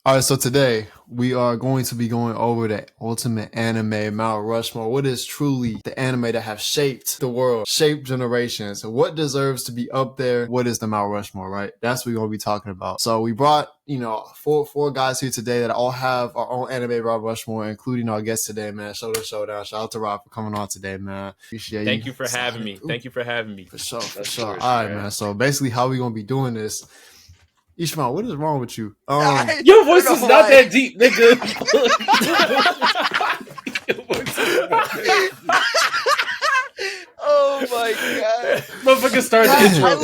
All right, so today we are going to be going over the ultimate anime, Mount Rushmore. What is truly the anime that have shaped the world, shaped generations? So what deserves to be up there? What is the Mount Rushmore, right? That's what we're going to be talking about. So we brought, four guys here today that all have our own anime Mount Rushmore, including our guest today, man. Showdown. Shout out to Rob for coming on today, man. Appreciate you. Thank you for having me. Thank you for having me. For sure, for Let's sure. do it, All right, man. man. So basically how we going to be doing this, Ishmael, what is wrong with you? Your voice is not that deep, nigga. Oh my god! Motherfucker start the intro.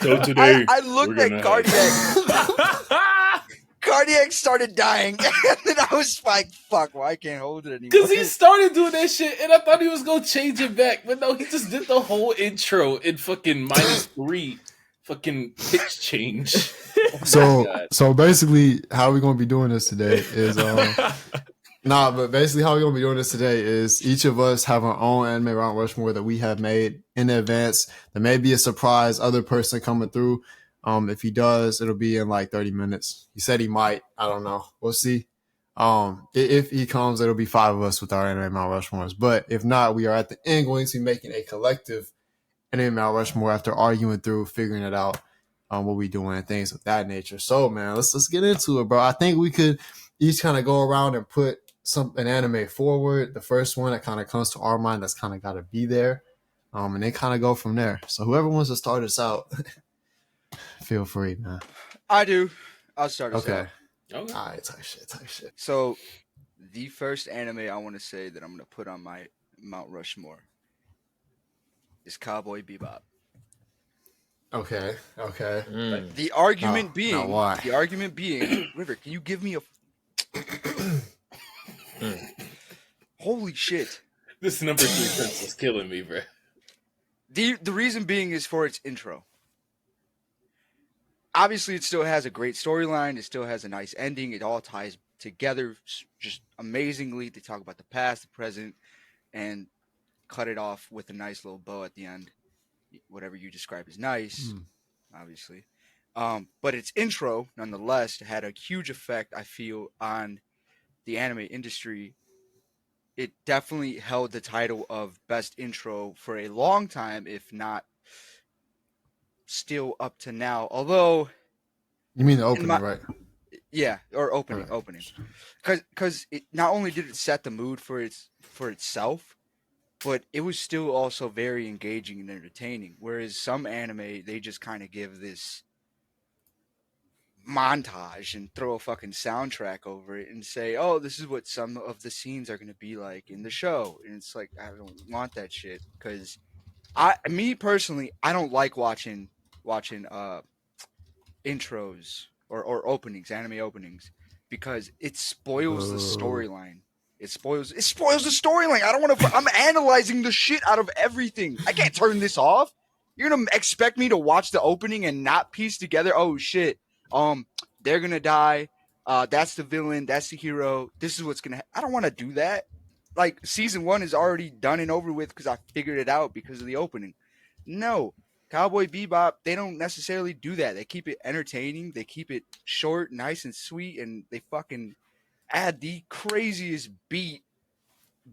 So today, I looked at Cardiac. Cardiac started dying, and then I was like, "Fuck! Why I can't hold it anymore?" Because he started doing that shit, and I thought he was gonna change it back, but no, he just did the whole intro in fucking -3, fucking pitch change. So basically, how we're gonna be doing this today is basically how we're gonna be doing this today is each of us have our own anime Mount Rushmore that we have made in advance. There may be a surprise other person coming through. If he does, it'll be in like 30 minutes. He said he might. I don't know. We'll see. If he comes, it'll be 5 of us with our anime Mount Rushmores. But if not, we are at the end going to be making a collective anime Mount Rushmore after arguing through, figuring it out. What we doing and things of that nature. So man, let's get into it, bro. I think we could each kind of go around and put an anime forward. The first one that kind of comes to our mind that's kind of got to be there, and then kind of go from there. So whoever wants to start us out, feel free, man. I do. I'll start us Okay. out. All right, type shit. So the first anime I want to say that I'm gonna put on my Mount Rushmore is Cowboy Bebop. Okay. The argument being, why? River, can you give me a? Holy shit! This number 3 sense is killing me, bro. The reason being is for its intro. Obviously, it still has a great storyline. It still has a nice ending. It all ties together just amazingly. They talk about the past, the present, and cut it off with a nice little bow at the end. Whatever you describe as nice, obviously. But its intro, nonetheless, had a huge effect, I feel, on the anime industry. It definitely held the title of best intro for a long time, if not still up to now. Although, you mean the opening, right? Yeah, or opening. Because it not only did it set the mood for itself, but it was still also very engaging and entertaining. Whereas some anime, they just kind of give this montage and throw a fucking soundtrack over it and say, "Oh, this is what some of the scenes are going to be like in the show." And it's like, I don't want that shit, because me personally, I don't like watching intros or openings, anime openings, because it spoils the storyline. It spoils the storyline. I don't want to. I'm analyzing the shit out of everything. I can't turn this off. You're gonna expect me to watch the opening and not piece together? Oh shit. They're gonna die. That's the villain. That's the hero. This is what's gonna. I don't want to do that. Like, season 1 is already done and over with because I figured it out because of the opening. No, Cowboy Bebop, they don't necessarily do that. They keep it entertaining. They keep it short, nice, and sweet, and they fucking add the craziest beat,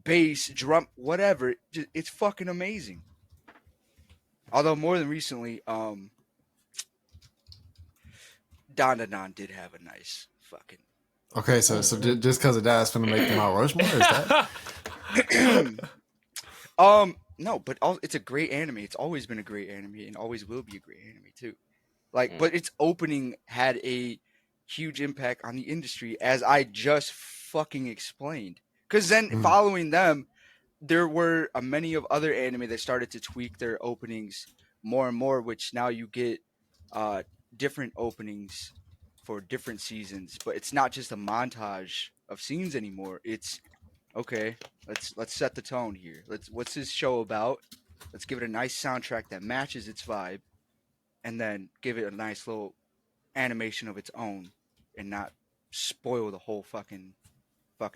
bass, drum, whatever. It's fucking amazing. Although more than recently, Don did have a nice fucking. Okay, so just because of that, it's gonna make them Mount Rushmore. Is that? No, but it's a great anime. It's always been a great anime and always will be a great anime too. But its opening had a huge impact on the industry, as I just fucking explained. Because then following them, there were many of other anime that started to tweak their openings more and more, which now you get different openings for different seasons. But it's not just a montage of scenes anymore. It's okay. Let's set the tone here. What's this show about? Let's give it a nice soundtrack that matches its vibe, and then give it a nice little animation of its own, and not spoil the whole fucking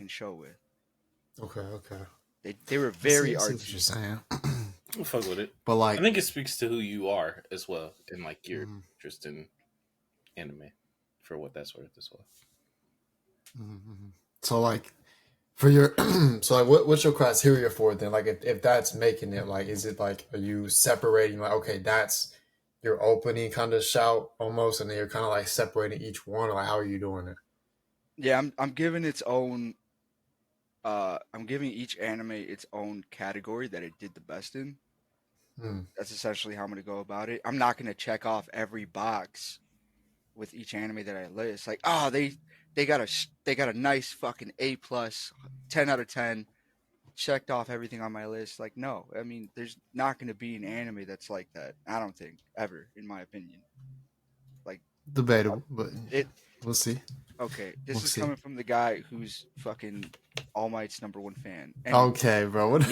show with. Okay. They were very I see artsy. what you're saying. I'll fuck with it. But like, I think it speaks to who you are as well, and like your interest in anime, for what that's worth as well. So like for your so like what's your criteria for it then? Like if that's making it, like is it like, are you separating like, okay, that's your opening kind of shout almost, and then you're kind of like separating each one, or like how are you doing it? Yeah, I'm giving its own. I'm giving each anime its own category that it did the best in. Hmm. That's essentially how I'm gonna go about it. I'm not gonna check off every box with each anime that I list. Like, oh, they got a nice fucking A+, 10 out of 10. Checked off everything on my list. Like, no, I mean, there's not gonna be an anime that's like that. I don't think ever, in my opinion. Like, Debatable, but it. we'll see. Okay, this We'll is see. coming from the guy who's fucking All Might's #1 fan. Okay, bro. What?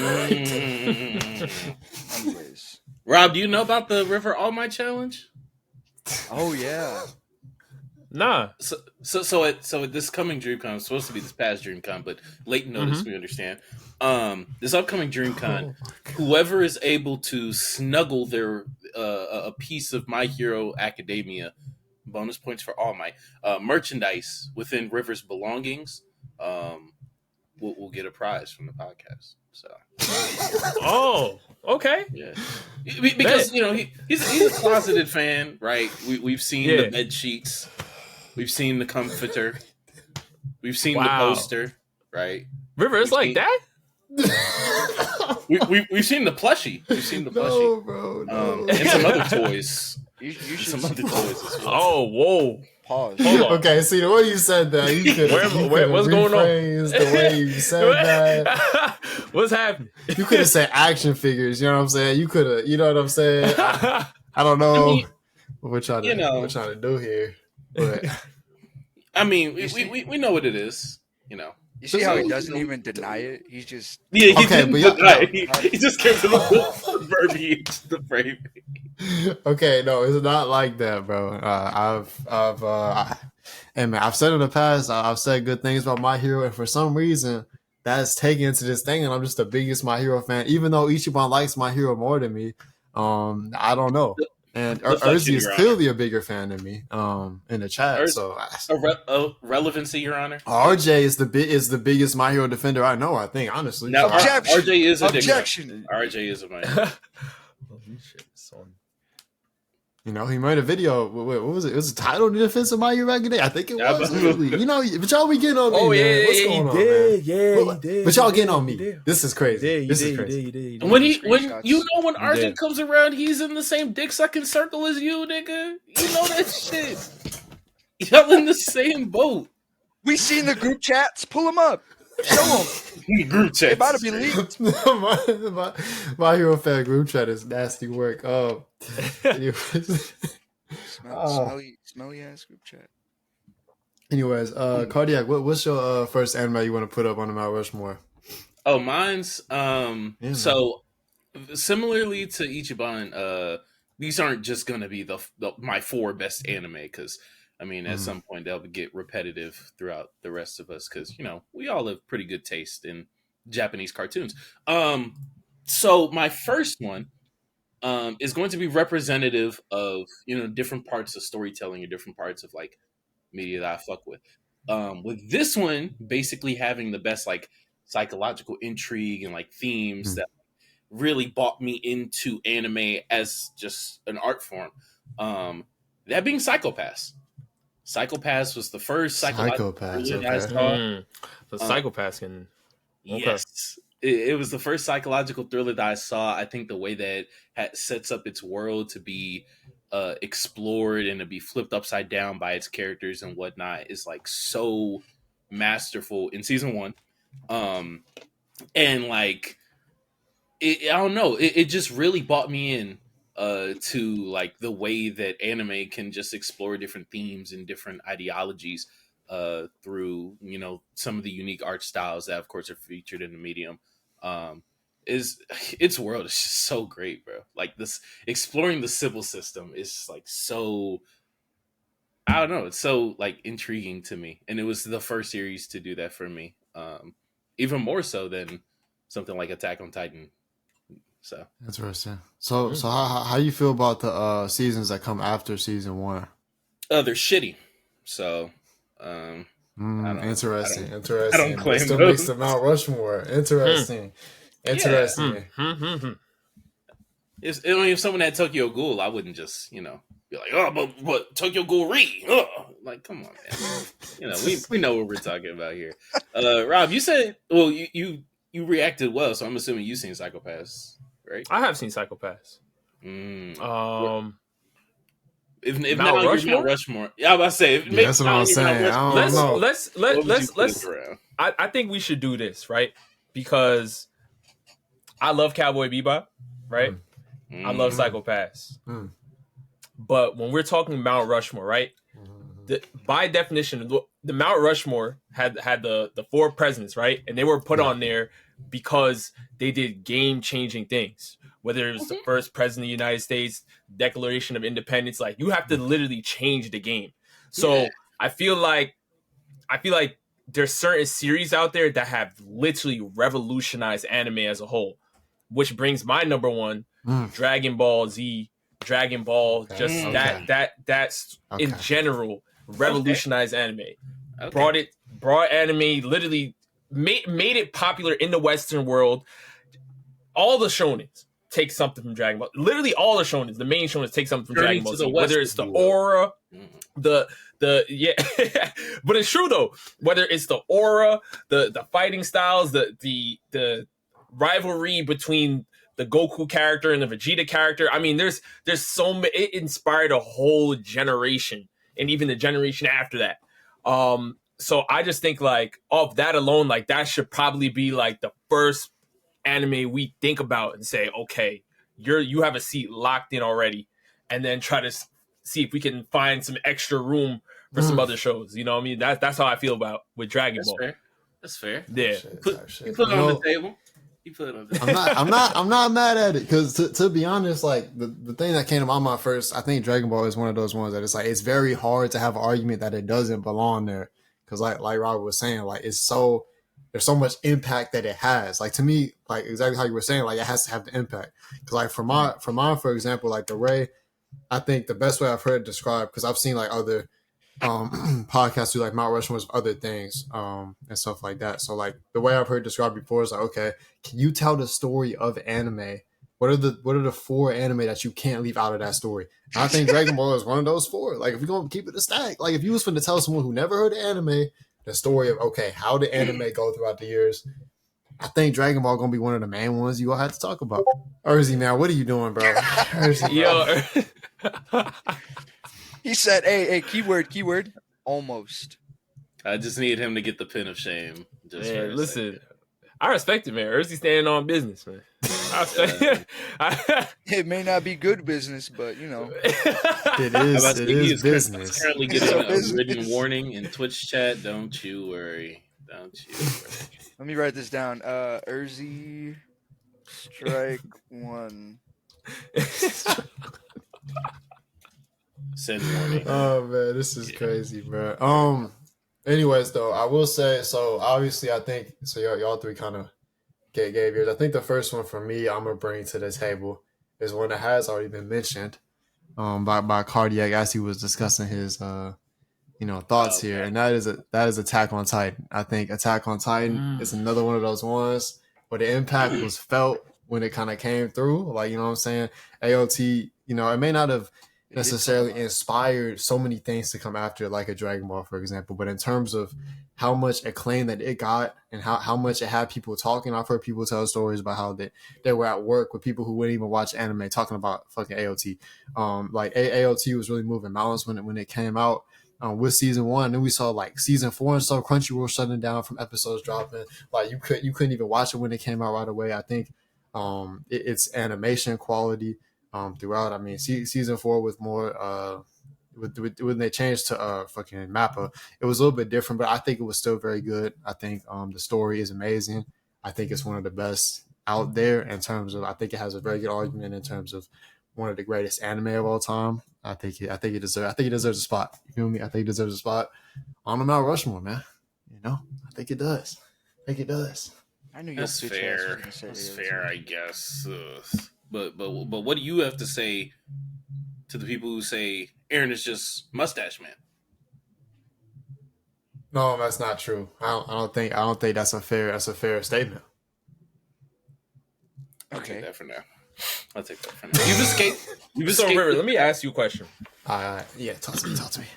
Anyways, Rob, do you know about the River All Might challenge? oh yeah, Nah. So at this coming DreamCon, it's supposed to be this past DreamCon, but late notice, we understand. This upcoming DreamCon, whoever is able to snuggle their a piece of My Hero Academia, bonus points for All Might, merchandise within River's belongings, will get a prize from the podcast. So, Oh, okay. yeah, because you know he's a closeted fan, right? We've seen the bed sheets, we've seen the comforter, we've seen the poster, right? River, it's like that. We've seen the plushie. We've seen the plushie. No, bro. No. And some other toys. you should Some other toys as well. Oh, whoa. pause. Hold on. Okay, see the way you said that, you could What's going on? the way you said that. What's happening? You could have said action figures. You know what I'm saying? You could have. You know what I'm saying? I don't know I mean, what we're trying to do here, but I mean, we know what it is. You know. You see how he doesn't even deny it? He's just Yeah, he Okay, didn't but deny it. He just gives it the verbiage, the framing. okay, no, it's not like that, bro. Hey man, I've said in the past, I've said good things about My Hero, and for some reason, that's taken into this thing, and I'm just the biggest My Hero fan. Even though Ichiban likes My Hero more than me, I don't know. And Urzi is clearly a bigger fan than me. In the chat, so Relevancy, Your Honor. RJ is the biggest My Hero defender I know. I think honestly. Now, Objection. RJ is a Objection. RJ is a man. You know, he made a video. What was it? It was titled "The Defense of My Hero Academia." I think it was. You know, but y'all be getting on me. Oh yeah, man. What's yeah, going on, he did. man? Yeah, he did. But y'all getting on me. He did. This is crazy. He This did, is crazy. He did. When when did. RJ comes around, he's in the same dick sucking circle as you, nigga. You know that shit. Y'all in the same boat. we seen the group chats. Pull them up. Show them. Group chat. They about to be leaked. my Hero fan group chat is nasty work. Smelly ass group chat. Anyways, Cardiac, what's your first anime you want to put up on the Mount Rushmore? Oh, mine's so similarly to Ichiban, these aren't just gonna be my 4 best anime, because I mean at some point they'll get repetitive throughout the rest of us, because you know we all have pretty good taste in Japanese cartoons. So my first one is going to be representative of, you know, different parts of storytelling or different parts of like media that I fuck with. With this one basically having the best like psychological intrigue and like themes that really brought me into anime as just an art form. That being Psycho-Pass. Psycho-Pass was the first Psycho-Pass, thriller okay. I saw. The Psycho-Pass can. Okay. Yes. It was the first psychological thriller that I saw. I think the way that it sets up its world to be explored and to be flipped upside down by its characters and whatnot is like so masterful in season 1. And like, I don't know, it just really brought me in to like the way that anime can just explore different themes and different ideologies through, you know, some of the unique art styles that of course are featured in the medium. Its world is just so great, bro. Like this exploring the civil system is like so, I don't know, it's so like intriguing to me, and it was the first series to do that for me, even more so than something like Attack on Titan. So Interesting. So how you feel about the seasons that come after season 1? they're shitty. So Interesting. I don't claim Still those. makes the Mount Rushmore. Interesting. If someone had Tokyo Ghoul, I wouldn't just, be like, oh, but Tokyo Ghoul Re. Like, come on, man. We know what we're talking about here. Rob, you said, well, you reacted well, so I'm assuming you've seen Psycho-Pass, right? I have seen Psycho-Pass. If Mount not Rushmore? Mount Rushmore, yeah, I was about to say. That's what I'm saying. Let's. I think we should do this, right? Because I love Cowboy Bebop, right? I love Psycho-Pass. But when we're talking Mount Rushmore, right? By definition, the Mount Rushmore had the 4 presidents, right? And they were put on there because they did game-changing things. Whether it was the first president of the United States, Declaration of Independence, like you have to literally change the game. So I feel like there's certain series out there that have literally revolutionized anime as a whole, which brings my number one, Dragon Ball Z, Dragon Ball, that's in general revolutionized anime. Brought anime, literally made it popular in the Western world. All the shonens take something from Dragon Ball. Literally all the shonens, the main shonens take something from Dragon Ball Z. Whether it's the aura, but it's true though. Whether it's the aura, the fighting styles, the rivalry between the Goku character and the Vegeta character. I mean, there's so many. It inspired a whole generation, and even the generation after that. So I just think like off that alone, like that should probably be like the first anime we think about and say, okay, you have a seat locked in already, and then try to see if we can find some extra room for some other shows. You know what I mean? That's how I feel about with Dragon Ball. That's fair. Yeah, you put it on the table. I'm not mad at it because to be honest, like the thing that came to my mind first, I think Dragon Ball is one of those ones that it's like it's very hard to have an argument that it doesn't belong there because like Robert was saying, like there's so much impact that it has. Like to me, like exactly how you were saying, like it has to have the impact. Because like for mine, for example, like the way I think the best way I've heard it described, because I've seen like other podcasts do like Mount Rushmore's other things and stuff like that. So like the way I've heard it described before is like, okay, can you tell the story of anime? What are the 4 anime that you can't leave out of that story? And I think Dragon Ball is one of those 4. Like if you're gonna keep it a stack, like if you was going to tell someone who never heard of anime the story of okay, how did anime go throughout the years? I think Dragon Ball gonna be one of the main ones you all have to talk about. Urzy, man, what are you doing, bro? Urzy, bro. He said, hey, keyword, almost. I just need him to get the pin of shame. Man, listen, I respect it, man. Urzi's standing on business, man. It may not be good business, but it is business. Currently getting a written warning in Twitch chat. Don't you worry. Let me write this down. Urzi, strike 1. Send warning. Oh man, this is crazy, bro. Anyways, though, I will say so. Obviously, I think so. Y'all 3 kind of gave yours. I think the first one for me, I'm gonna bring to the table is one that has already been mentioned, by Cardiac as he was discussing his thoughts here, and that is Attack on Titan. I think Attack on Titan is another one of those ones where the impact was felt when it kind of came through. Like, you know what I'm saying? AOT, it may not have necessarily inspired so many things to come after, like a Dragon Ball, for example, but in terms of how much acclaim that it got and how much it had people talking, I've heard people tell stories about how they were at work with people who wouldn't even watch anime talking about fucking AOT. Like AOT was really moving mountains when it came out. With season 1, then we saw like season 4 and so Crunchyroll shutting down from episodes dropping. Like you couldn't even watch it when it came out right away. I think its animation quality throughout. I mean, season 4 with more when they changed to fucking Mappa, it was a little bit different, but I think it was still very good. I think the story is amazing. I think it's one of the best out there in terms of. I think it has a very good argument in terms of one of the greatest anime of all time. I think it deserves a spot. You feel me? I think it deserves a spot on the Mount Rushmore, man. I think it does. I knew that's fair. That's fair, I guess. But what do you have to say to the people who say Aaron is just Mustache Man? No, that's not true. I don't think that's a fair statement. Okay. I'll take that for now. You've escaped. So, River, let me ask you a question. Yeah, talk to me.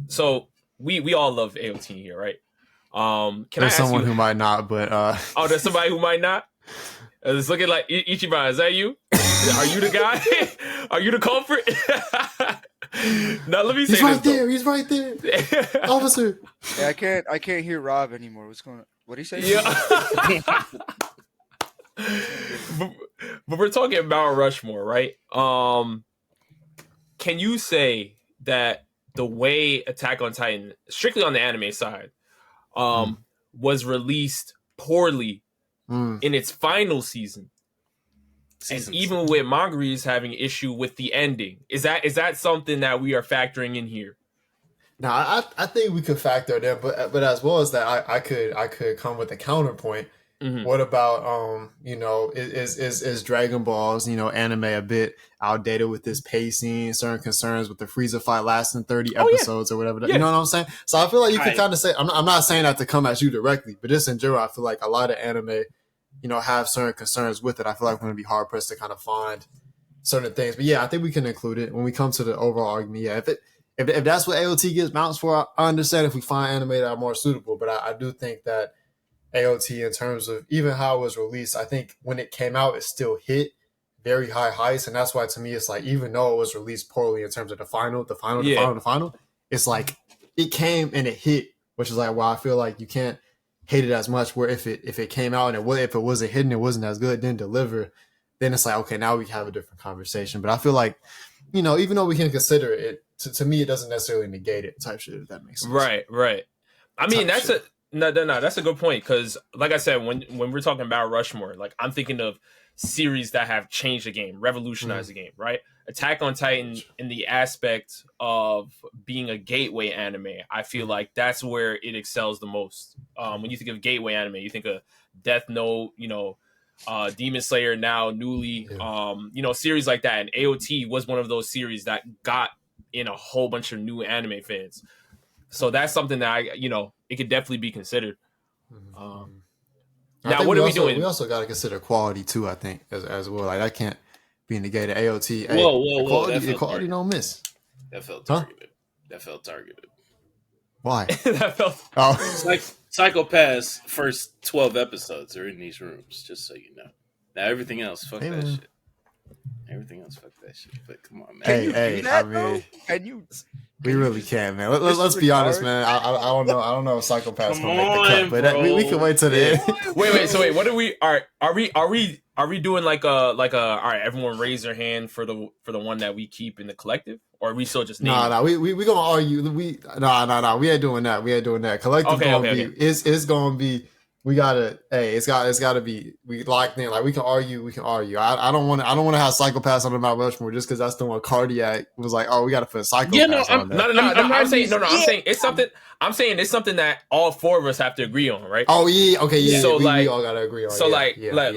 So we all love AOT here, right? There's someone who might not, but oh, there's somebody who might not. It's looking like Ichiban. Is that you? Are you the guy? Are you the culprit? Now let me say He's right there, officer. Yeah, I can't hear Rob anymore. What's going on? What did he say? Yeah. but we're talking about Rushmore, right? Can you say that the way Attack on Titan, strictly on the anime side, was released poorly in its final season? And even with manga readers having issue with the ending, is that something that we are factoring in here? No, I think we could factor it in, but as well as that, I could come with a counterpoint. Mm-hmm. What about is Dragon Ball's anime a bit outdated with this pacing, certain concerns with the Frieza fight lasting 30 episodes or whatever? Yeah. You know what I'm saying? So I feel like you could kind of say, I'm not saying that to come at you directly, but just in general, I feel like a lot of anime have certain concerns with it. I feel like we're going to be hard pressed to kind of find certain things. But yeah, I think we can include it when we come to the overall argument. Yeah, if that's what AOT gets mounts for, I understand if we find anime that are more suitable. But I do think that AOT, in terms of even how it was released, I think when it came out, it still hit very high heights. And that's why, to me, it's like, even though it was released poorly in terms of the final, it's like it came and it hit, which is like, well, I feel like you can't hate it as much, where if it came out and if it wasn't hidden, it wasn't as good, didn't deliver, then it's like, okay, now we have a different conversation. But I feel like, even though we can consider it, to me, it doesn't necessarily negate it type shit, if that makes sense. Right. I mean, that's a good point, because like I said, when we're talking about Rushmore, like I'm thinking of series that have changed the game, revolutionized the game, right? Attack on Titan, in the aspect of being a gateway anime, I feel like that's where it excels the most. When you think of gateway anime, you think of Death Note, Demon Slayer, now newly, series like that. And AOT was one of those series that got in a whole bunch of new anime fans. So that's something that it could definitely be considered. Now, what are we doing? We also got to consider quality too, I think, as well. Like, that can't be negated. AOT. Whoa. Quality don't miss. That felt targeted. That felt targeted. Why? That felt... It's like Psychopath's first 12 episodes are in these rooms, just so you know. Now, everything else, fuck that shit. Everything else, fuck that shit. But come on, man. We really can, man. Let's be honest, man. I don't know if Psychopath's gonna make the cut, but we can wait till the end. Wait. What are we doing like a all right, everyone raise their hand for the one that we keep in the collective, or are we still just naming? We gonna argue. We ain't doing that. Collective it's gonna be. We gotta. Hey, it's gotta be. We locked in. Like, we can argue. I don't want to have Psychopaths on the Mount Rushmore just because that's the one Cardiac was like. Oh, we gotta put Psychopaths on that. I'm saying it's something. I'm saying it's something that all four of us have to agree on, right? Oh yeah. Okay. Yeah. So we all gotta agree on. So like you had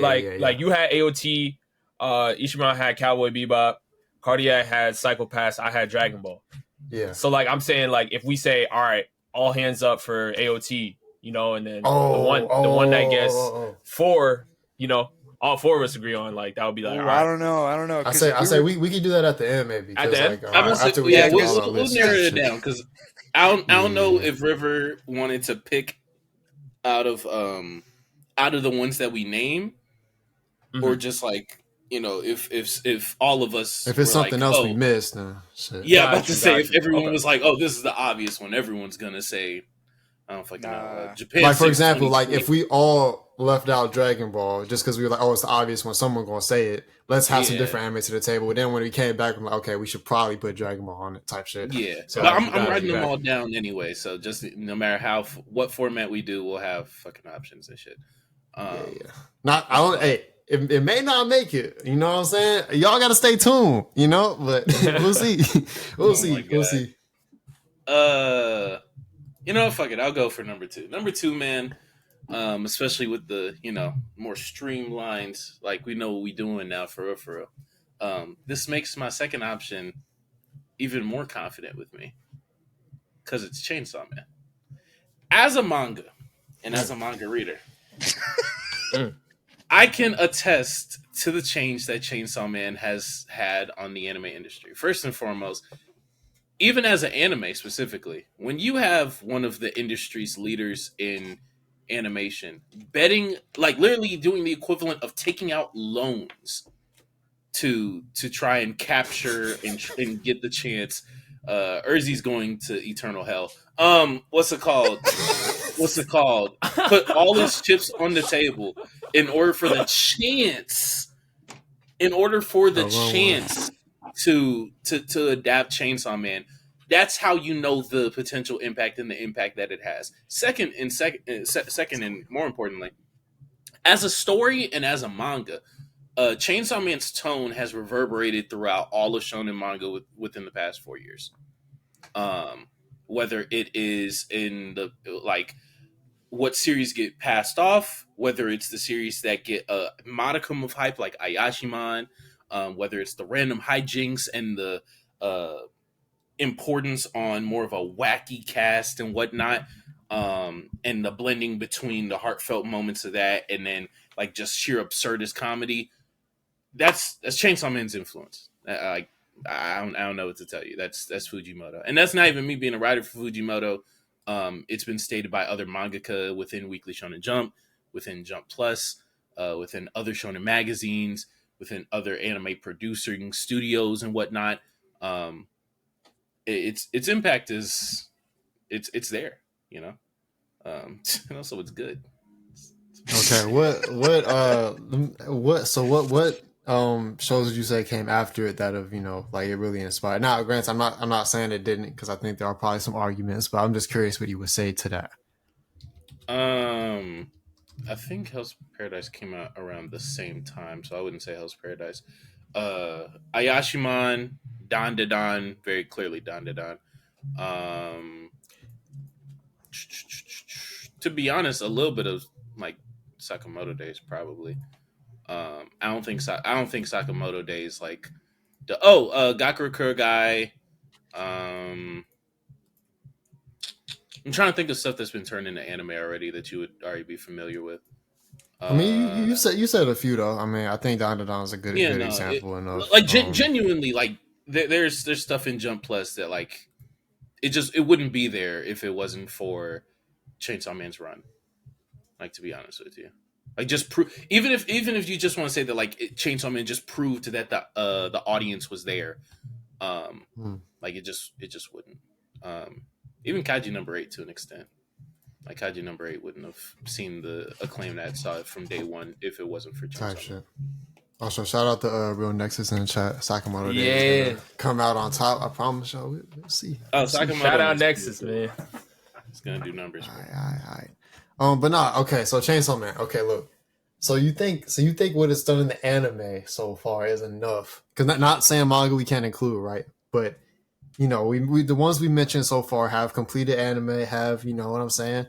AOT. Ishima had Cowboy Bebop. Cardiac had Psychopaths. I had Dragon Ball. Yeah. So like I'm saying, like, if we say, all right, all hands up for AOT. And then the one that gets 4, all four of us agree on, like, that would be like, all right. I don't know. I say we can do that at the end, maybe. At the end? We'll narrow it down, because I don't know if River wanted to pick out of the ones that we name, or just like, if all of us, if it's something else we missed, then shit. Yeah, about to say, if everyone was like, oh, this is the obvious one, everyone's gonna say, I don't fucking know. Japan. Like, for example, like, if we all left out Dragon Ball just because we were like, oh, it's the obvious one, someone gonna say it. Let's have some different anime to the table. But then when we came back, I'm like, okay, we should probably put Dragon Ball on it, type shit. Yeah. So but I'm writing them all down anyway. So just no matter what format we do, we'll have fucking options and shit. It may not make it. You know what I'm saying? Y'all gotta stay tuned. But we'll see. We'll see. Fuck it. I'll go for number 2. Number 2, man. Especially with the, more streamlined, like, we know what we doing now for real. This makes my second option even more confident with me. because it's Chainsaw Man. As a manga and as a manga reader, I can attest to the change that Chainsaw Man has had on the anime industry. First and foremost, even as an anime specifically, when you have one of the industry's leaders in animation betting, like literally doing the equivalent of taking out loans to try and capture and get the chance. Urzi's going to eternal hell. What's it called? Put all his chips on the table in order for the chance. To adapt Chainsaw Man. That's how you know the potential impact and the impact that it has. Second, and more importantly, as a story and as a manga, Chainsaw Man's tone has reverberated throughout all of shonen manga within the past 4 years. Whether it is in the what series get passed off, whether it's the series that get a modicum of hype like Ayashiman, whether it's the random hijinks and the importance on more of a wacky cast and whatnot, and the blending between the heartfelt moments of that and then like just sheer absurdist comedy. That's Chainsaw Man's influence. I don't know what to tell you. That's Fujimoto, and that's not even me being a writer for Fujimoto. It's been stated by other mangaka within Weekly Shonen Jump, within Jump Plus, within other shonen magazines, within other anime producing studios and whatnot. Its impact is it's there, you know. And also it's good. Okay, what shows did you say came after it that have, like it really inspired? Now, granted, I'm not saying it didn't, because I think there are probably some arguments, but I'm just curious what you would say to that. I think Hell's Paradise came out around the same time, so I wouldn't say Hell's Paradise. Ayashiman, Dan, very clearly Dan. To be honest, a little bit of like Sakamoto Days probably. I don't think Sakamoto Days like Gakure Kurogai. I'm trying to think of stuff that's been turned into anime already that you would already be familiar with. I mean, you said a few though. I mean, I think Dan is a good example enough. Like genuinely, like there's stuff in Jump Plus that like it wouldn't be there if it wasn't for Chainsaw Man's run. Like, to be honest with you, like just even if you just want to say that like Chainsaw Man just proved that the audience was there, like it just wouldn't. Even Kaiji number 8 to an extent. Like Kaiji number 8 wouldn't have seen the acclaim that it saw from day one if it wasn't for Chainsaw Man. Also, shout out to Real Nexus in the chat. Sakamoto Days come out on top. I promise y'all. We'll see. Sakamoto shout out Nexus, man. It's gonna do numbers. All right. But not okay. So Chainsaw Man. Okay, look. So you think what it's done in the anime so far is enough? Because not saying manga we can't include, right? But we the ones we mentioned so far have completed anime. Have what I'm saying?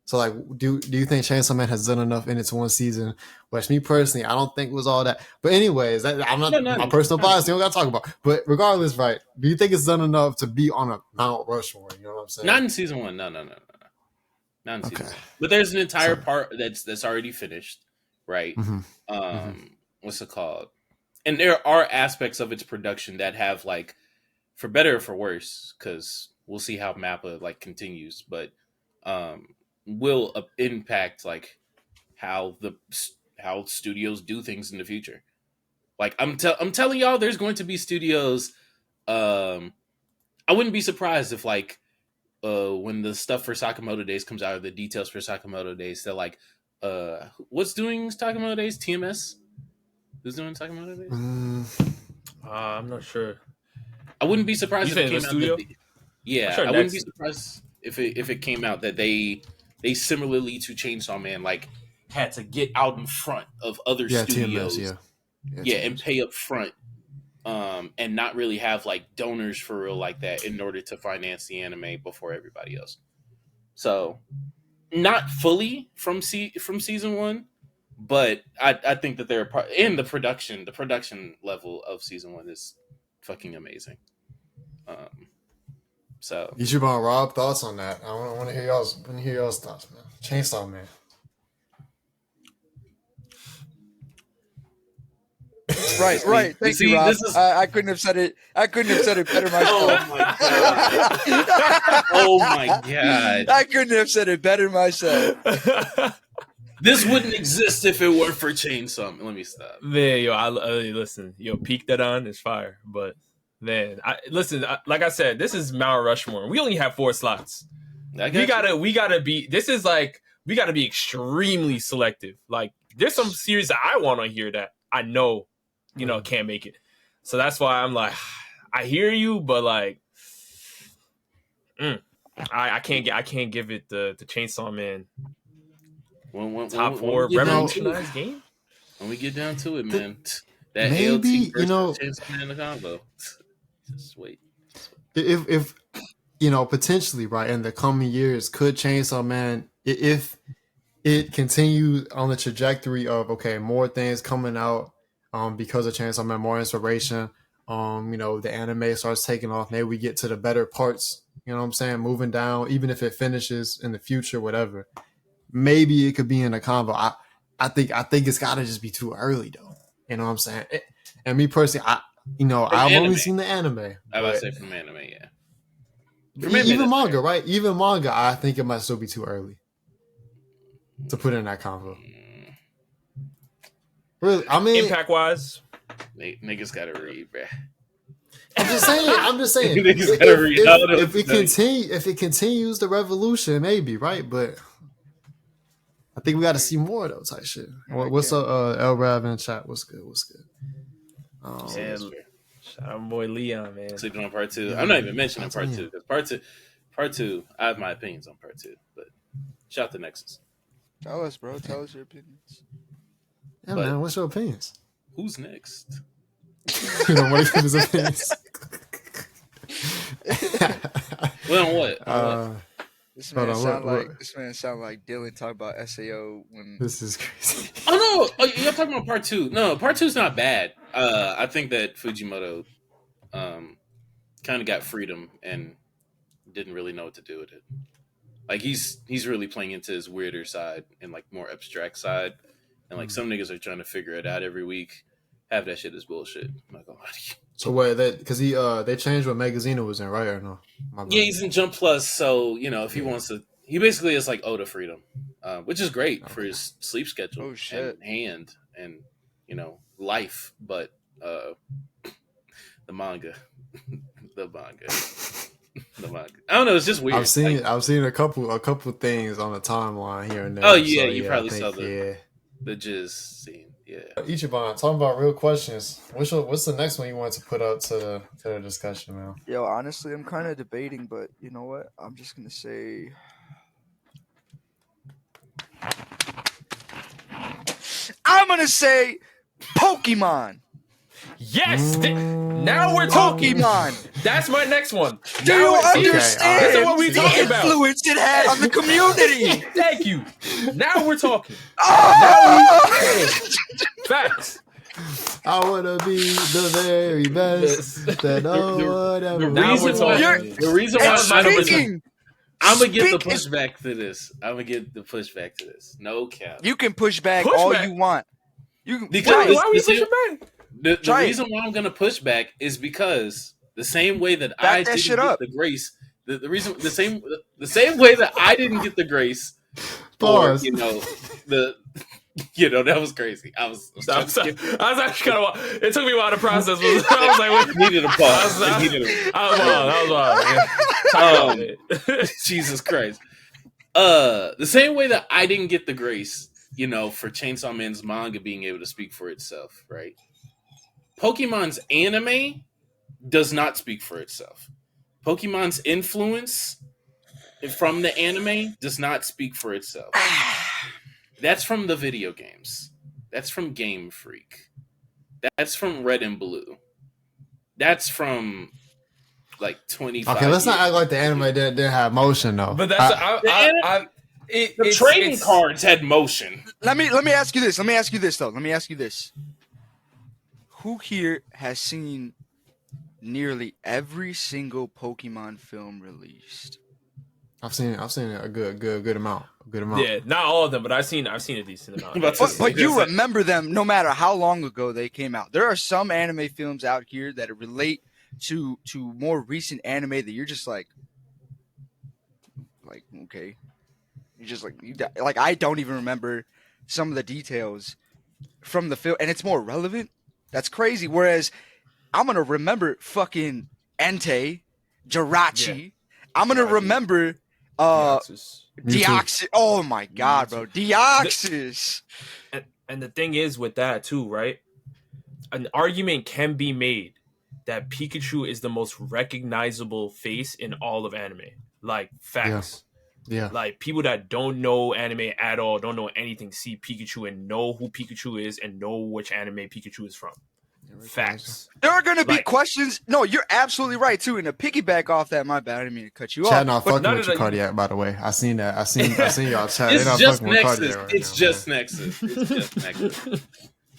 So like, do you think Chainsaw Man has done enough in its one season? Which me personally, I don't think was all that. But anyways, I'm not my personal bias. You don't got to talk about. But regardless, right? Do you think it's done enough to be on a Mount Rushmore? You know what I'm saying? Not in season 1. No. Not in season 1. But there's an entire part that's already finished, right? What's it called? And there are aspects of its production that have like, for better or for worse, because we'll see how Mappa like continues, but will impact like how studios do things in the future. Like I'm telling y'all, there's going to be studios. I wouldn't be surprised if like when the stuff for Sakamoto Days comes out, or the details for Sakamoto Days, they're like, what's doing Sakamoto Days? TMS? Who's doing Sakamoto Days? I'm not sure. I wouldn't be surprised if it came out. Sure, I wouldn't be surprised if it came out that they similarly to Chainsaw Man like had to get out in front of other studios, TMS, and pay up front, and not really have like donors for real like that in order to finance the anime before everybody else. So, not fully from season 1, but I think that they're in the production level of season 1 is fucking amazing. So you should Rob thoughts on that. I want to hear y'all's thoughts, man. Chainsaw Man. Right. Thank you, Rob. I couldn't have said it. I couldn't have said it better myself. Oh my god! Oh my god! I couldn't have said it better myself. This wouldn't exist if it weren't for Chainsaw Man. Let me stop. Man, listen, peak that on is fire. But man, like I said, this is Mount Rushmore. We only have 4 slots. We gotta be. This is like we gotta be extremely selective. Like there's some series that I want to hear that I know, can't make it. So that's why I'm like, I hear you, but like, I can't give it the Chainsaw Man. Top 4 revolutionized game. When we get down to it, man, that maybe ALT Chainsaw Man in the combo. Just wait. If potentially right in the coming years, could Chainsaw Man, if it continues on the trajectory of more things coming out because of Chainsaw Man, more inspiration, the anime starts taking off, maybe we get to the better parts, moving down, even if it finishes in the future, whatever. Maybe it could be in a combo. I think it's gotta just be too early though. You know what I'm saying? And me personally, I've only seen the anime. I would say from anime, yeah. Even manga, right? Even manga, I think it might still be too early to put in that combo. Really, I mean, impact wise, niggas gotta read, bruh. I'm just saying. Niggas gotta read. If it continues the revolution, maybe, right? But I think we got to see more of those type shit. What's up, El Rav in chat? What's good? Shout out my boy Leon, man. Sleeping on part 2. Yeah, I'm not even mentioning part 2 because part two, I have my opinions on part 2. But shout out to Nexus. Tell us, bro. Tell us your opinions. Yeah, man. What's your opinions? Who's next? What is his opinions? Well, what? This man sound like Dylan talk about SAO when this is crazy. Oh no, you're talking about part 2. No, part 2 is not bad. I think that Fujimoto kind of got freedom and didn't really know what to do with it. Like he's really playing into his weirder side and like more abstract side, and like some niggas are trying to figure it out every week. Half that shit is bullshit. I'm not gonna lie to you. So what? Because they changed what magazine it was in, right or no? Yeah, he's in Jump Plus. So if he wants to, he basically is like Oda Freedom, which is great for his sleep schedule and hand and life. But the manga, the manga. I don't know. It's just weird. I've seen a couple things on the timeline here and there. Oh yeah, you probably saw the jizz scene. Yeah. Ichiban, talking about real questions. What's the next one you want to put up to the discussion, man? Yo, honestly, I'm kind of debating, but you know what? I'm just gonna say. I'm gonna say Pokemon. Yes! Now we're talking. Pokemon. That's my next one. Do you understand This is what we the talking about. influence it had on the community? Thank you. Now we're talking. Facts. I want to be the very best that no one ever. The reason why I'm gonna get the pushback to this. No cap. You can push back all you want. Because why are we pushing back? The reason why I'm gonna push back is because the same way that I didn't get the grace, the same way that I didn't get the grace. Pause. That was crazy. I was actually kind of. It took me a while to process. I was like, "What?" Needed a pause. That was wild. Jesus Christ. The same way that I didn't get the grace, for Chainsaw Man's manga being able to speak for itself, right? Pokemon's anime does not speak for itself. Pokemon's influence from the anime does not speak for itself. That's from the video games. That's from Game Freak. That's from Red and Blue. That's from like 25. Okay, let's not act like the anime didn't have motion though. But that's the trading cards had motion. Let me ask you this. Let me ask you this. Who here has seen nearly every single Pokemon film released. I've seen a good amount. Yeah, not all of them, but I've seen a decent amount. But you remember them no matter how long ago they came out. There are some anime films out here that relate to more recent anime that you're just like okay, you just like I don't even remember some of the details from the film, and it's more relevant. That's crazy. Whereas I'm gonna remember fucking Entei, Jirachi. Yeah. I'm gonna remember Deoxys. Oh my god, bro, Deoxys. And the thing is with that too, right? An argument can be made that Pikachu is the most recognizable face in all of anime. Like, facts. Yeah. Like, people that don't know anime at all, don't know anything, see Pikachu and know who Pikachu is and know which anime Pikachu is from. Facts. There are going to be questions. No, you're absolutely right, too. And to piggyback off that, my bad, I didn't mean to cut you Chad, off. not fucking with your Cardiac, by the way. I seen that. I seen y'all chat. It's just Nexus. It's just Nexus. It's just Nexus.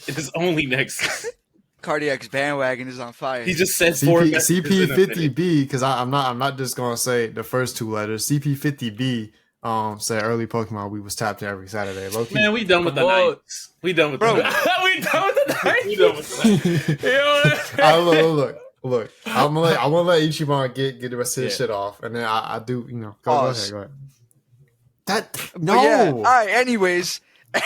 It is only Nexus. Cardiac's bandwagon is on fire. He just said CP50B because I'm not just gonna say the first two letters. CP50B said early Pokemon we was tapped in every Saturday. Low key. Man, we done with the nights. We done with the nights. We done with the nights. We done with the nights. Look. I'm gonna let Ichiban get the rest of his shit off, and then I do go ahead. No. Yeah. All right. Anyways.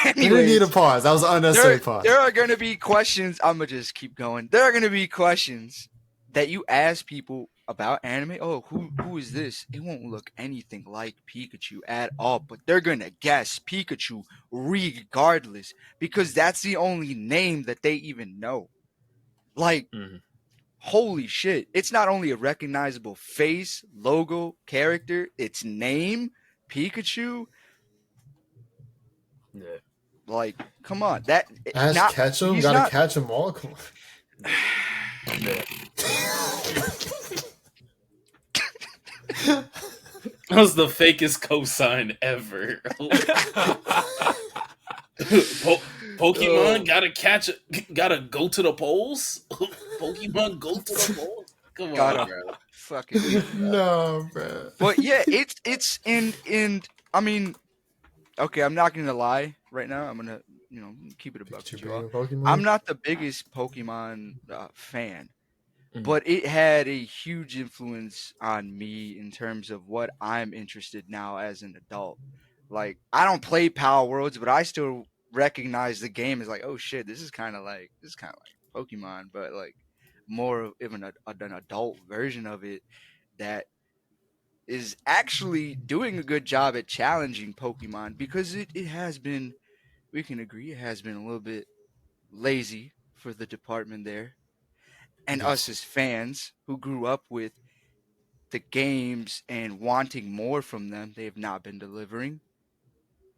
You didn't need a pause. That was an unnecessary pause. There are going to be questions. I'm going to just keep going. There are going to be questions that you ask people about anime. Oh, who is this? It won't look anything like Pikachu at all, but they're going to guess Pikachu regardless because that's the only name that they even know. Like, holy shit. It's not only a recognizable face, logo, character, its name, Pikachu. Yeah. Like, come on. Catch him? Gotta catch them all? Come on. That was the fakest cosign ever. Pokemon gotta go to the polls? Pokemon go to the polls? Come on, bro. Fucking no, bro. But yeah, it's in I mean, okay, I'm not gonna lie right now. I'm gonna, keep it a buck with you all. I'm not the biggest Pokemon fan, but it had a huge influence on me in terms of what I'm interested now as an adult. Like, I don't play Power Worlds, but I still recognize the game as like, oh shit, this is kind of like Pokemon, but like more of an adult version of it that is actually doing a good job at challenging Pokemon because it has been, we can agree, it has been a little bit lazy for the department there. And us as fans who grew up with the games and wanting more from them, they have not been delivering.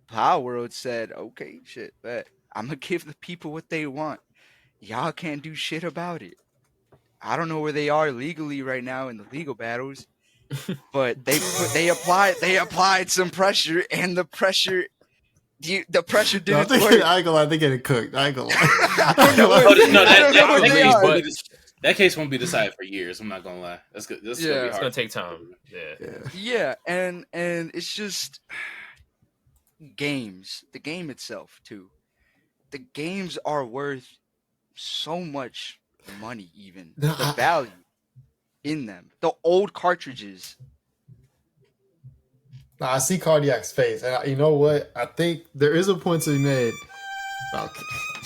Power World said, okay, shit, but I'm going to give the people what they want. Y'all can't do shit about it. I don't know where they are legally right now in the legal battles. But they applied some pressure, and the pressure didn't work. I ain't gonna lie, they getting cooked. I ain't gonna lie. That case won't be decided for years. I'm not gonna lie. That's good. It's gonna take time. Yeah, and it's just games. The game itself too. The games are worth so much money. Even the value in them, the old cartridges. I see Cardiac's face, and you know what? I think there is a point to be made. Okay.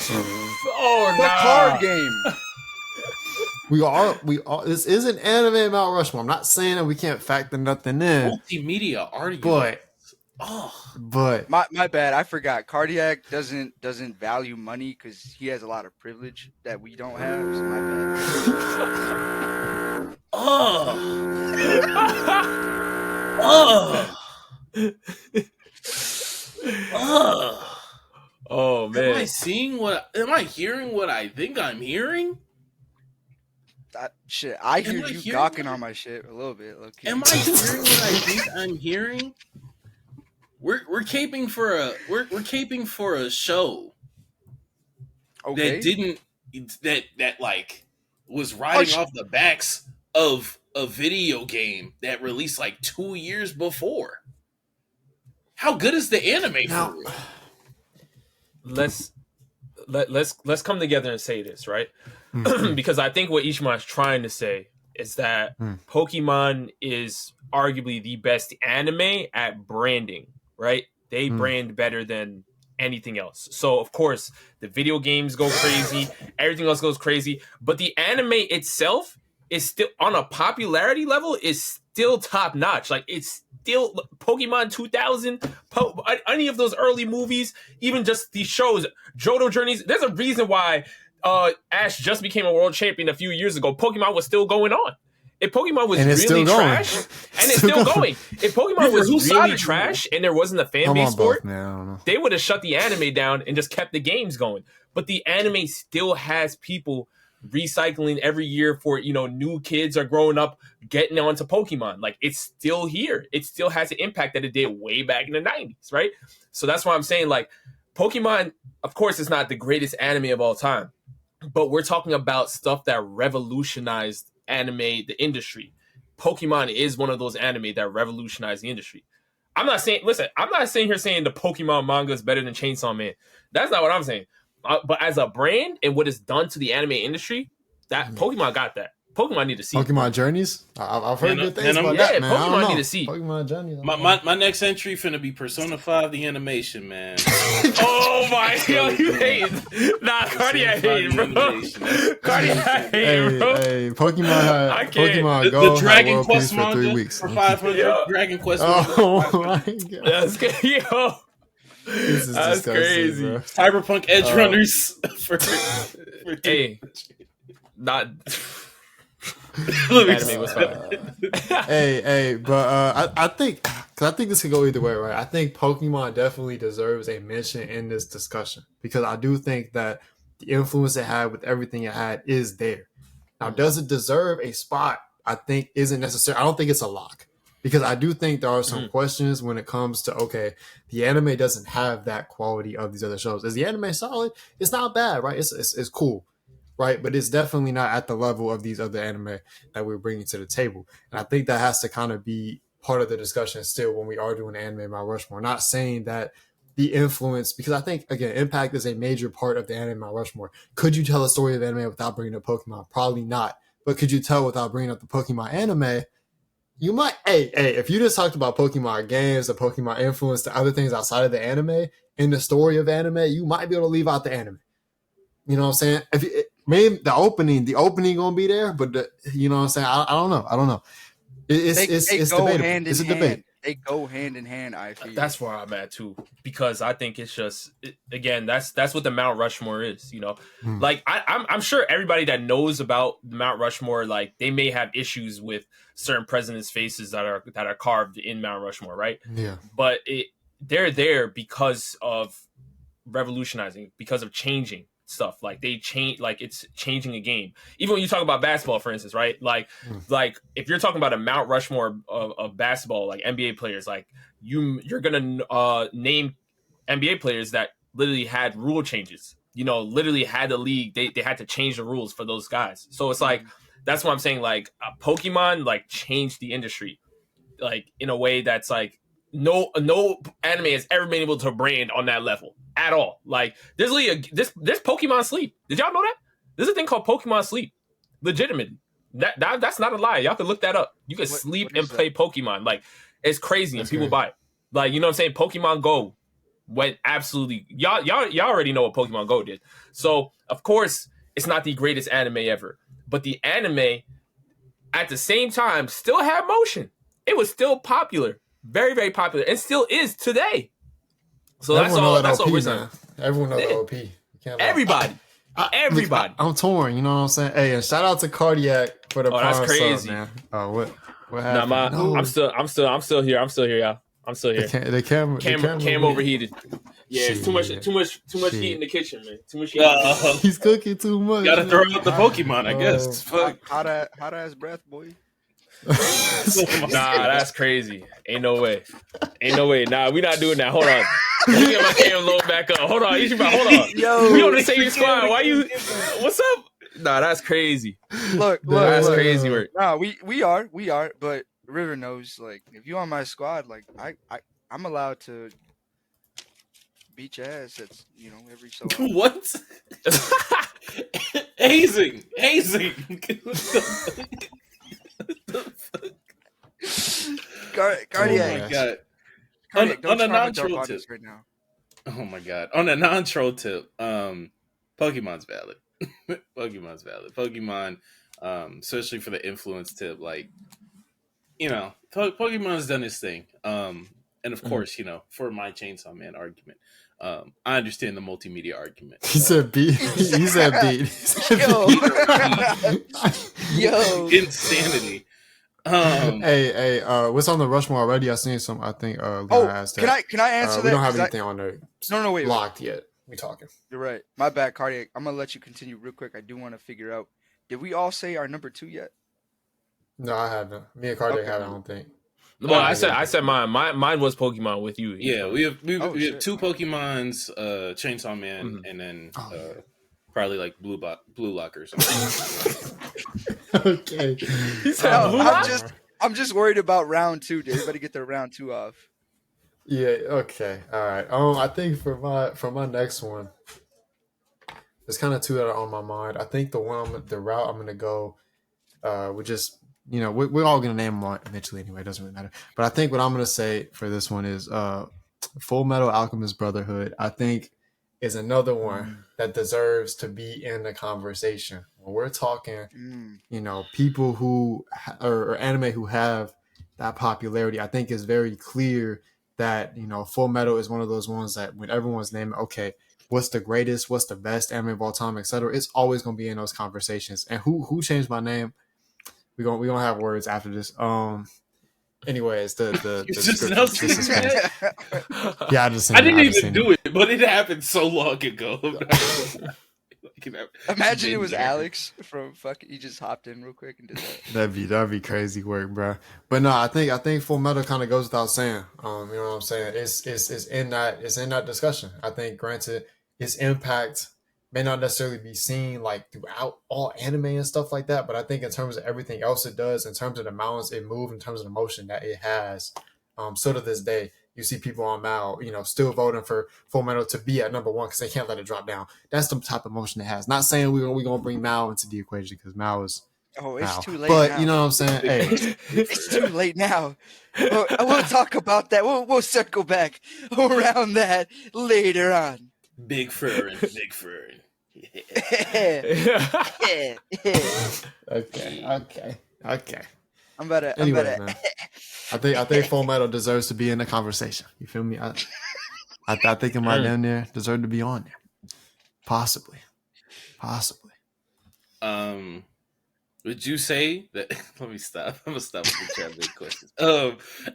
The card game. We all. This is an anime Mount Rushmore. I'm not saying that we can't factor nothing in. Multimedia argument. But my bad. I forgot. Cardiac doesn't value money because he has a lot of privilege that we don't have. So my bad. Oh man. Am I hearing what I think I'm hearing? Shit, I hear you gawking on my shit a little bit. Okay. Am I hearing what I think I'm hearing? We're caping for a show that didn't that like was riding off the backs of a video game that released like 2 years before. How good is the anime for real? Let's come together and say this, right? Because I think what Ishima is trying to say is that Pokemon is arguably the best anime at branding, right? They brand better than anything else. So of course the video games go crazy, everything else goes crazy, but the anime itself is still on a popularity level is still top notch. Like it's still Pokemon 2000, any of those early movies, even just these shows, Johto Journeys. There's a reason why Ash just became a world champion a few years ago. Pokemon was still going on. If Pokemon was really trash, and it's still going. If Pokemon was really trash and there wasn't a fan base for it, they would have shut the anime down and just kept the games going. But the anime still has people recycling every year for, new kids are growing up, getting onto Pokemon. Like, it's still here. It still has an impact that it did way back in the 90s, right? So that's why I'm saying, like, Pokemon, of course, is not the greatest anime of all time, but we're talking about stuff that revolutionized anime, the industry. Pokemon is one of those anime that revolutionized the industry. I'm not sitting here saying the Pokemon manga is better than Chainsaw Man. That's not what I'm saying. But as a brand and what it's done to the anime industry, that Pokemon got that. Pokemon need to see Pokemon Journeys. I've heard good things about that, man. Pokemon need to see Pokemon Journeys. My next entry finna be Persona 5 the animation, man. Oh my god, you hate. Nah, Cardiac hate, bro. Cardiac hate, bro. Hey, Pokemon Go the Dragon World Quest Peace for 3 manga weeks. for 500. Dragon Quest. Oh my god, that's good, yo. This is that's crazy. Bro. Cyberpunk Edge Runners for hey, not. Anime was hey, but I think this could go either way, right? I think Pokemon definitely deserves a mention in this discussion because I do think that the influence it had with everything it had is there. Now, does it deserve a spot? I think isn't necessary. I don't think it's a lock because I do think there are some questions when it comes to, okay, the anime doesn't have that quality of these other shows. Is the anime solid? It's not bad, right? It's cool. Right, but it's definitely not at the level of these other anime that we're bringing to the table, and I think that has to kind of be part of the discussion still when we are doing anime Mount Rushmore. Not saying that the influence, because I think again, impact is a major part of the anime Mount Rushmore. Could you tell a story of anime without bringing up Pokemon? Probably not. But could you tell without bringing up the Pokemon anime? You might. Hey, if you just talked about Pokemon games, the Pokemon influence, the other things outside of the anime in the story of anime, you might be able to leave out the anime. You know what I'm saying? Maybe the opening gonna be there, but you know what I'm saying? I don't know. It's debatable. It's a debate. They go hand in hand. I feel that's where I'm at too, because I think it's just again that's what the Mount Rushmore is. Like I'm sure everybody that knows about Mount Rushmore, like they may have issues with certain presidents' faces that are carved in Mount Rushmore, right? Yeah. But they're there because of revolutionizing, because of changing stuff. Like they change, like it's changing a game. Even when you talk about basketball, for instance, right? Like if you're talking about a Mount Rushmore of basketball, like NBA players, like you're gonna name NBA players that literally had rule changes. Literally had the league. They had to change the rules for those guys. So it's like that's what I'm saying. Like Pokemon, like changed the industry, like in a way that's like no anime has ever been able to brand on that level at all. Like there's Pokemon Sleep. Did y'all know that? There's a thing called Pokemon Sleep. Legitimately. That's not a lie. Y'all can look that up. You can sleep and play Pokemon. Like it's crazy and people buy it. Like, you know what I'm saying? Pokemon Go went absolutely y'all already know what Pokemon Go did. So of course it's not the greatest anime ever. But the anime at the same time still had motion. It was still popular. Very, very popular, and still is today. So everyone that's all we're saying. Man. Everyone knows OP. Everybody. I'm torn. You know what I'm saying? Hey, and shout out to Cardiac for the that's crazy, sub, man. Oh, what happened? Nah, I'm still here. I'm still here, y'all. I'm still here. The camera overheated. Yeah, it's too much heat in the kitchen, man. Too much heat. He's cooking too much. Gotta throw out the Pokemon, I guess. Fuck. Hot ass breath, boy. Nah, that's crazy. Ain't no way. Nah, we not doing that. Hold on. Let me get my camera load back up. Hold on. Hold on. Yo, we on the same squad. Why you? What's up? Nah, that's crazy. Look, That's look. crazy work. Nah, we are, but River knows, like, if you on my squad, like, I'm allowed to beat your ass. That's, every so often. What? hazing. Cardiac. Oh my god. Cardiac, On a don't try my non-troll dark tip. audience right now. Oh my god. On a non-troll tip, Pokemon's valid. Pokemon's valid. Pokemon, especially for the influence tip, like, Pokemon's done his thing. And of course, for my Chainsaw Man argument, I understand the multimedia argument. He said beat. He said beat. Yo. Insanity. Hey, what's on the Rushmore already? I seen some. I think. Asked that. Can I answer that? We don't have anything on there. No, wait. Locked yet. We talking. You're right. My bad, Cardiac. I'm gonna let you continue real quick. I do want to figure out. Did we all say our number 2 yet? No, I haven't. Me and Cardiac haven't. I don't think. Well, I said mine. Mine was Pokemon with you. Yeah, we have 2 Pokemons, Chainsaw Man, and then probably like Blue Lockers. Okay. I'm just worried about round 2. Did everybody get their round 2 off? Yeah. Okay. All right. I think for my next one, there's kind of 2 that are on my mind. I think the route I'm gonna go, would just. We're all gonna name them eventually anyway. It doesn't really matter. But I think what I'm gonna say for this one is Fullmetal Alchemist Brotherhood. I think is another one that deserves to be in the conversation. When we're talking, people who or anime who have that popularity, I think is very clear that Fullmetal is one of those ones that when everyone's naming, okay, what's the greatest, what's the best anime of all time, etc. It's always gonna be in those conversations. And who changed my name? We gonna have words after this. Anyways, the yeah, I didn't even do it, but it happened so long ago. Imagine it was Alex from fucking. He just hopped in real quick and did that. That'd be crazy work, bro. But no, I think Fullmetal kind of goes without saying. You know what I'm saying? It's in that discussion. I think, granted, its impact may not necessarily be seen like throughout all anime and stuff like that, but I think in terms of everything else it does, in terms of the mountains it moves, in terms of the motion that it has, so to this day, you see people on Mal, still voting for Fullmetal to be at number 1 because they can't let it drop down. That's the type of motion it has. Not saying we're gonna bring Mal into the equation because Mal is. Oh, it's Mal. too late. But now. You know what I'm saying? Hey, it's too late now. We'll talk about that. We'll circle back around that later on. Big Frieren. Okay. I'm about to. Anyway, man. I think Fullmetal deserves to be in the conversation. You feel me? I think it might damn near deserve to be on there. Possibly. Would you say that? Let me stop. I'm gonna stop with the chat questions.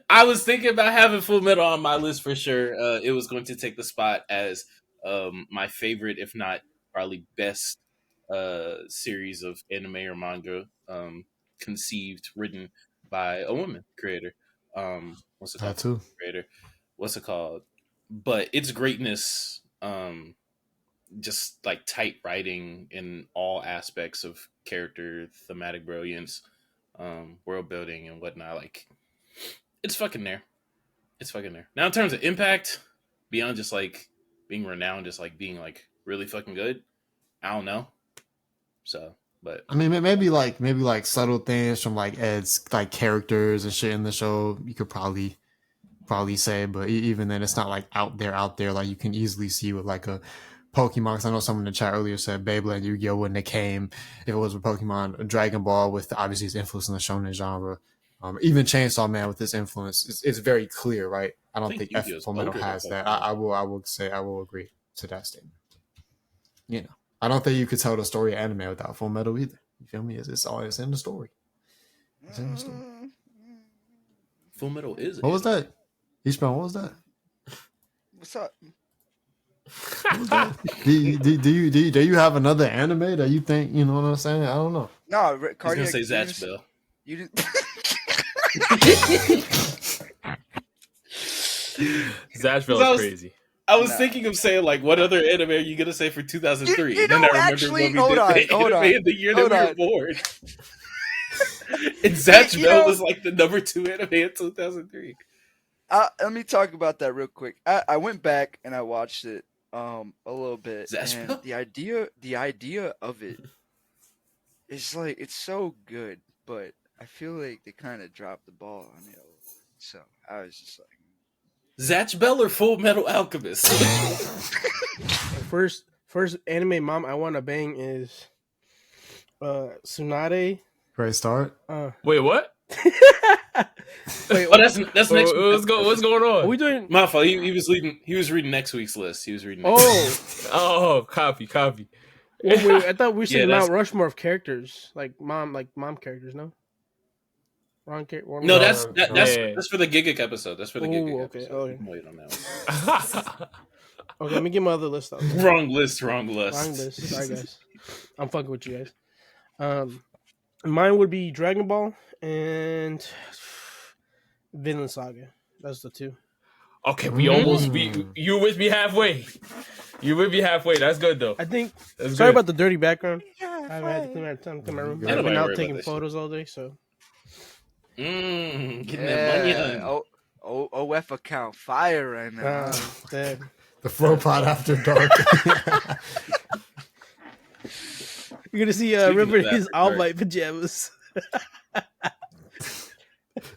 I was thinking about having Fullmetal on my list for sure. It was going to take the spot as my favorite, if not probably best, series of anime or manga conceived, written by a woman creator. What's it called? That too. Creator. What's it called? But its greatness, just like tight writing in all aspects of character, thematic brilliance, world building and whatnot. Like, it's fucking there. Now, in terms of impact, beyond just like being renowned, just like being like really fucking good, I don't know. So, but I mean, maybe like subtle things from like Ed's like characters and shit in the show. You could probably say, but even then, it's not like out there like you can easily see with like a Pokemon. Cause I know someone in the chat earlier said Beyblade, Yu-Gi-Oh wouldn't have came if it was with Pokemon. Dragon Ball with obviously its influence in the shonen genre. Even Chainsaw Man with its influence, it's very clear, right? I don't think Fullmetal has that. I will agree to that statement. I don't think you could tell the story of anime without Fullmetal either. You feel me? It's in the story. It's in the story. Fullmetal is. What was that? Ishmael, what was that? What's up? What was that? do you have another anime that you think, you know what I'm saying? I don't know. No, Cardiac. I was gonna say Zatchbell. You didn't. Zatchbell is crazy. I was thinking of saying like, what other anime are you gonna say for 2003? You then know, I remembered actually, when we hold did on, the hold anime on, in the year hold that on. we were born. And Zatch You Bell know- was like the number 2 anime in 2003. Let me talk about that real quick. I went back and I watched it a little bit, Zatch and Bell? the idea of it is like it's so good, but I feel like they kind of dropped the ball on it. So I was just like, Zatch Bell or Fullmetal Alchemist? First anime mom I want to bang is Tsunade. Great start. Wait, what? Wait, Oh, that's next week. What's going on? are we doing? My fault. He was reading next week's list. He was reading. Oh, Copy. wait, I thought we said Yeah, Mount Rushmore of characters, like mom characters. No, wrong character. No, that's for the Giga episode. That's for the Giga okay, episode. okay. You can wait on that one. Okay, let me get my other list out. Wrong list. Wrong list. Sorry, guys. I'm fucking with you guys. Mine would be Dragon Ball and Vinland Saga. That's the 2. Okay, you with me halfway. You with me halfway. That's good though. I think. That's Sorry good. about the dirty background. I haven't had to clean my time to my room. Yeah, I've been nobody out worry taking about photos all day, so. Getting that money. OF account fire right now. Dead. The flow pod after dark. You're gonna see Speaking River of in that, his for all dark. white pajamas.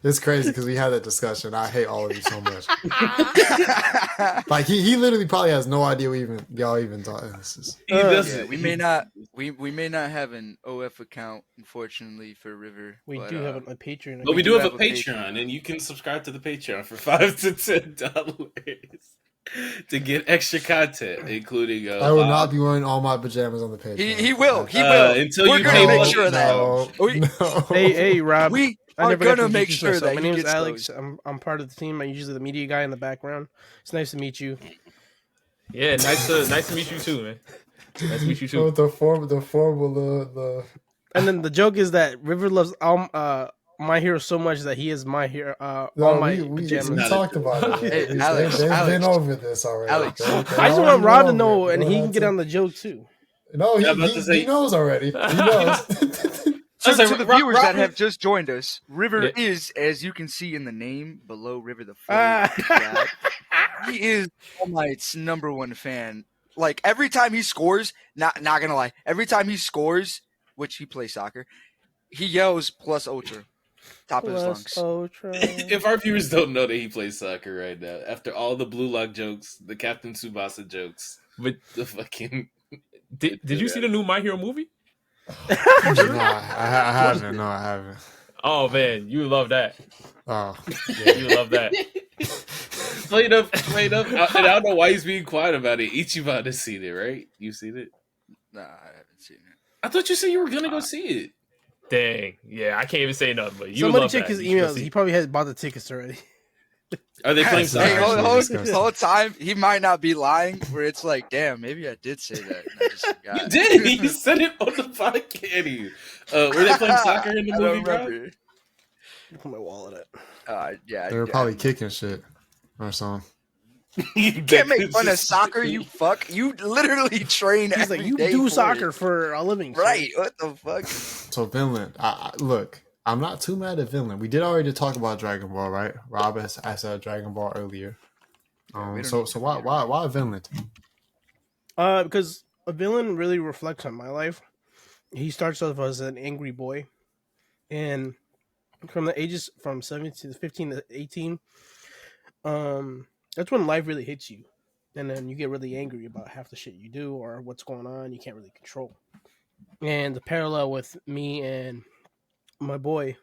It's crazy because we had that discussion. I hate all of you so much. Like he literally probably has no idea y'all even talking. This is He doesn't. Yeah, we may not have an OF account, unfortunately, for River. We but, do have a Patreon. But we do have a Patreon. Patreon, and you can subscribe to the Patreon for $5 to $10 to get extra content, including. I will not be wearing all my pajamas on the page. He will. He will. Until We're you gonna pay make money. sure of that. No. Hey, Rob. We I are never got to gonna make introduce sure myself. that My he name is gets Alex. those. I'm part of the team. I'm usually the media guy in the background. It's nice to meet you. Yeah, nice to meet you too, man. Nice to meet you too. The formal. And then the joke is that River loves My Hero so much that he is my hero. All No, my we pajamas. talked about it. Hey, They've Alex, been over this already. Alex. I just want Rob to know, and he can get on the joke too. No, Yeah, I'm about to say- he knows already. He knows. So I was to like, the viewers that Robert- have just joined us, River Yeah. is, as you can see in the name below River the Flow, he is All Might's #1 fan. Like every time he scores, not gonna lie, every time he scores, which he plays soccer, he yells plus ultra, top of his lungs. Ultra. If our viewers don't know that he plays soccer right now, after all the Blue Lock jokes, the Captain Tsubasa jokes, But the fucking. did you see the new My Hero movie? No, I haven't. No, I haven't. Oh man, you love that. Oh, Yeah, you love that. Played up. And I don't know why he's being quiet about it. Ichiban has seen it, right? You've seen it? Nah, I haven't seen it. I thought you said you were gonna go see it. Dang. Yeah, I can't even say nothing, but you Somebody love check that. his You should emails. see He probably has bought the tickets already. Are they playing Hey, soccer? Hey, Actually, the whole time he might not be lying. Where it's like, damn, maybe I did say that. And I just forgot. You did. You said it on the podcast. Were they playing soccer in the I movie, don't bro? remember. Put my wallet at. Yeah, they were probably kicking shit or something. You can't make fun of soccer, you fuck. You literally train He's every like, you day do for soccer it. for a living, sir." Right? What the fuck? So Vinland, look, I'm not too mad at Vinland. We did already talk about Dragon Ball, right? Rob has said Dragon Ball earlier. we don't So need to why Vinland? Because a villain really reflects on my life. He starts off as an angry boy, and from the ages from 17 to 15 to 18, that's when life really hits you, and then you get really angry about half the shit you do or what's going on. You can't really control. And the parallel with me and my boy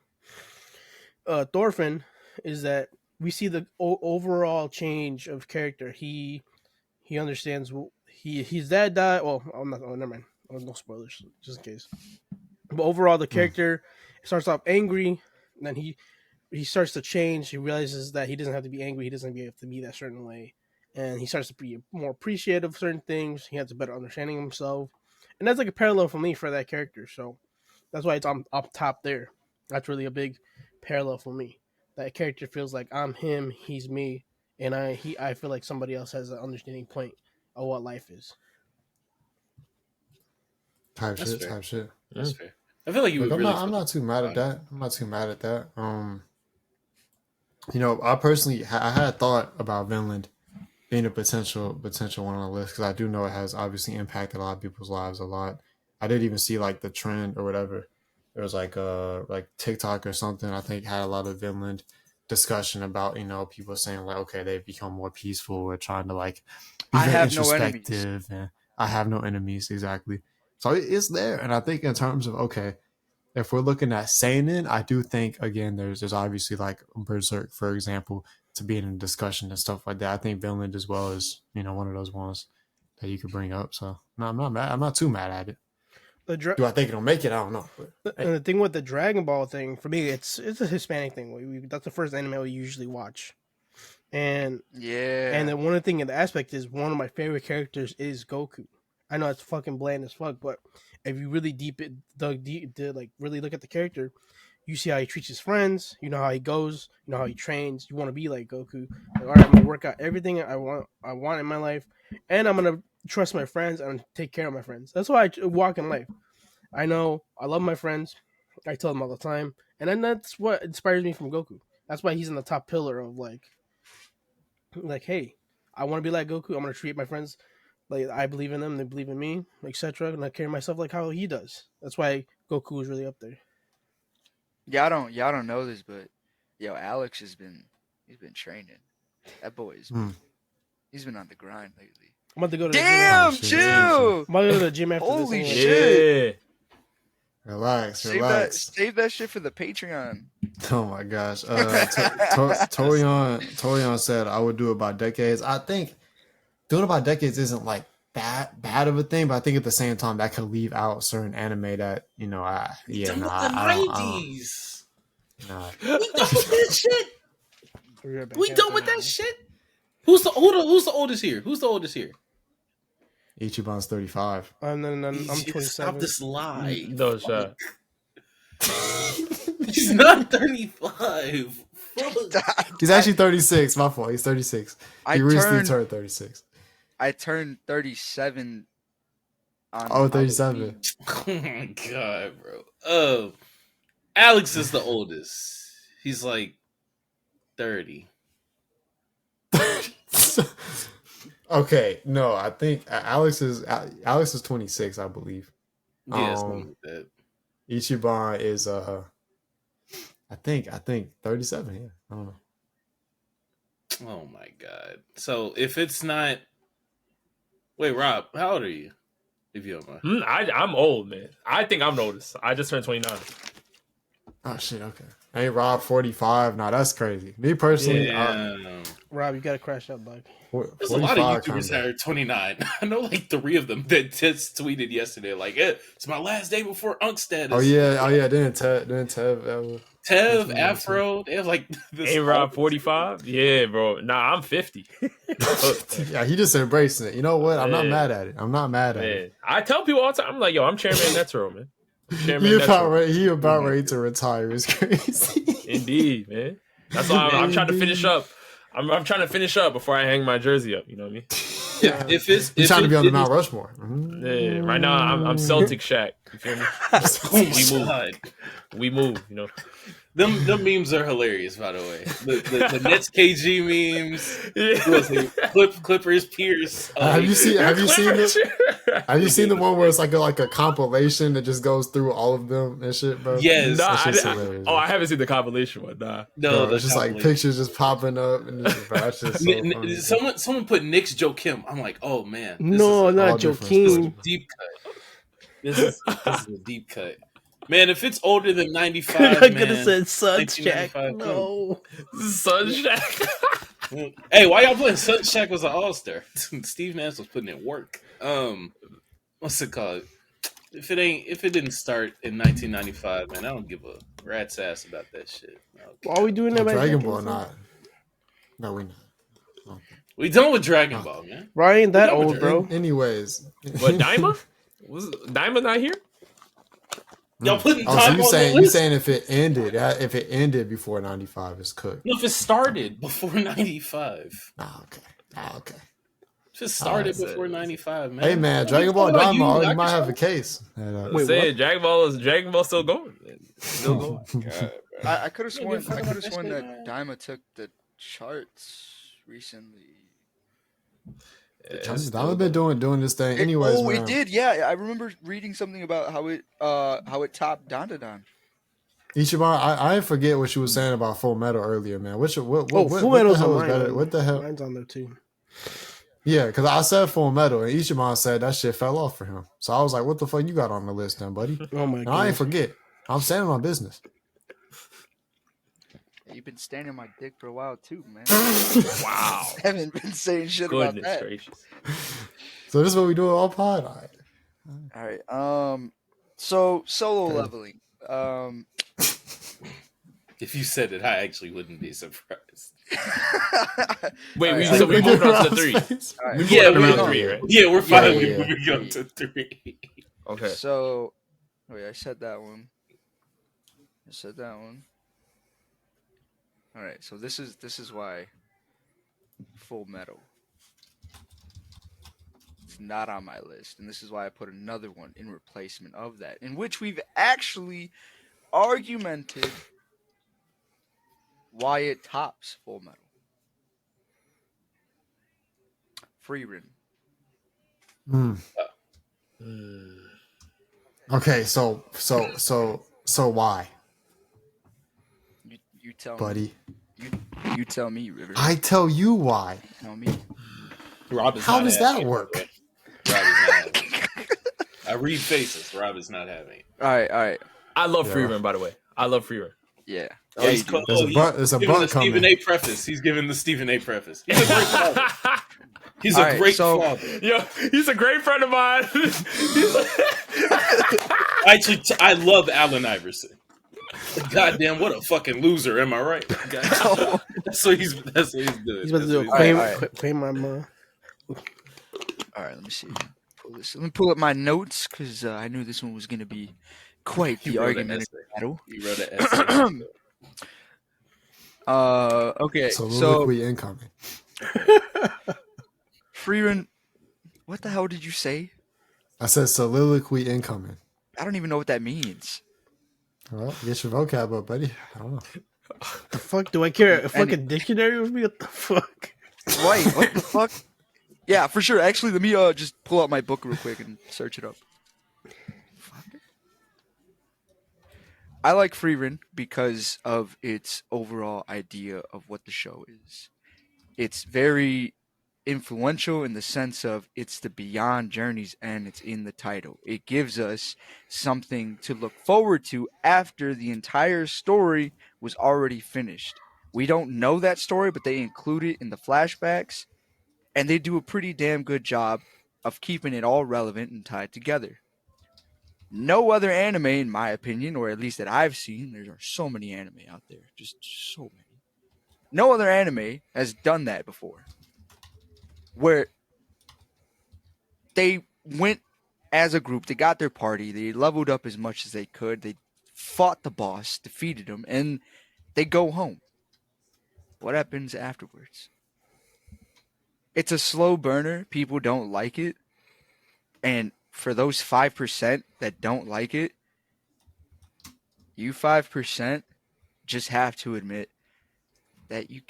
Thorfinn is that we see the overall change of character. He understands. His dad died. Well, I'm not. Oh, never mind. Oh, no spoilers, just in case. But overall, the character starts off angry, and then he starts to change. He realizes that he doesn't have to be angry. He doesn't have to be that certain way, and he starts to be more appreciative of certain things. He has a better understanding of himself, and that's like a parallel for me for that character. So that's why it's up top there. That's really a big parallel for me. That character feels like I'm him, he's me, and I feel like somebody else has an understanding point of what life is. Type shit. That's fair. I feel like you. I'm not too mad at that. I'm not too mad at that. You know, I personally I had thought about Vinland being a potential one on the list because I do know it has obviously impacted a lot of people's lives a lot. I did even see like the trend or whatever. There was like TikTok or something. I think had a lot of Vinland discussion about, you know, people saying like, okay, they've become more peaceful or trying to like be very introspective and I have no enemies, exactly. So it's there, and I think in terms of okay, if we're looking at seinen, I do think again there's obviously like Berserk, for example, to be in a discussion and stuff like that. I think Vinland as well is, you know, one of those ones that you could bring up. So no, I'm not mad. I'm not too mad at it. Do I think it'll make it? I don't know. But, hey. And the thing with the Dragon Ball thing, for me, it's a Hispanic thing. That's the first anime we usually watch. And then one thing in the aspect is one of my favorite characters is Goku. I know it's fucking bland as fuck, but if you really dug deep to like really look at the character, you see how he treats his friends, you know how he goes, you know how he trains. You want to be like Goku. Like, all right, I'm gonna work out everything I want in my life, and I'm gonna trust my friends and take care of my friends. That's why I walk in life. I know I love my friends. I tell them all the time, and then that's what inspires me from Goku. That's why he's in the top pillar of like, hey, I want to be like Goku. I'm gonna treat my friends like I believe in them, they believe in me, etc. And I carry myself like how he does. That's why Goku is really up there. Y'all don't know this, but Alex he's been training. That boy's he's been on the grind lately. I'm about to go to the gym. Chill! I'm about to go to the gym after this. Holy shit! Yeah. Relax. Save that shit for the Patreon. Oh my gosh. Torion said I would do it by decades. I think doing it by decades isn't like that bad of a thing, but I think at the same time that could leave out certain anime that, you know, the 90s. Nah. We done with that shit. We done with that shit. Who's the oldest here? Who's the oldest here? Ichiban's 35. And then I'm 27. Stop this lie. No shot. He's not 35. He's actually 36. My fault. He's 36. He recently turned 36. I turned 37 on 37. Oh my god, bro. Alex is the oldest. He's like 30. Okay, no, I think Alex is 26, I believe. Yeah, something like that. Ichiban is I think 37. Yeah, I don't know. Oh my god! So if it's not, wait, Rob, how old are you? If you don't mind, I'm old, man. I think I'm the oldest. I just turned 29. Oh shit! Okay, hey Rob, 45. Nah, that's crazy. Me personally, Rob, you gotta crash out, bug. There's a lot of YouTubers that are 29. I know like 3 of them that just tweeted yesterday, like, it's my last day before Unk status. Oh yeah. Didn't Tev, Afro, they have like this. Hey Rob, 45? Yeah, bro. Nah, I'm 50. Yeah, he just embracing it. You know what? I'm not mad at it. I tell people all the time, I'm like, yo, I'm Chairman Netero, man. He about ready to retire. It's crazy. Indeed, man. That's why I'm trying to finish up. I'm trying to finish up before I hang my jersey up. You know what I mean? Yeah. If trying to be on the Mount Rushmore. Mm-hmm. Yeah, right now I'm Celtic Shaq. You feel me? We move. You know. Them memes are hilarious, by the way. The Nets KG memes. Clippers Pierce. Have you seen the one where it's like a compilation that just goes through all of them and shit, bro? Yes. Nah, I haven't seen the compilation one. Nah. No, bro, it's just like pictures just popping up and it's just so funny. Someone put Nick's Joakim. I'm like, oh man. No, not Joakim. Deep cut. This is a deep cut. Man, if it's older than 95, I could have said Sunshaq. No. Sunshaq. Hey, why y'all playing Sunshaq was an all-star? Steve Nance was putting in work. What's it called? If it didn't start in 1995, man, I don't give a rat's ass about that shit. Why are we doing that? Dragon Ball, not. No, we not. We done with Dragon Ball, man. Ryan, that old, bro. Anyways. What, Daima? Was Daima not here? Y'all putting Oh, time so on the you list? saying if it ended before 95, it's cooked. No, if it started before 95. Okay. Just started before 95, man. Hey man, Dragon Ball about Daima already Yu might have a Hakusho? case. Wait, Say Dragon Ball still going. Still going. God, I could have Yeah, sworn dude, fuck about that that shit, man. Daima took the charts recently. Daima been doing this thing anyways, man. It did. Yeah, I remember reading something about how it topped Dandadan. Ichiban, I forget what you were saying about Fullmetal earlier, man. What Fullmetal's the hell on is mine. better? Man. What the hell? Mine's on there too. Yeah, because I said Fullmetal, and Ichiban said that shit fell off for him. So I was like, "What the fuck you got on the list, then, buddy?" Oh my god! I ain't forget. I'm saying my business. You've been standing my dick for a while too, man. Wow. I haven't been saying shit about Goodness that. gracious. So this is what we do all pod. All right. So solo leveling. If you said it, I actually wouldn't be surprised. Wait, Alright, so we moved on to 3. Alright. Yeah, moving on to we're 3, right? Yeah, we're finally yeah. moving on to 3. Okay. So, wait, I said that one. All right. So this is why Full Metal. It's not on my list, and this is why I put another one in replacement of that, in which we've actually argumented why it tops Full Metal. Frieren. Okay, so why, You tell buddy? me. You tell me, River. I tell you why. Tell me. Rob is How not does having that it, work? Rob is not having it. I read faces. Rob is not having it. All right. I love Frieren, by the way. I love Frieren. Yeah. Oh, he's you do. There's a giving butt the Stephen coming. A. preface. He's giving the Stephen A. preface. He's a great father. He's a great father. Yo, he's a great friend of mine. Actually, I love Allen Iverson. Goddamn, what a fucking loser! Am I right? That's what he's doing. He's about to do a claim my mom. All right, let me see. Let me pull up my notes because I knew this one was going to be quite the argument battle. He wrote an essay. Okay, so Soliloquy incoming. Frieren, what the hell did you say? I said soliloquy incoming. I don't even know what that means. Well, get your vocab up, buddy. I don't know. The fuck? Do I carry a fucking dictionary with me? What the fuck? Right, what the fuck? Yeah, for sure. Actually, let me just pull out my book real quick and search it up. Fuck. I like Frieren because of its overall idea of what the show is. It's very influential in the sense of it's the Beyond Journeys and it's in the title. It gives us something to look forward to after the entire story was already finished. We don't know that story, but they include it in the flashbacks, and they do a pretty damn good job of keeping it all relevant and tied together. No other anime, in my opinion, or at least that I've seen, there are so many anime out there, just so many. No other anime has done that before. Where they went as a group, they got their party, they leveled up as much as they could, they fought the boss, defeated him, and they go home. What happens afterwards? It's a slow burner. People don't like it. And for those 5% that don't like it, you 5% just have to admit that you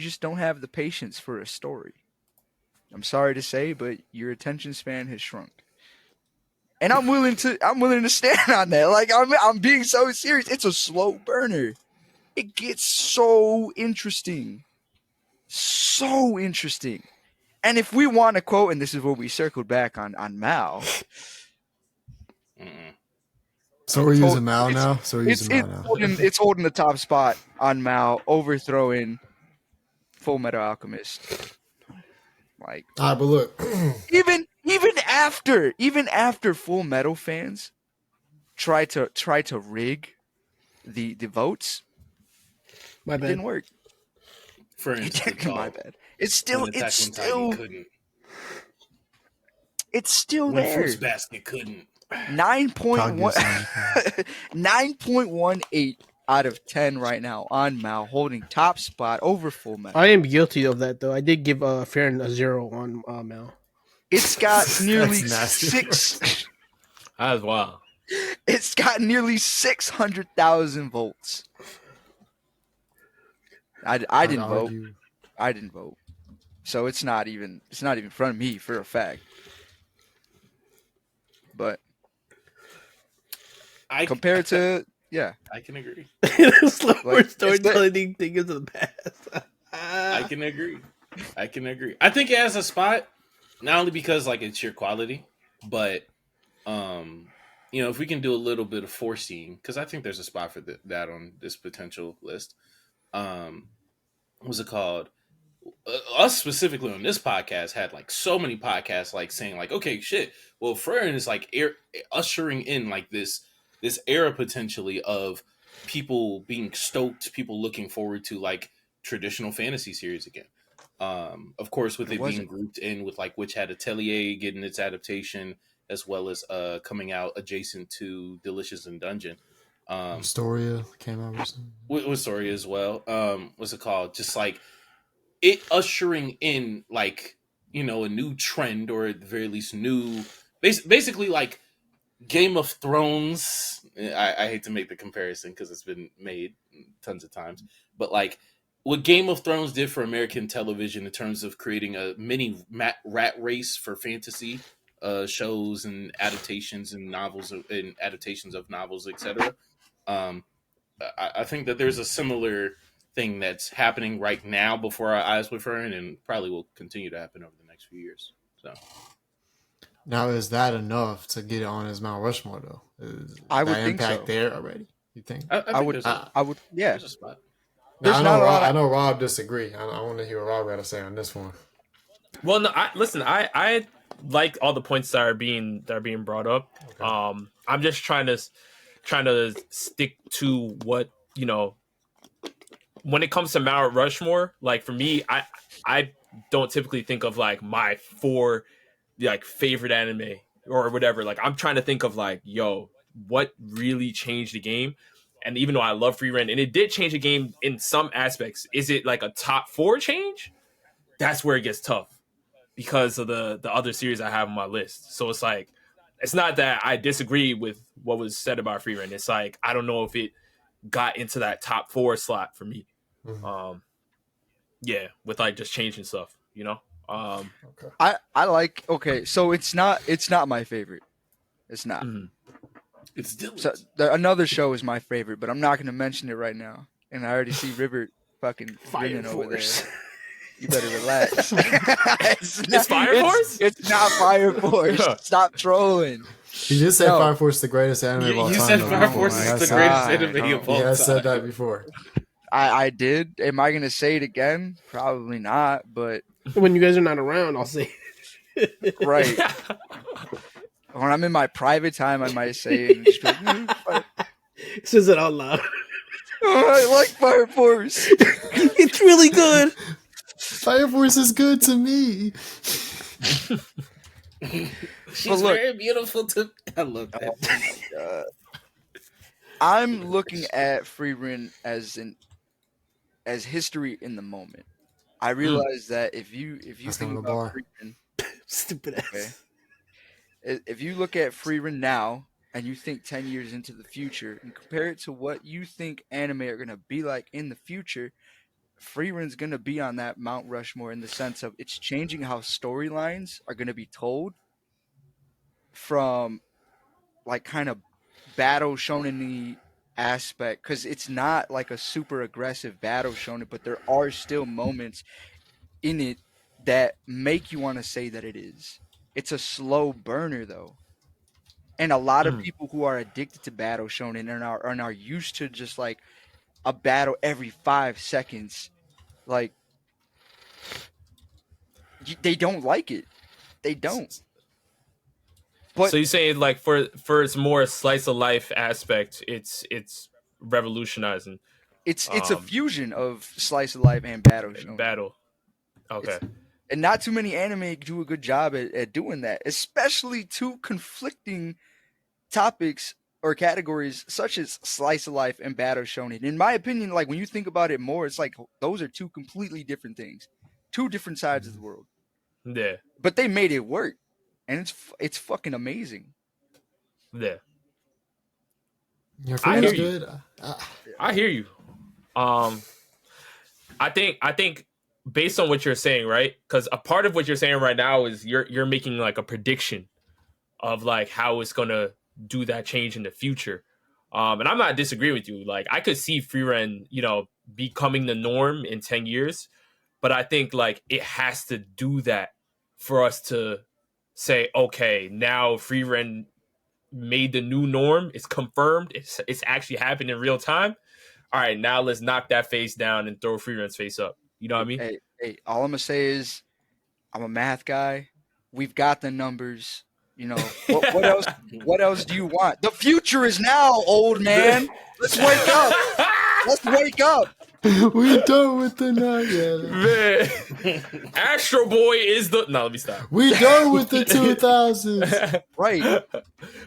just don't have the patience for a story. I'm sorry to say, but your attention span has shrunk. And I'm willing to stand on that. Like I'm being so serious. It's a slow burner. It gets so interesting. So interesting. And if we want to quote, and this is where we circled back on Mal. So we're using Mal now? It's holding the top spot on Mal, overthrowing Fullmetal Alchemist. Like, but look, even after Fullmetal fans try to rig the votes, My bad. it didn't work. For instance, My bad. It's still when Fruits Basket couldn't. it's still When there. Fruits Basket couldn't. 9.18 out of 10 right now on Mal, holding top spot over Fullmetal. I am guilty of that though. I did give Frieren a 0 on Mal. It's got nearly 6. That's wild. It's got nearly 600,000 votes. I didn't vote. I didn't vote. So it's not even in front of me for a fact. But compared to I can agree. Slower storytelling thing into the past. I can agree. I think it has a spot, not only because like it's your quality, but if we can do a little bit of foreseeing, because I think there's a spot for that on this potential list. What's it called? Us specifically on this podcast had like so many podcasts like saying like, okay, shit. Well, Frieren is like ushering in like this era potentially of people being stoked, people looking forward to like traditional fantasy series again. Of course, with it being grouped in with like Witch Hat Atelier getting its adaptation, as well as coming out adjacent to Delicious in Dungeon. Storia came out recently. With Storia as well. What's it called? Just like it ushering in like, a new trend, or at the very least new, basically like Game of Thrones. I hate to make the comparison because it's been made tons of times, but like what Game of Thrones did for American television in terms of creating a mini rat race for fantasy shows and adaptations and novels and adaptations of novels, etc. I think that there's a similar thing that's happening right now before our eyes with Frieren, and probably will continue to happen over the next few years. So, now is that enough to get it on his Mount Rushmore though? I would think impact so. there already. You think? I would. Yeah. There's a spot. Now, I know Rob disagree. I want to hear what Rob got to say on this one. Well, no, I like all the points that are being brought up. Okay. I'm just trying to stick to what, when it comes to Mount Rushmore, like for me, I don't typically think of like my 4 like favorite anime or whatever. Like I'm trying to think of like, what really changed the game? And even though I love Frieren, and it did change the game in some aspects, is it like a top 4 change? That's where it gets tough because of the other series I have on my list. So it's like, it's not that I disagree with what was said about Frieren. It's like, I don't know if it got into that top 4 slot for me. Mm-hmm. With like just changing stuff, Okay. I like, so it's not my favorite. It's not. Mm-hmm. It's Dylan. So another show is my favorite, but I'm not going to mention it right now. And I already see River fucking grinning over there. You better relax. It's Fire Force? It's not Fire Force. Stop trolling. You just said Fire Force is the greatest anime of all time. You said Fire Force is the greatest anime of all time. He has said that before. I did. Am I going to say it again? Probably not, but... When you guys are not around, I'll say it. Right. When I'm in my private time, I might say it. And just be like, Says it out loud. Oh, I like Fire Force. It's really good. Fire Force is good to me. She's very beautiful to. I love that. Oh my God. I'm looking at Frieren as history in the moment. I realize that if you think about Frieren, stupid ass. If you look at Frieren now and you think 10 years into the future and compare it to what you think anime are going to be like in the future, Frieren's going to be on that Mount Rushmore in the sense of it's changing how storylines are going to be told from like kind of battle shonen-y aspect, because it's not like a super aggressive battle shonen, but there are still moments in it that make you want to say that it is. It's a slow burner though. And a lot of people who are addicted to battle shonen and are used to just like a battle every 5 seconds, like they don't like it. They don't. But, so you say like for its more slice of life aspect, it's revolutionizing. It's a fusion of slice of life and battle shonen. Battle. Okay. And not too many anime do a good job at doing that, especially two conflicting topics or categories such as slice of life and battle shonen. In my opinion, like when you think about it more, it's like those are two completely different things, two different sides of the world. Yeah. But they made it work, and it's fucking amazing. Yeah. Your I feeling's hear you. good. I hear you. I think based on what you're saying, right? Because a part of what you're saying right now is you're making like a prediction of like how it's gonna do that change in the future. And I'm not disagreeing with you. Like I could see Frieren, becoming the norm in 10 years, but I think like it has to do that for us to say, okay, now Frieren made the new norm. It's confirmed. It's actually happened in real time. All right, now let's knock that face down and throw Frieren's face up. You know what I mean? Hey, all I'm gonna say is, I'm a math guy. We've got the numbers. What else? What else do you want? The future is now, old man. Let's wake up. Let's wake up. We done with the night, Man, Astro Boy is the. No, let me stop. We done with the 2000s. Right.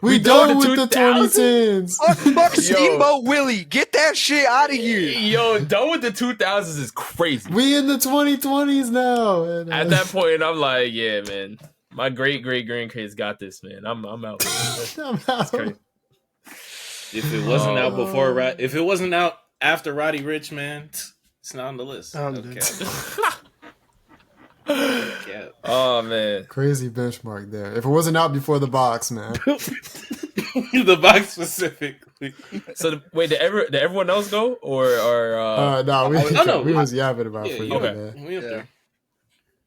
We done with the 2010s. Fuck Steamboat Willie. Get that shit out of here. Yo, done with the 2000s is crazy. We in the 2020s now. And, At that point, I'm like, yeah, man. My great grandkids got this, man. I'm out. I'm out. If it wasn't out before, if it wasn't out after Roddy Ricch, man, it's not on the list. Okay. Oh man, crazy benchmark there. If it wasn't out before the box, man. The box specifically. So wait, did everyone else go or no, we was yapping about yeah, for you, okay. man. Yeah.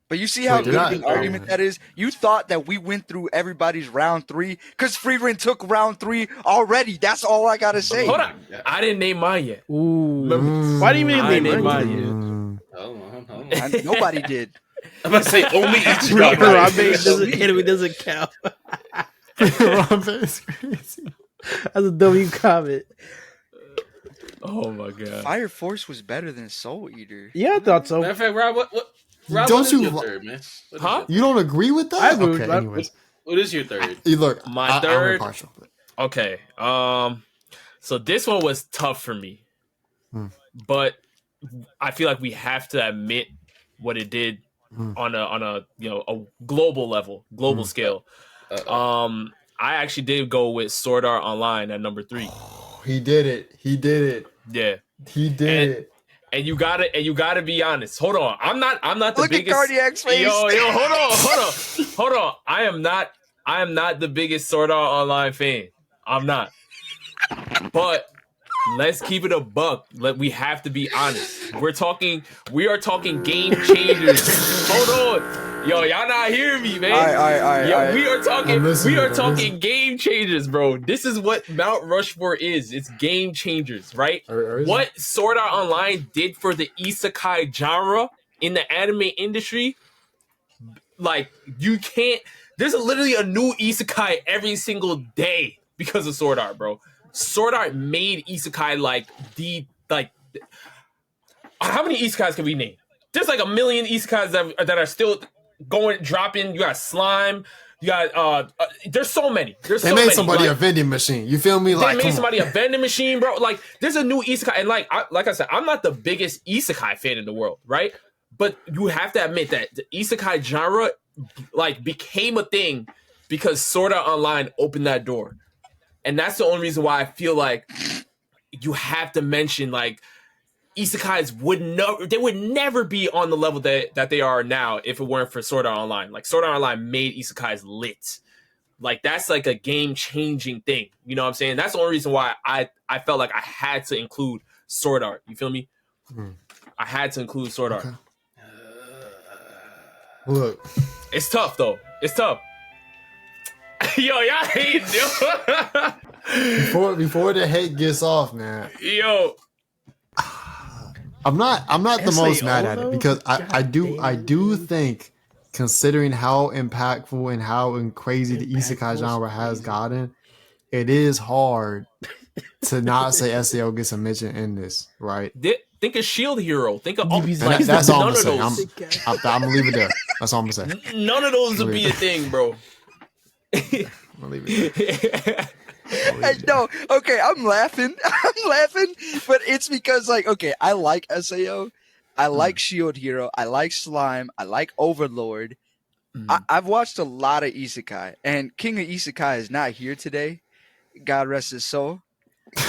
But you see how good of an argument that is? You thought that we went through everybody's round 3 because Frieren took round 3 already. That's all I gotta say. Hold on, I didn't name mine yet. Ooh. Why do you even name mine yet? Hold on. Nobody did. I'm about to say only each enemy doesn't count. That's crazy. That's a W comment. Oh my god. Fire Force was better than Soul Eater. Yeah, I thought so. Matter of fact, Rob, Rob, don't what you? Is your third, man? You don't agree with that? I agree with okay, that. anyways. What is your third? Look, my third. I'm impartial, but... Okay. So this one was tough for me, but I feel like we have to admit what it did on a a global level, scale. I actually did go with Sword Art Online at number 3. Oh, he did it. Yeah, he did it. And you gotta be honest. Hold on, I'm not the Look biggest. Look at Cardiac's face. Yo, hold on. I am not the biggest Sword Art Online fan. I'm not. But let's keep it a buck. We have to be honest. We are talking game changers. Hold on. Yo, y'all not hearing me, man. All right. We are talking game changers, bro. This is what Mount Rushmore is. It's game changers, right? What Sword Art Online did for the Isekai genre in the anime industry, like you can't. There's literally a new Isekai every single day because of Sword Art, bro. Sword Art made Isekai like how many Isekais can we name? There's like a million Isekais that are still dropping. You got Slime. You got there's so many. They made somebody a vending machine. You feel me? They made somebody a vending machine, bro. Like there's a new Isekai, and like I said, I'm not the biggest Isekai fan in the world, right? But you have to admit that the Isekai genre like became a thing because Sword Art Online opened that door. And that's the only reason why I feel like you have to mention like Isekais would never be on the level that they are now if it weren't for Sword Art Online. Like Sword Art Online made Isekais lit. Like that's like a game-changing thing. You know what I'm saying? That's the only reason why I felt like I had to include Sword Art. You feel me? I had to include Sword Art. Look. It's tough though. It's tough. Yo, y'all hate before the hate gets off, man. Yo, I'm not the most mad at it because I do think, considering how impactful and how crazy the Isekai genre has gotten, it is hard to not say SAO gets a mention in this, right? Think of Shield Hero. Think of that's all I'm gonna say. I'm gonna leave it there. That's all I'm gonna say. None of those would be a thing, bro. I'm gonna leave it there. No, okay, I'm laughing. I'm laughing, but it's because like, okay, I like SAO, I like Shield Hero, I like Slime, I like Overlord. I've watched a lot of Isekai, and King of Isekai is not here today. God rest his soul.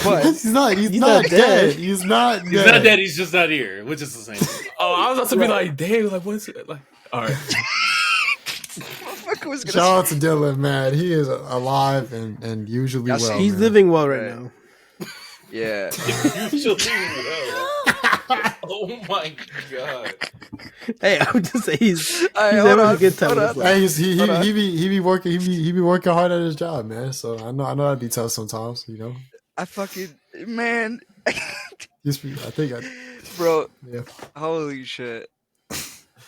But he's not dead. He's not dead. He's not dead. He's just not here, which is the same. Oh, I was about to be like, damn, like what's it like? All right. Shout out to Dylan, man. He is alive and usually well. He's living well right now. Yeah. Usually well. Oh my god. Hey, I'm just saying he's having a good time. Hey, he be working hard at his job, man. So I know that'd be tough sometimes, you know. I fucking man. Bro. Yeah. Holy shit.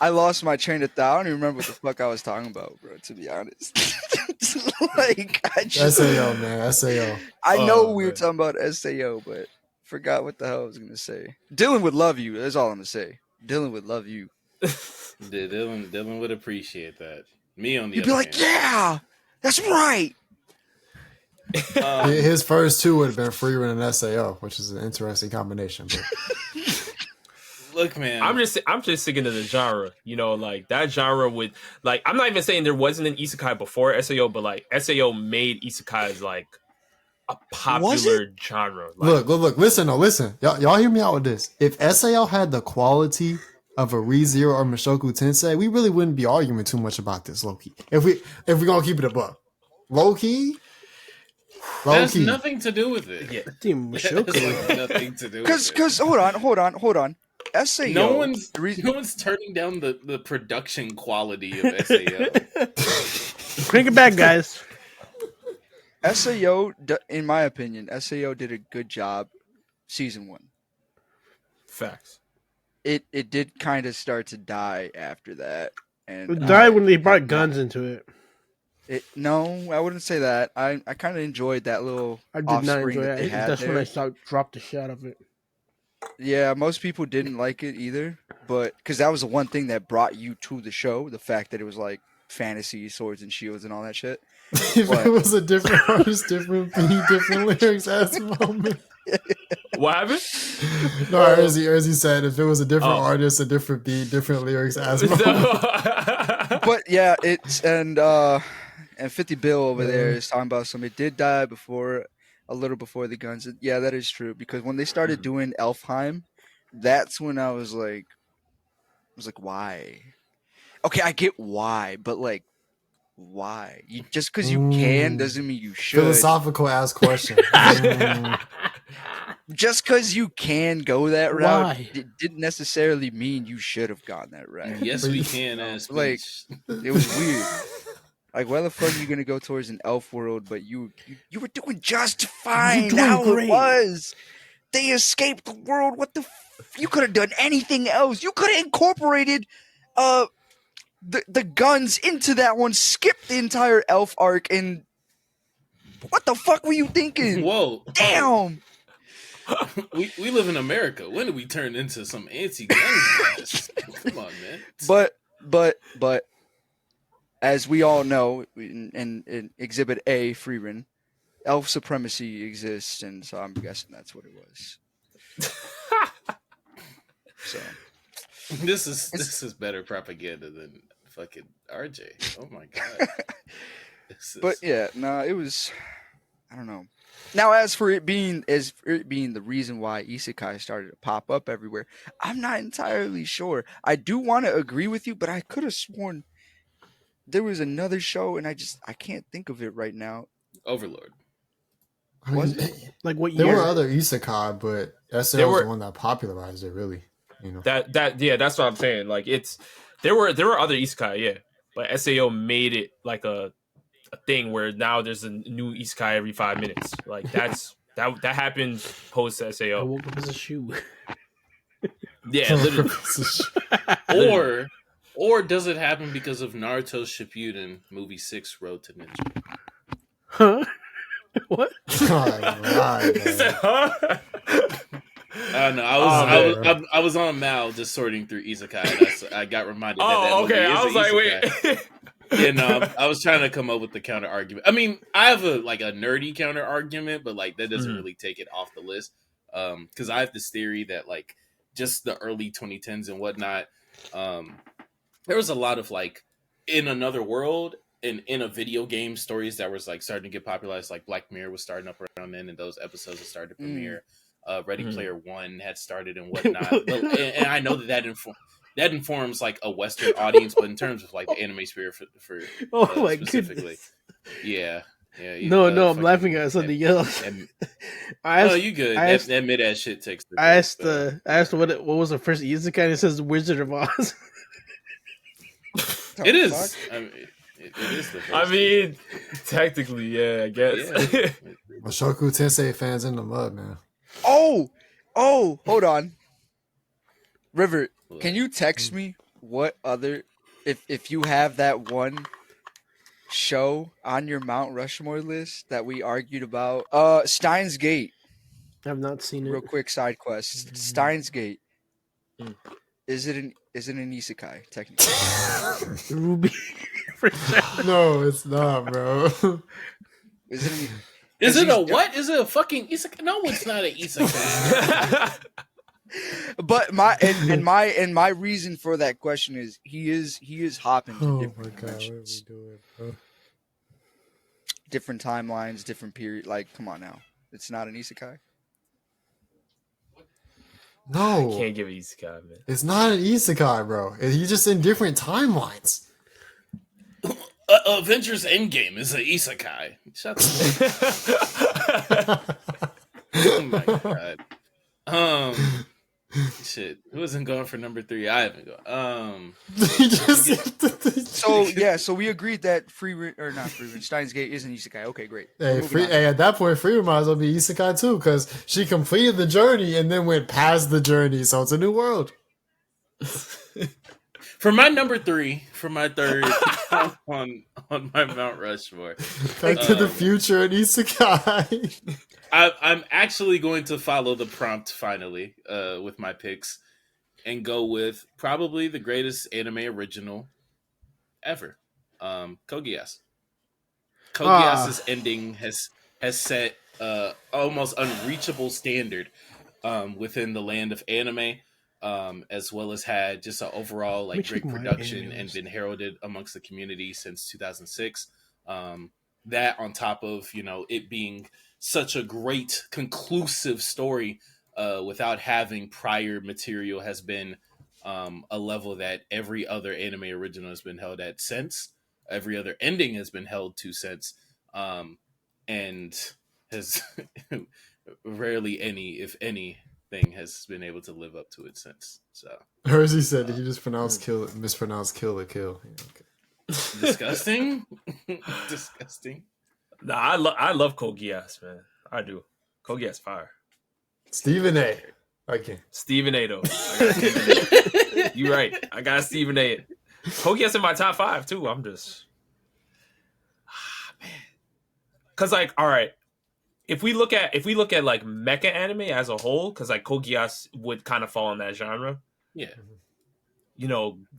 I lost my train of thought. I don't even remember what the fuck I was talking about, bro, to be honest. Like, SAO, man. SAO. I know we were talking about SAO, but forgot what the hell I was going to say. Dylan would love you. That's all I'm going to say. Dylan would love you. Dylan would appreciate that. Me on the He'd be like, yeah, that's right. His first two would have been Frieren and SAO, which is an interesting combination. But... Look, man, I'm just sticking to the genre. You know, like that genre would like. I'm not even saying there wasn't an isekai before SAO, but like SAO made isekais like a popular genre. Like, look, listen. Y'all hear me out with this. If SAO had the quality of a ReZero or Mushoku Tensei, we really wouldn't be arguing too much about this, low key. If we're gonna keep it above, low key. That's nothing to do with it. Yeah, Mushoku. Nothing to do with it. Because hold on. SAO. No one's turning down the production quality of SAO. Bring it back, guys. SAO, in my opinion, SAO did a good job season 1. Facts. It did kind of start to die after that. And it died when they brought guns into it. No, I wouldn't say that. I kind of enjoyed that little I did not enjoy that it. That's when I dropped the shit out of it. Yeah, most people didn't like it either, but because that was the one thing that brought you to the show, the fact that it was like fantasy, swords and shields and all that shit. If it was a different artist, different beat, different lyrics, ass moment. What happened? No, as he said, if it was a different artist, a different beat, different lyrics, ass moment. But yeah, it's and 50 Bill over there is talking about some. It did die a little before the guns. Yeah, that is true, because when they started doing Elfheim, that's when I was like, why? Okay, I get why, but like, why? Just because you can doesn't mean you should. Philosophical ass question. Just because you can go that route, it didn't necessarily mean you should have gone that route. Yes, we can. Like, it was weird. Like, why the fuck are you gonna go towards an elf world? But you were doing just fine. It was. They escaped the world. What the? You could have done anything else. You could have incorporated, the guns into that one. Skipped the entire elf arc. And what the fuck were you thinking? Whoa! Damn. we live in America. When did we turn into some anti-gun? Come on, man. But. As we all know, in Exhibit A, Frieren, elf supremacy exists, and so I'm guessing that's what it was. So this is better propaganda than fucking RJ. Oh my god! But yeah, no, it was. I don't know. Now, as for it being the reason why isekai started to pop up everywhere, I'm not entirely sure. I do want to agree with you, but I could have sworn there was another show, and I can't think of it right now. Overlord. Was it? Like what year? There were other isekai, but SL was the one that popularized it, really. You know that's what I'm saying. Like there were other isekai, yeah, but SAO made it like a thing where now there's a new isekai every 5 minutes. Like that happened post SAO. I woke up as a shoe. Yeah, literally. Or does it happen because of Naruto Shippuden movie 6 Road to Ninja? Huh? What? No, I was on Mal just sorting through isekai. I got reminded. Oh, okay. I was like, wait. Yeah, no, I was trying to come up with the counter argument. I mean, I have a nerdy counter argument, but like that doesn't really take it off the list. Because I have this theory that like just the early 2010s and whatnot, there was a lot of like in another world and in a video game stories that was like starting to get popularized. Like Black Mirror was starting up around then, and those episodes had started to premiere. Ready Player One had started and whatnot, and I know that informs like a Western audience, but in terms of like the anime sphere for my specifically, goodness. yeah. No, I'm laughing at something else. Oh, you good? That mid ass shit takes. I asked what was the first Isekai, and it says Wizard of Oz. It is. I mean, it is the first. I mean, technically, yeah, I guess. Yeah. Shoku Tensei fans in the mud, man. Oh, hold on. River, can you text me what other if you have that one show on your Mount Rushmore list that we argued about? Steins Gate. I've not seen it. Real quick side quest. Steins Gate. Is it an isekai technically? Ruby. For sure. No, it's not, bro. Is it a what? Is it a fucking isekai? No, it's not an isekai. But my reason for that question is he is hopping to different dimensions. What are we doing, bro? Different timelines, different period. Like, come on now, it's not an isekai. No, I can't give it isekai, man. It's not an isekai, bro. He's just in different timelines. Avengers Endgame is an isekai. Shut up. Oh my god. Shit. Who isn't going for number 3? I haven't gone. So we agreed that Steins Gate is an isekai. Okay, great. Hey, at that point, Frieren might as well be isekai too, because she completed the journey and then went past the journey, so it's a new world. For my number 3, for my third on my Mount Rushmore, Back to the Future and isekai. I'm actually going to follow the prompt finally with my picks and go with probably the greatest anime original ever, Code Geass. Code Geass's ending has set almost unreachable standard within the land of anime. As well as had just an overall like great production and been heralded amongst the community since 2006. That on top of it being such a great conclusive story without having prior material has been a level that every other anime original has been held at since. Every other ending has been held to since, and has rarely any, if any, has been able to live up to it since. So Hersey said he just mispronounced kill the kill. Yeah, okay. Disgusting. Disgusting. Nah, I love Code Geass, man. I do. Code Geass fire. Stephen A. Okay. Stephen A. though. You right. I got Stephen A. Code Geass in my top 5 too. I'm just man. Cause like, all right. If we look at like mecha anime as a whole, because like Code Geass would kind of fall in that genre. Yeah.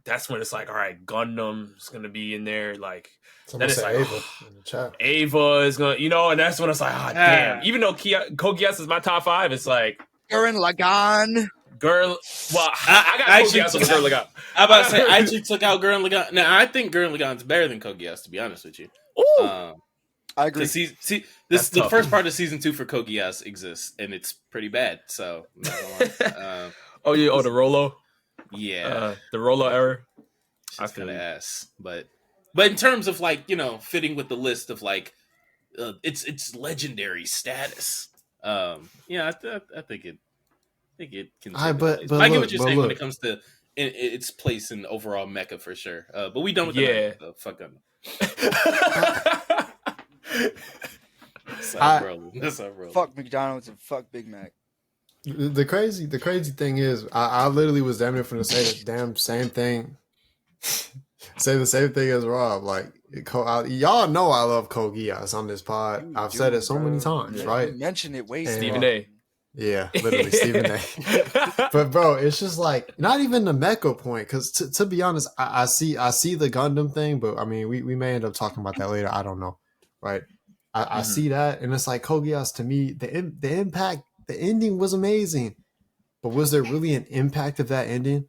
That's when it's like, all right, Gundam's gonna be in there. Like then it's like Ava in the chat. Ava is gonna, and that's when it's like, damn. Even though Code Geass is my top 5, it's like Gurren Lagann. Well, I got Code Geass with Gurren Lagann. I'm about to say I actually took out Gurren Lagann. Now I think Gurren Lagann's better than Code Geass, to be honest with you. Ooh. I agree. The first part of season 2 for Code Geass exists, and it's pretty bad. So, the Rolo, yeah, the Rolo error. I feel ass, but in terms of like fitting with the list of like its legendary status, I think it can. But I get what you're saying when it comes to its place in overall mecha for sure. But we done with the fuck on. That's our bro. Fuck McDonald's and fuck Big Mac. The crazy thing is, I literally was damn near finna say the damn same thing. Say the same thing as Rob. Like, y'all know I love Code Geass on this pod. I've said it so many times, right? You mentioned it way. Stephen A. Yeah, literally Stephen A. But bro, it's just like not even the mecha point. Because to be honest, I see the Gundam thing, but I mean, we may end up talking about that later. I don't know, right? I see that, and it's like Code Geass to me. The impact, the ending was amazing, but was there really an impact of that ending?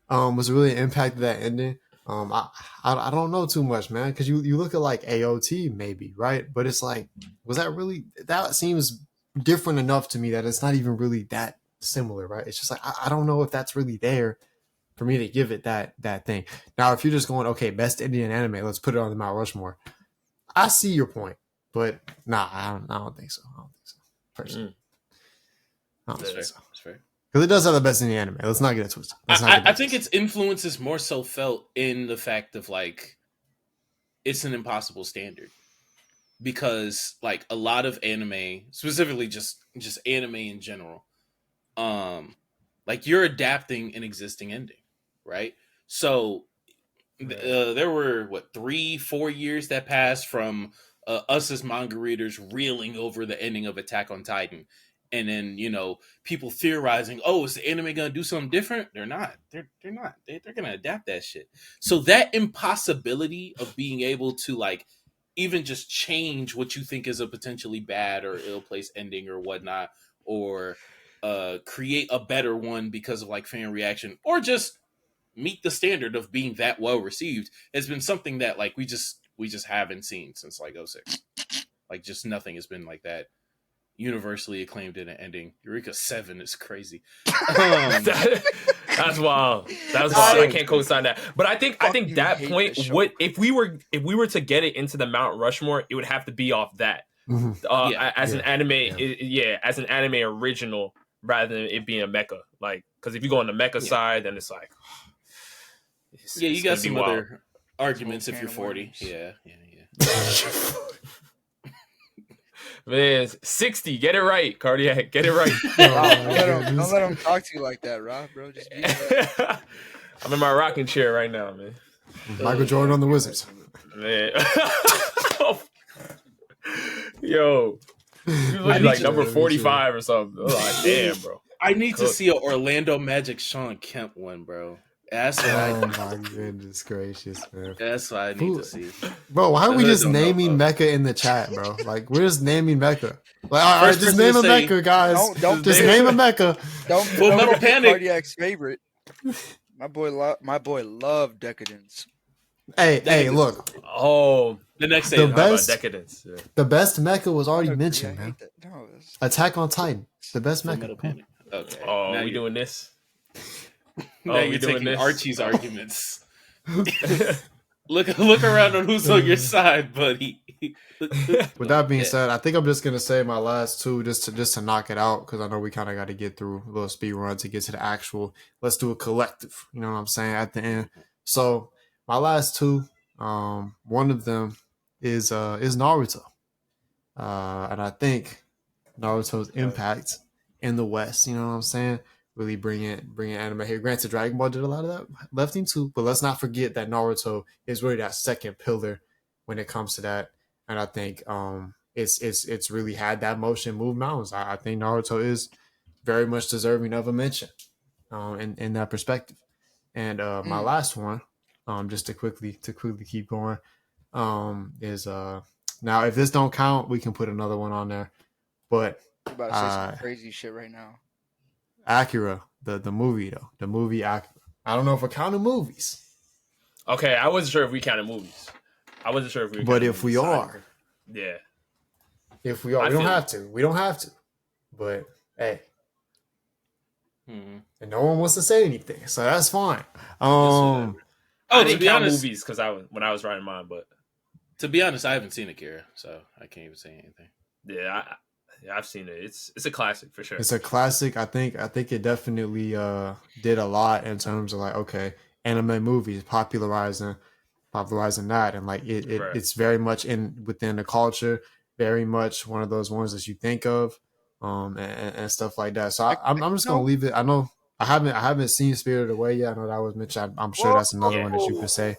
Was there really an impact of that ending? I don't know too much, man. Because you look at like AOT maybe, right? But it's like, was that really? That seems different enough to me that it's not even really that similar, right? It's just like I don't know if that's really there for me to give it that thing. Now, if you're just going, okay, best Indian anime, let's put it on the Mount Rushmore. I see your point, but nah, I don't think so. I don't think so. Personally, I don't think so. That's fair. Because it does have the best in the anime. Let's not get it twisted. I think its influence is more so felt in the fact of like it's an impossible standard. Because like a lot of anime, specifically just anime in general, like you're adapting an existing ending, right? So there were 3-4 years that passed from us as manga readers reeling over the ending of Attack on Titan. And then, people theorizing, oh, is the anime going to do something different? They're not. They're not. They're going to adapt that shit. So that impossibility of being able to, like, even just change what you think is a potentially bad or ill-placed ending or whatnot, or create a better one because of, like, fan reaction, or just meet the standard of being that well-received has been something that, like, we just haven't seen since, like, 06. Like, just nothing has been like that. Universally acclaimed in an ending. Eureka 7 is crazy. That's wild. That's wild. I can't co-sign that. But I think that point would, if we were to get it into the Mount Rushmore, it would have to be off that. As an anime, as an anime original rather than it being a mecha. Like, because if you go on the mecha side, then it's like, you got some other arguments if you're 40. Yeah. Man, 60. Get it right, Cardiac. Get it right. Don't let him talk to you like that, Rob, bro. Just be right. I'm in my rocking chair right now, man. Michael Jordan on the Wizards. Man. Yo. You look like number 45 or something. Like, damn, bro. I need to see an Orlando Magic Sean Kemp one, bro. That's what my goodness gracious, man. That's what I need to see. Bro, why are we just naming Mecha in the chat, bro? Like, we're just naming Mecha. Like, all right, just name a Mecha, guys. Don't just name a Mecha. Don't Fullmetal Panic. Cardiac's favorite. My boy loved Decadence. Hey, look. Oh, the next day, the best Decadence. Yeah. The best Mecha was already mentioned, man. Attack on Titan, the best Mecha. Okay. Oh, now we doing this? Now you're taking Archie's arguments. Look around on who's on your side, buddy. With that being said, I think I'm just gonna say my last two just to knock it out, because I know we kind of got to get through a little speed run to get to the actual. Let's do a collective. You know what I'm saying at the end. So my last two, one of them is Naruto, and I think Naruto's impact in the West. You know what I'm saying? Really bringing anime here. Granted, Dragon Ball did a lot of that lefting too, but let's not forget that Naruto is really that second pillar when it comes to that. And I think it's really had that motion move mountains. I think Naruto is very much deserving of a mention in that perspective. And my last one, just to quickly keep going, is now if this don't count, we can put another one on there. But I'm about to say some crazy shit right now. Akira, the movie though, the movie Akira. I don't know if we're counting movies. Okay, I wasn't sure if we counted movies. I wasn't sure if we. But if we are, yeah. If we are, we don't have to. We don't have to. But hey, and no one wants to say anything, so that's fine. I didn't count movies because when I was writing mine, but to be honest, I haven't seen Akira, so I can't even say anything. Yeah, I've seen it. It's a classic for sure. It's a classic. I think it definitely did a lot in terms of like, okay, anime movies popularizing that, and like it's very much within the culture, very much one of those ones that you think of, and stuff like that. So I'm just gonna leave it. I know I haven't seen Spirited Away yet. I know that was mentioned. I'm sure that's another one that you could say.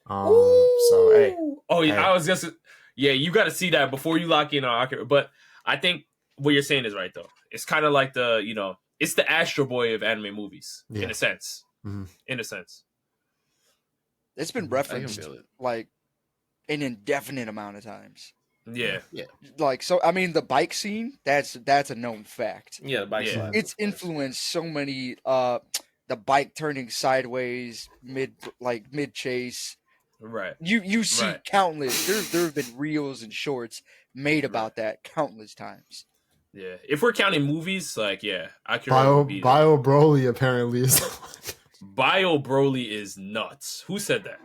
So hey, I was just you got to see that before you lock in on Akira. But I think what you're saying is right though. It's kind of like it's the Astro Boy of anime movies in a sense. Mm-hmm. In a sense, it's been referenced like an indefinite amount of times. Yeah. Like, so I mean, the bike scene, that's a known fact. Yeah, the bike scene. It's influenced so many the bike turning sideways mid chase. Right. You see countless. There have been reels and shorts made about that countless times. Yeah. If we're counting movies, like Akira Bio Broly apparently is Bio Broly is nuts. Who said that?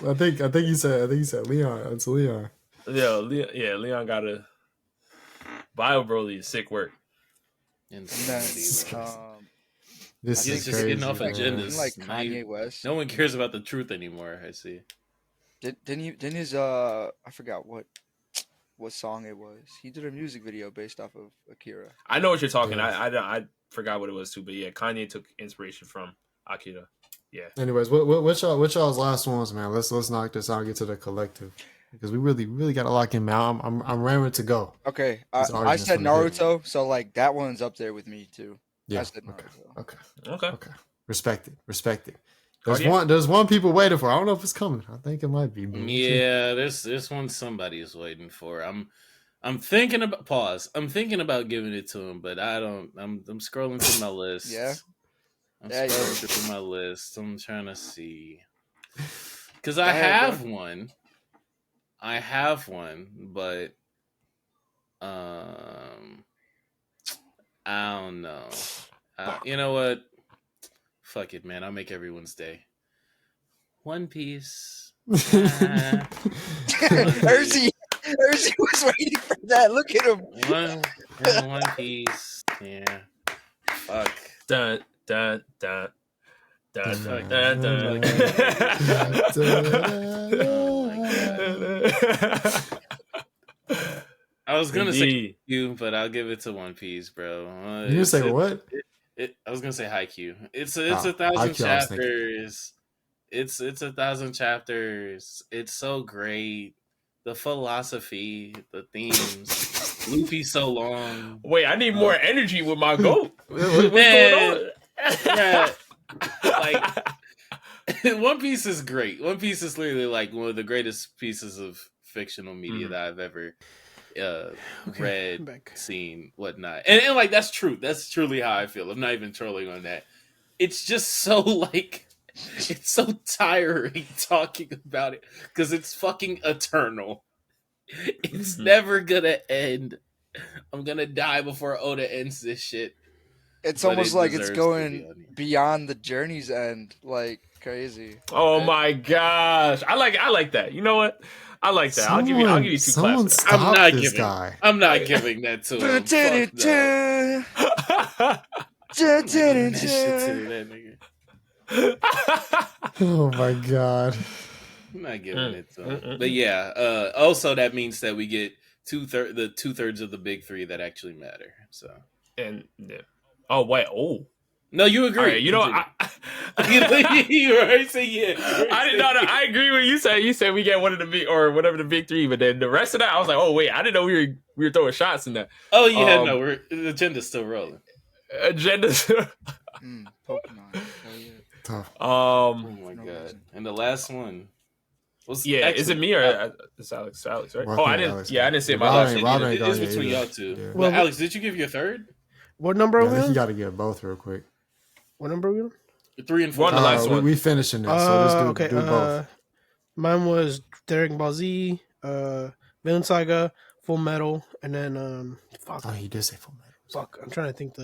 I think he said Leon. It's Leon. Yeah, Leon got a Bio Broly is sick work. This is just crazy, getting off agendas. Like Kanye West. No one cares about the truth anymore. I see. Didn't his I forgot what song it was. He did a music video based off of Akira. I know what you're talking. I forgot what it was too, but yeah, Kanye took inspiration from Akira. Yeah. Anyways, what y'all's last ones, man? Let's knock this out and get to the collective. Because we really got to lock him out. I'm raring to go. Okay, I said Naruto, so like that one's up there with me too. Yeah. I said Naruto. Okay. Respect it. There's one people waiting for. I don't know if it's coming. I think it might be. Yeah, this one somebody is waiting for. I'm thinking about pause. I'm thinking about giving it to him, but I don't. I'm scrolling through my list. Yeah. I'm scrolling through my list. I'm trying to see because I have one. I have one, but I don't know. You know what? Fuck it, man. I'll make everyone's day. One Piece. Urzi was waiting for that. Look at him. One Piece. Yeah. Fuck. Dun dun dun. Dun, dun, dun, I was gonna say Haikyuu, but I'll give it to One Piece, bro. You say what? I was gonna say Haikyuu. It's 1,000 chapters. It's 1,000 chapters. It's so great. The philosophy, the themes. Luffy's so long. Wait, I need more energy with my goat. What's going on? Yeah. Like One Piece is great. One Piece is literally like one of the greatest pieces of fictional media that I've ever read, seen, whatnot. And like that's true. That's truly how I feel. I'm not even trolling on that. It's just so like it's so tiring talking about it because it's fucking eternal. It's never gonna end. I'm gonna die before Oda ends this shit. It's almost like it's going beyond the journey's end, like crazy. Oh my gosh, I like that. You know what? I like that. I'll give you 2 claps. I'm not giving that to him. Oh my god. I'm not giving it to him. But yeah, also that means that we get the 2/3 of the big 3 that actually matter. So oh wait, oh no, you agree. Right, you know, you already say yeah. I didn't know. I agree with you said. You said we get one of the big or whatever the big 3, but then the rest of that, I was like, oh wait, I didn't know we were throwing shots in that. Oh yeah, no, the agenda's still rolling. Pokemon. Oh, yeah. Oh my god! And the last one. Is it me or it's Alex? Alex, right? I didn't. Alex, I didn't say my last name. It's between y'all two. Yeah. Well, Alex, did you give your third? What number are we on? You got to get both real quick. What number are we on? 3 and 4. The last one. We finishing this, so let's do both. Mine was Dragon Ball Z, Vinland Saga, Fullmetal, and then Oh, he did say Fullmetal. Fuck, I'm trying to think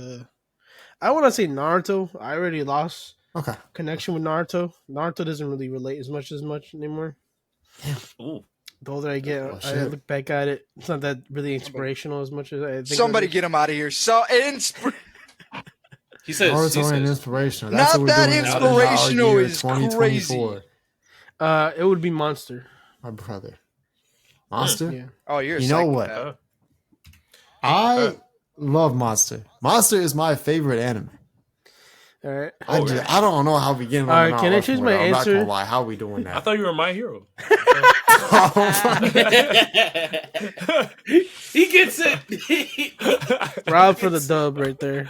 I want to say Naruto. I already lost connection with Naruto. Naruto doesn't really relate as much anymore. Yeah. Ooh. The older I get, I look back at it. It's not that really inspirational as much as I think. Somebody get him out of here. So he says Naruto ain't inspirational. That's not that inspirational is crazy. It would be Monster. My brother. Monster? Yeah. Oh, you know what? I love Monster. Monster is my favorite anime. All right. I don't know how we get on. All right, can I change my answer? I'm not gonna lie. How we doing that? I thought you were my hero. He gets it. Rob for the dub right there.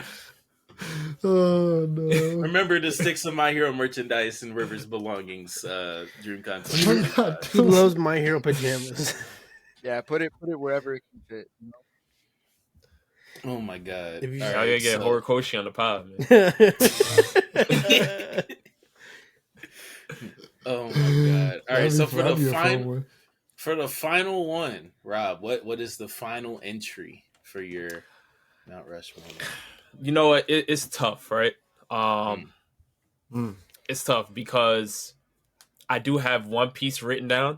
Oh no! Remember to stick some My Hero merchandise in River's belongings. DreamCon. He loves My Hero pajamas. Yeah, put it wherever it can fit. You know? Oh my god! If you- I gotta get Horikoshi on the pod, man. Oh my god! All right, so for the final one, Rob, what is the final entry for your Mount Rushmore? You know what? It's tough, right? It's tough because I do have One Piece written down,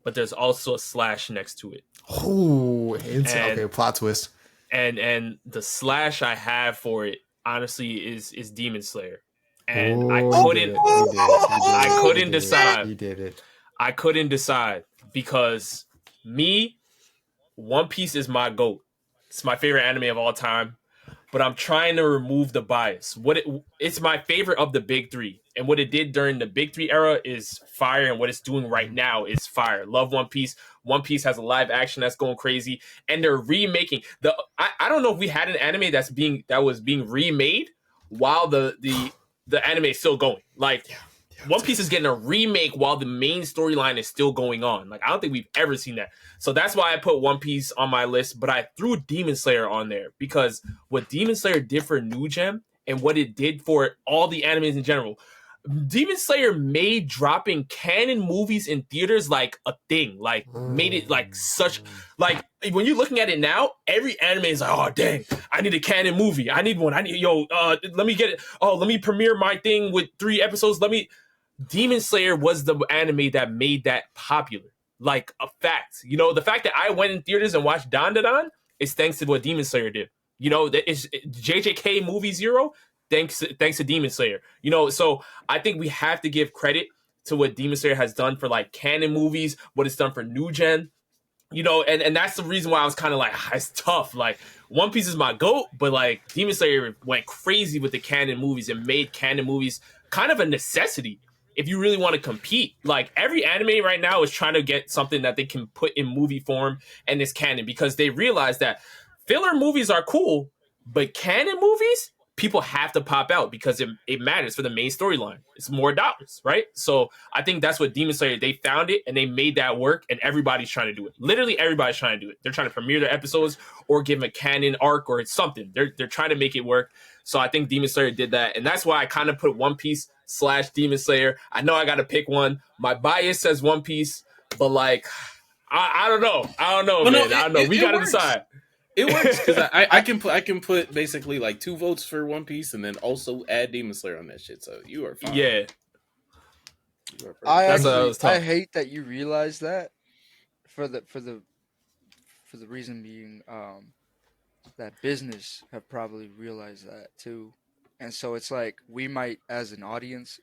but there's also a slash next to it. Oh, okay, plot twist. And the slash I have for it, honestly, is Demon Slayer. And I couldn't decide. He did it. I couldn't decide because One Piece is my GOAT. It's my favorite anime of all time. But I'm trying to remove the bias. It's my favorite of the big three. And what it did during the big three era is fire. And what it's doing right now is fire. Love One Piece. One Piece has a live action that's going crazy. And they're remaking I don't know if we had an anime that was being remade while the anime is still going. Like One Piece is getting a remake while the main storyline is still going on. Like I don't think we've ever seen that. So that's why I put One Piece on my list, but I threw Demon Slayer on there because what Demon Slayer did for New Gem and what it did for all the animes in general, Demon Slayer made dropping canon movies in theaters like a thing, like made it like such, like when you're looking at it now, every anime is like, oh dang, I need a canon movie. I need one. Let me get it. Oh, let me premiere my thing with 3 episodes. Demon Slayer was the anime that made that popular. Like a fact, the fact that I went in theaters and watched Dan is thanks to what Demon Slayer did. It's JJK movie 0, thanks to Demon Slayer. So I think we have to give credit to what Demon Slayer has done for like canon movies, what it's done for New Gen. And that's the reason why I was kind of like, it's tough. Like One Piece is my GOAT, but like Demon Slayer went crazy with the canon movies and made canon movies kind of a necessity. If you really want to compete, like every anime right now is trying to get something that they can put in movie form and it's canon because they realize that filler movies are cool, but canon movies, people have to pop out because it matters for the main storyline. It's more dollars, right? So I think that's what Demon Slayer, they found it and they made that work and everybody's trying to do it. Literally everybody's trying to do it. They're trying to premiere their episodes or give them a canon arc or something. They're trying to make it work. So I think Demon Slayer did that. And that's why I kind of put One Piece / Demon Slayer. I know I got to pick one. My bias says One Piece, but like, I don't know. Man. I don't know. We got to decide. It works because I can put basically like 2 votes for One Piece and then also add Demon Slayer on that shit. So you are fine. Yeah. I hate that you realize that for the reason being that business have probably realized that too. And so it's like we might, as an audience,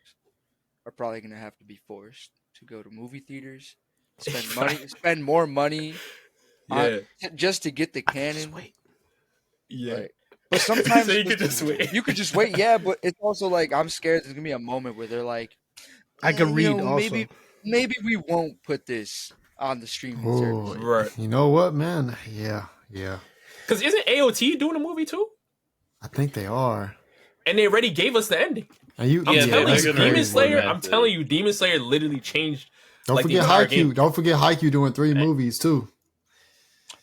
are probably going to have to be forced to go to movie theaters, spend more money, just to get the canon. Yeah, right. But sometimes so you could just wait. You could just wait. Yeah, but it's also like I'm scared there's gonna be a moment where they're like, I can read also. Maybe we won't put this on the streaming service. Right. You know what, man? Yeah. Because isn't AOT doing a movie too? I think they are. And they already gave us the ending. I'm telling you, Demon Slayer literally changed. Don't forget Haikyuu. Don't forget Haikyuu doing 3 movies too.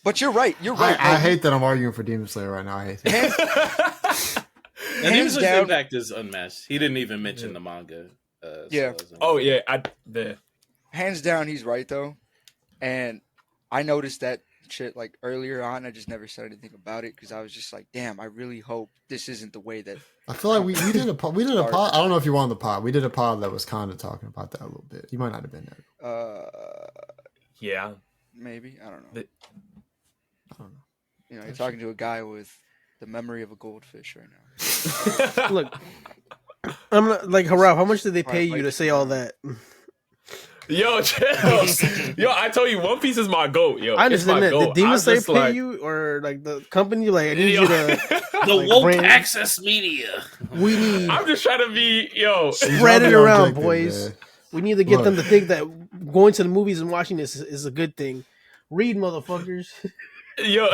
But you're right. I hate that I'm arguing for Demon Slayer right now. I hate it. Demon Slayer's impact is unmatched. He didn't even mention the manga. Hands down, he's right though. And I noticed that shit like earlier on. I just never said anything about it because I was just like, damn, I really hope this isn't the way that. I feel like we did a pod. I don't know if you were on the pod. We did a pod that was kind of talking about that a little bit. You might not have been there. Yeah, maybe. I don't know. You're talking to a guy with the memory of a goldfish right now. Look, I'm not like Harab. How much did they pay you to say all that? Yo, chill. Yo, I told you, One Piece is my GOAT. Yo, I understand that. Did Demon Slayer pay you or like the company? Like, I need you to the woke access media. We need. I'm just trying to be spread it around, boys. Man. We need to get them to think that going to the movies and watching this is a good thing. Read, motherfuckers. Yo,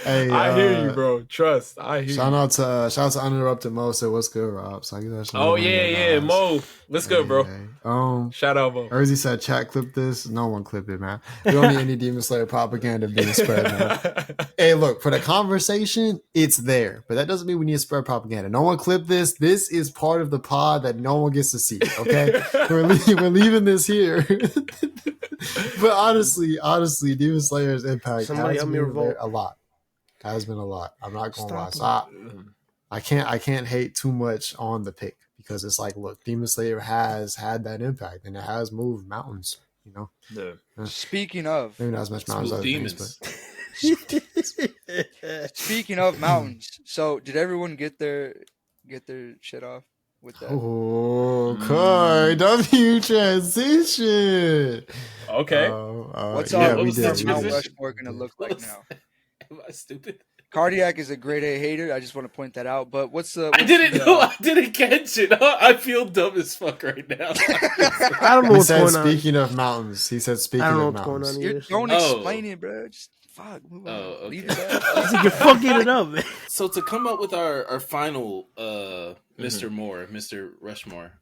Hey, I hear you, bro. Trust, I hear shout you. out to Uninterrupted Mo. Said what's good, Rob? So I guess Oh yeah, Mo. What's good, bro? Shout out, Mo. Erzy said, "Chat clip this." No one clip it, man. We don't need any Demon Slayer propaganda being spread, man. Hey, look, for the conversation, it's there, but that doesn't mean we need to spread propaganda. No one clip this. This is part of the pod that no one gets to see. Okay, we're leaving this here. But honestly, Demon Slayer's impact Somebody has help me been revolt. a lot. Has been a lot. I'm not gonna lie. Stop So I can't hate too much on the pick because it's like, look, Demon Slayer has had that impact and it has moved mountains. You know. Yeah. Speaking of, maybe not as much mountains as other demons. things, but speaking of mountains, so did everyone get their shit off with that? oh, Car W transition. Okay. What's yeah, our we did. transition? Mount We did. Rushmore gonna look like now? Am I stupid? Cardiac is a grade A hater. I just want to point that out. But I didn't know. I didn't catch it. I feel dumb as fuck right now. I don't know He what's said, going on. speaking of mountains. He said, speaking I don't know of what's going mountains. on You either. don't Oh. explain it, bro. Just fuck. Move on. Oh, Leave okay. it up. You're fucking it up, man. So to come up with our final Mr. Moore, Mr. Rushmore,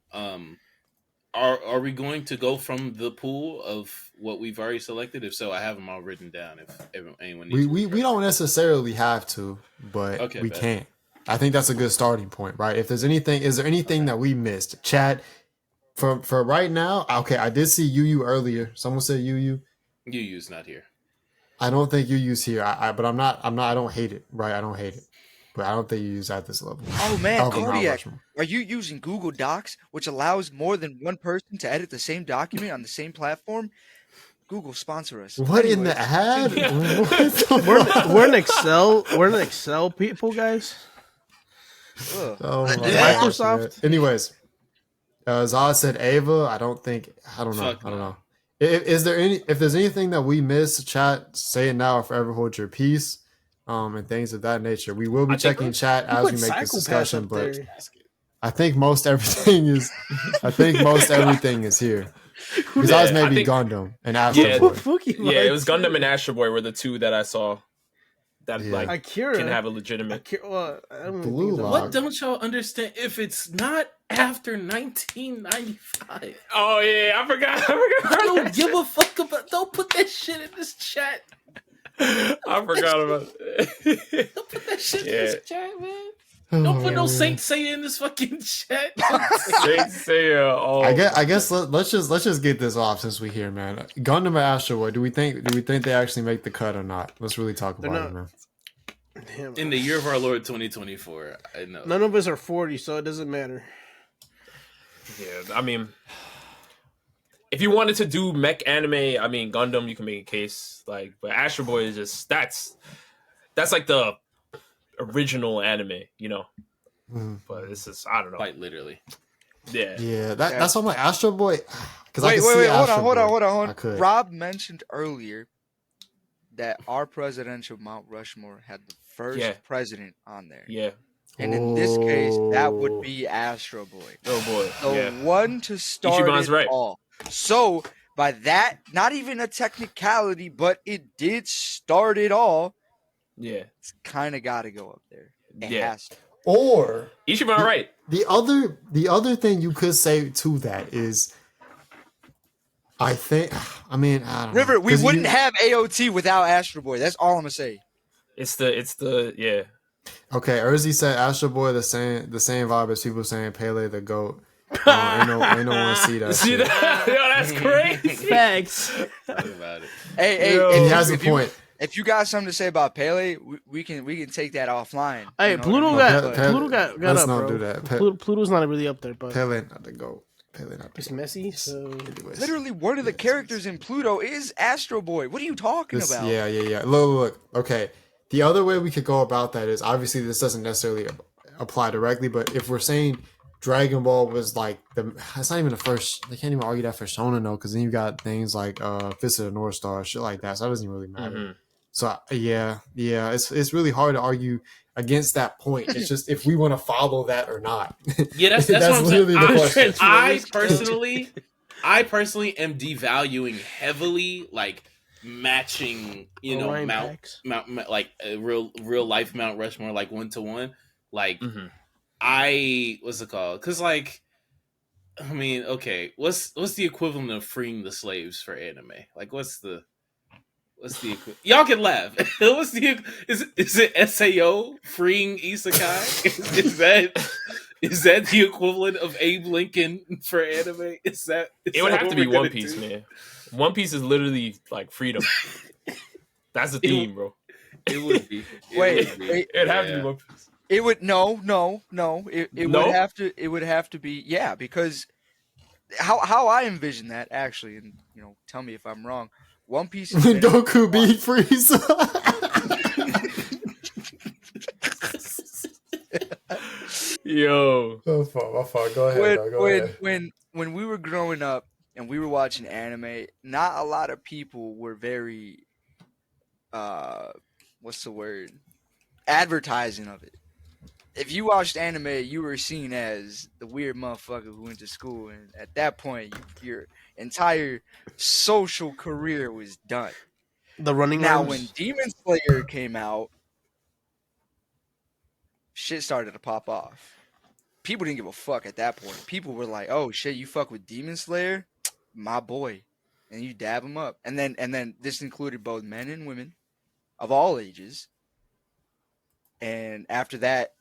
are we going to go from the pool of what we've already selected? If so, I have them all written down. If anyone needs We don't necessarily have to, but Okay, we bet. can. I think that's a good starting point, right? If there's anything, is there anything that we missed? Chat for right now. Okay, I did see Yu earlier. Someone said Yu. Yu's not here. I don't think Yu's here. But I'm not. I don't hate it, right? I don't hate it, but I don't think Yu's at this level. Oh man, Of Mount Cardiac. Rushmore. Are you using Google Docs, which allows more than one person to edit the same document on the same platform? Google sponsor us. What in the ad? What the We're an Excel. We're an Excel people, guys. Ugh. Oh my Microsoft? gosh, man. Anyways, Zaz said Ava. I don't know. Fuck I don't no. know. If there's anything that we missed, chat, say it now or forever hold your peace. And things of that nature. We will be checking chat as we make this discussion, but I think most everything is here. Besides maybe Gundam and Astro Boy. Yeah, it was Gundam and Astro Boy were the two that I saw that like Akira can have a legitimate. Blue Lock. What don't y'all understand? If it's not after 1995, Oh yeah, I forgot. I don't give a fuck about. Don't put that shit in this chat. I forgot about it. Don't put that shit in Yeah. this chat, man. Don't put no Saint Seiya in this fucking chat. Saint Seiya, oh. I guess let's just get this off since we're here, man. Gundam and Astro Boy. Do we think they actually make the cut or not? Let's really talk about it, man. Damn. In the year of our Lord 2024, I know. None of us are 40, so it doesn't matter. Yeah, I mean, if you wanted to do mech anime, I mean Gundam, you can make a case. Like, but Astro Boy is just that's like the original anime, you know. But this is I don't know. Quite literally. Yeah. That's why I'm like Astro Boy. Wait, hold on. I could. Rob mentioned earlier that our presidential Mount Rushmore had the first president on there. Yeah. And in this case, that would be Astro Boy. Oh boy. The one to start Ichiban's it right. all. So by that, not even a technicality, but it did start it all. Yeah. It's kind of got to go up there. It Yeah. has to. Or Ichiban right. the other thing you could say to that is, I don't River, know. we 'Cause wouldn't have AOT without Astro Boy. That's all I'm gonna say. It's the yeah. Okay, Urzi said Astro Boy the same vibe as people saying Pele the GOAT. Ain't no one see that. See shit. that? Yo, that's crazy. Facts. What about it? Hey, Yo. And he has a point. If you got something to say about Pele, we can take that offline. Hey, You know Pluto what I mean? got Pele- Pluto got let's up, not bro. do that. Pluto's not really up there, but Pele not the GOAT. Pele not the it's GOAT. messy. So Anyways. Literally, one of the characters in Pluto is Astro Boy. What are you talking about? Yeah. Look. Okay. The other way we could go about that is obviously this doesn't necessarily apply directly, but if we're saying Dragon Ball was like it's not even the first. They can't even argue that for Shonen though, because then you got things like Fist of the North Star, shit like that. So that doesn't even really matter. Mm-hmm. So yeah, it's really hard to argue against that point. It's just if we want to follow that or not. Yeah, that's what I'm literally saying. the question. I personally am devaluing heavily like matching, Orion Mount like a real life Mount Rushmore, like 1-to-1. Like what's it called? Because like, I mean, okay, what's the equivalent of freeing the slaves for anime? Like, what's the y'all can laugh. What's the is it SAO freeing Isekai? Is that the equivalent of Abe Lincoln for anime? It would have to be One Piece, man. One Piece is literally like freedom. That's the theme, bro. It would be. It'd have to be One Piece. It would no. It would have to be because how I envision that actually, and tell me if I'm wrong. One Piece is Goku beat Frieza. Yo. My fault. Go ahead. When we were growing up and we were watching anime, not a lot of people were very what's the word? Advertising of it. If you watched anime, you were seen as the weird motherfucker who went to school, and at that point, your entire social career was done. The running now, arms. when Demon Slayer came out, shit started to pop off. People didn't give a fuck at that point. People were like, "Oh shit, you fuck with Demon Slayer, my boy," and you dab him up. And then this included both men and women of all ages. And after that,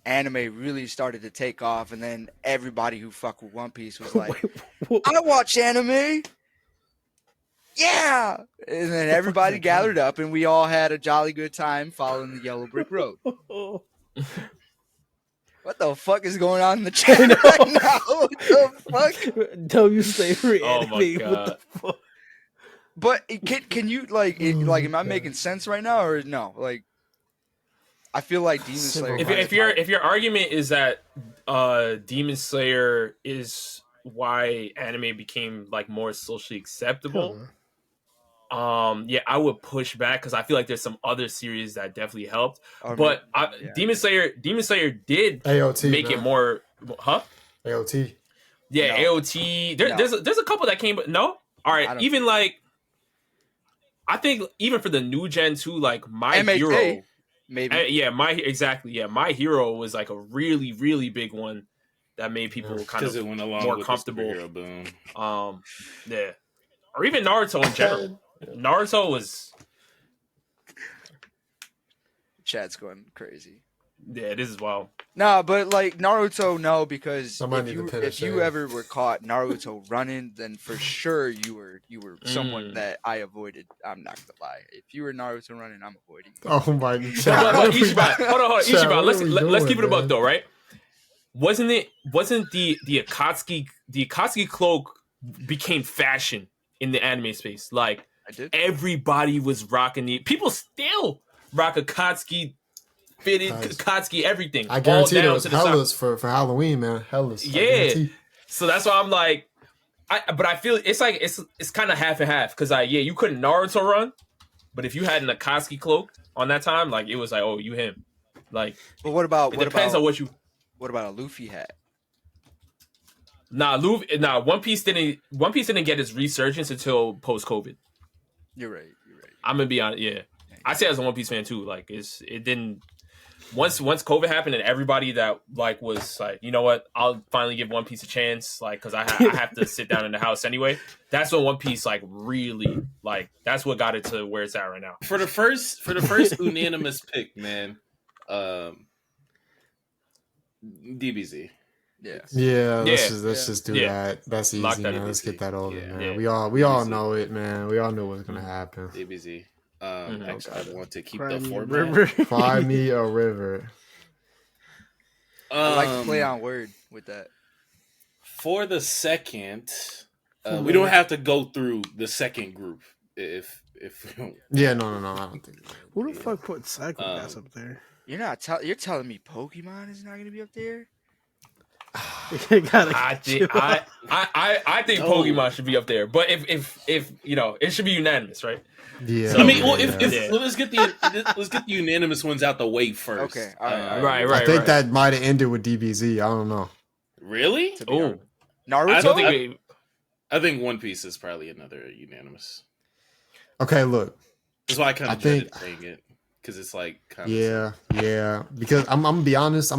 anime really started to take off, and then everybody who fucked with One Piece was like, "I watch anime, yeah!" And then everybody gathered up, and we all had a jolly good time following the Yellow Brick Road. What the fuck is going on in the chat right now? What the fuck? W's favorite anime. My God. What the fuck? But can you am I making sense right now or no? Like, I feel like Demon Slayer. If your argument is that Demon Slayer is why anime became like more socially acceptable, I would push back because I feel like there's some other series that definitely helped. But Demon Slayer did make it more, AOT. Yeah, no. AOT. There's a couple that came, but no. All right, even like I think even for the new gen too, like My Hero. Maybe. My Hero was like a really, really big one that made people kind of more comfortable. Boom. Yeah. Or even Naruto in general. Naruto was... Chat's going crazy. Yeah, this is wild. Nah, but like Naruto, no, because if you ever were caught Naruto running, then for sure you were someone that I avoided. I'm not gonna lie. If you were Naruto running, I'm avoiding you. Oh my God! Hold on, Ichiban. Let's keep it a buck though, right? Wasn't the Akatsuki cloak became fashion in the anime space? Like everybody was rocking it. People still rock Akatsuki. Fitted, Akatsuki, everything. I guarantee there was hellas for Halloween, man. Hellas. Yeah. So that's why I'm like, but I feel it's like it's kind of half and half because you couldn't Naruto run, but if you had an Akatsuki cloak on that time, like it was like, oh, you him. Like, but what about? It depends on what you. What about a Luffy hat? Nah, One Piece didn't get its resurgence until post COVID. You're right. I'm gonna be honest. Yeah, I say as a One Piece fan too. Like, it didn't. Once COVID happened and everybody that like was like, you know what, I'll finally give One Piece a chance, like because I have to sit down in the house anyway. That's when One Piece like really like that's what got it to where it's at right now. For the first unanimous pick, man, DBZ. Yeah. Let's just do that. That's easy, man. Let's get that over, man. Yeah. We all know it, man. We all know what's gonna happen. DBZ. Actually, I want to keep the format. River. Cry me a river. I like to play on word with that. For the second, we don't have to go through the second group. If yeah, no, I don't think. Who the fuck put Psychopaths up there? You're telling me Pokemon is not gonna be up there? I think Pokemon should be up there, but if it should be unanimous, right? Yeah. So, I mean, let's get the unanimous ones out the way first. Okay. All right. Right. I think that might have ended with DBZ. I don't know. Really? Oh, Naruto. I think One Piece is probably another unanimous. Okay, look. That's why I kind of dreaded saying it, because it's like kind of yeah. Because I'm gonna be honest.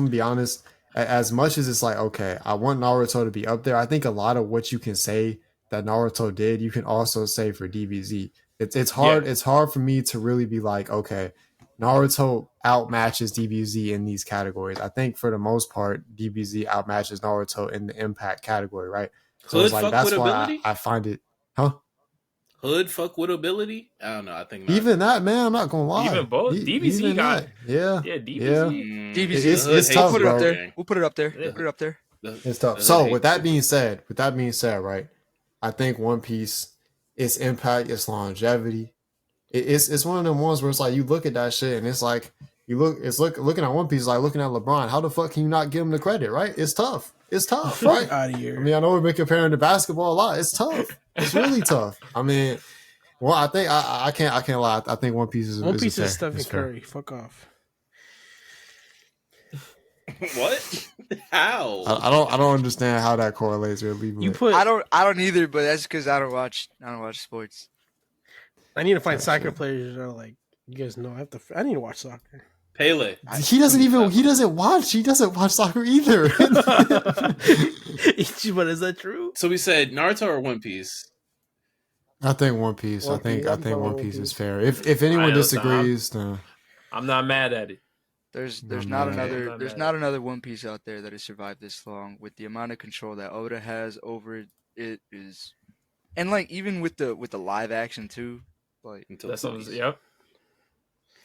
As much as it's like, okay, I want Naruto to be up there, I think a lot of what you can say that Naruto did, you can also say for DBZ. It's hard. It's hard for me to really be like, okay, Naruto outmatches DBZ in these categories. I think for the most part, DBZ outmatches Naruto in the impact category, right? So Hood it's like fuck that's with why ability? I find it, huh? Hood fuck with ability? I don't know. I think not. Even that, man. I'm not gonna lie. Even both. DBZ even got that. yeah. DBZ. DBZ. It's tough, We'll put it bro. up there. We'll put it up there. Yeah. We'll put it up there. It's tough. So with that being said, right? I think One Piece, its impact, its longevity, it's one of them ones where it's like you look at that shit and it's like looking at One Piece is like looking at LeBron. How the fuck can you not give him the credit, right? It's tough. It's tough, right? Out of here. I mean, I know we've been comparing to basketball a lot. It's tough. It's really tough. I mean, well, I think I can't lie. I think One Piece is Stephen Curry. Fuck off. What? How? I don't understand how that correlates really. I don't either, but that's because I don't watch sports. I need to find soccer players that are like, you guys know I need to watch soccer. Pele. He doesn't watch soccer either. But is that true? So we said Naruto or One Piece? I think One Piece. I think One Piece is fair. If anyone disagrees, then I'm not mad at it. There's not another One Piece out there that has survived this long with the amount of control that Oda has over it is, and like even with the live action too, like that's what yep.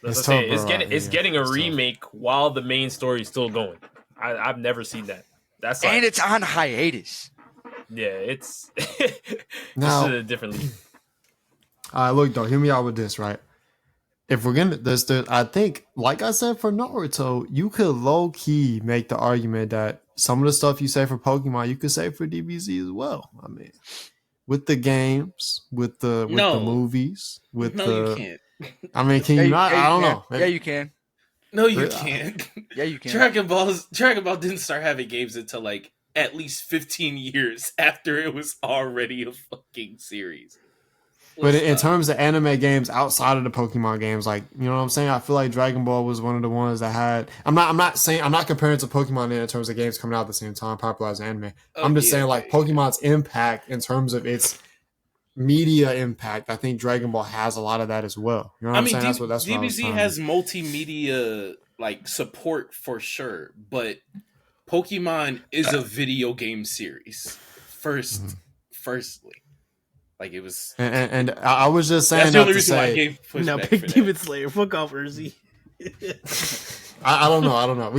That's it's what I'm tough, saying. It's getting a remake while the main story is still going. I've never seen that. That's like, and it's on hiatus. Yeah, it's now a different league. Look though, hear me out with this, right? If we're gonna, I think, like I said for Naruto, you could low key make the argument that some of the stuff you say for Pokemon, you could say for DBZ as well. I mean, with the games, with the movies, with you can't. I mean, can you not? I don't know. Yeah, you can. No, you can't. Yeah, you can. Dragon Ball didn't start having games until like at least 15 years after it was already a fucking series. But in terms of anime games outside of the Pokemon games, like, you know what I'm saying? I feel like Dragon Ball was one of the ones that had. I'm not comparing to Pokemon in terms of games coming out at the same time, popularized anime. I'm just saying like Pokemon's impact in terms of its media impact. I think Dragon Ball has a lot of that as well. You know what I'm saying? That's what DBZ has multimedia like support for sure, but Pokemon is a video game series. Firstly. Like it was, and I was just saying that's the only to reason why I say. gave pushback. Now pick Demon Slayer. Fuck off, Urzy. I don't know.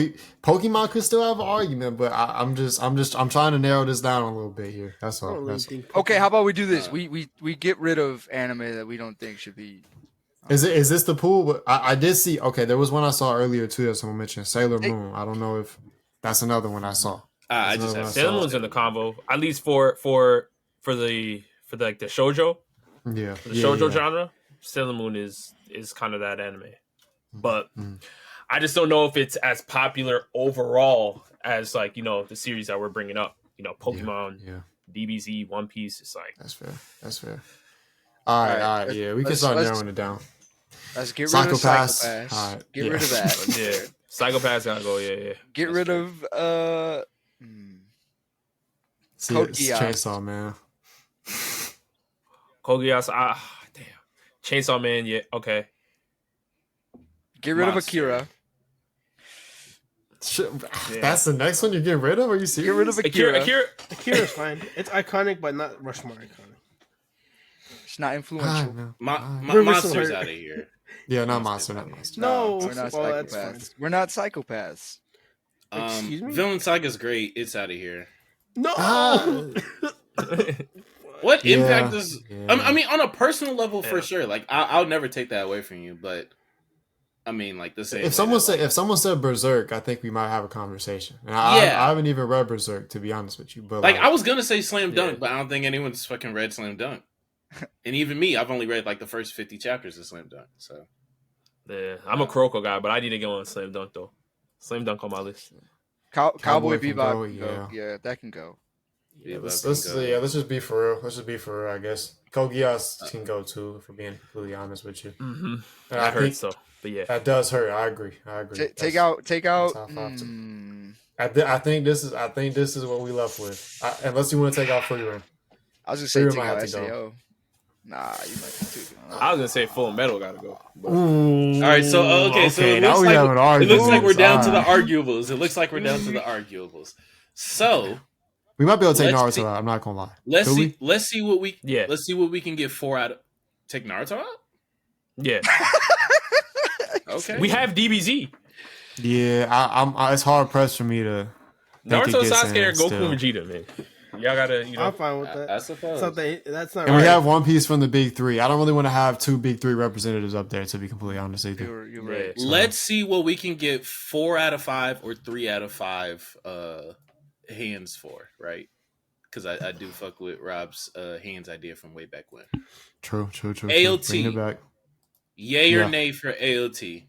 Pokemon could still have an argument, but I'm trying to narrow this down a little bit here. That's all. Okay, how about we do this? We get rid of anime that we don't think should be. Is this the pool? I did see. Okay, there was one I saw earlier too that someone mentioned, Sailor Moon. I don't know if that's another one I saw. I just have Sailor Moon's in the combo, at least for the like the shoujo. Yeah, the shoujo genre. Sailor Moon is kind of that anime, but I just don't know if it's as popular overall as like the series that we're bringing up. Pokemon, DBZ, One Piece. It's like that's fair. All right. Yeah, we can start narrowing it down. Let's get rid of Psycho-Pass. All right. Get rid of that. Yeah, Psycho-Pass gotta go. Yeah. Get rid of See, it's Chainsaw Man. Code Geass, damn. Chainsaw Man, yeah, okay. Get rid of Akira. That's the next one you're getting rid of? Are you serious? Get rid of Akira. Akira's fine. It's iconic, but not Rushmore iconic. It's not influential. Monster's out of here. Yeah, not Monster. No, we're not psychopaths. We're not psychopaths. Excuse me? Vinland Saga's great. It's out of here. No! What impact does... I mean, on a personal level, for sure. Like, I'll never take that away from you, but... I mean, like, the same... If someone said Berserk, I think we might have a conversation. And I haven't even read Berserk, to be honest with you. But like I was going to say Slam Dunk, but I don't think anyone's fucking read Slam Dunk. And even me, I've only read, like, the first 50 chapters of Slam Dunk, so... Yeah, I'm a Kuroko guy, but I need to get on Slam Dunk, though. Slam Dunk on my list. Cowboy Bebop can go. Yeah, that can go. let's just be for real. Let's just be for real, I guess. Geass can go too, if we're being completely honest with you. Mm-hmm. That hurts so, but yeah, that does hurt. I agree. Take out. I think this is what we left with. Unless you want to take out Frieren. I was gonna say take out SAO. Nah, you might be too. I was gonna say Fullmetal gotta go. All right, so so it looks like we're down to the arguables. It looks like we're down to the arguables. So we might be able to take Naruto out. I'm not gonna lie. Let's see what we can get 4 out of. Take Naruto out? Yeah. Okay. We have DBZ. Yeah, I'm it's hard pressed for me to. Naruto, Sasuke, or Goku and Vegeta, man. Y'all gotta, I'm fine with that. I suppose. That's not. And right. we have One Piece from the big 3. I don't really want to have 2 big 3 representatives up there, to be completely honest. Either. You're right. So. Let's see what we can get 4 out of 5 or 3 out of 5 hands for, right? Because I do fuck with Rob's hands idea from way back when. True. AOT. Bring it back. Yay or nay for AOT?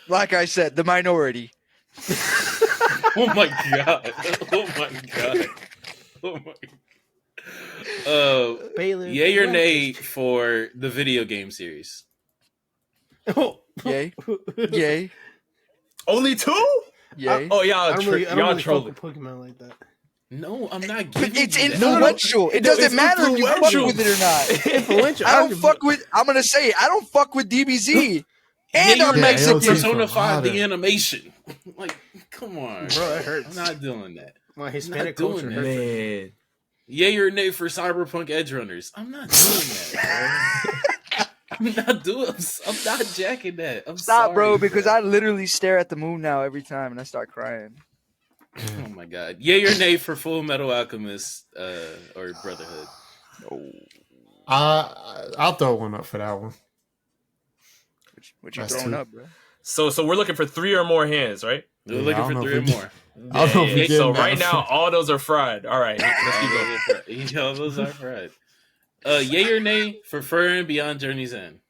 Like I said, the minority. Oh my god! Yay or nay for the video game series? Yay. Yay. Only 2? Yay. Y'all trolling. Pokemon like that. No, I'm not giving. But it's influential. It doesn't matter if you fuck with it or not. Influential. I don't fuck with. I'm gonna say it. I don't fuck with DBZ. And I'm Mexican. Persona 5 the animation. Like, come on, bro. It hurts. I'm not doing that. My Hispanic culture hurts. Man. Yay or nay for Cyberpunk Edge Runners? I'm not doing that. I'm not jacking that. Stop, sorry, bro, because I literally stare at the moon now every time and I start crying. Oh my god. Yay or nay for Fullmetal Alchemist or Brotherhood? I'll throw one up for that one. What you throwing up, bro? So we're looking for 3 or more hands, right? We're looking for 3 or more. So right now, all those are fried. All right, let's keep going. All those are fried. Yay or nay for Frieren Beyond Journey's End?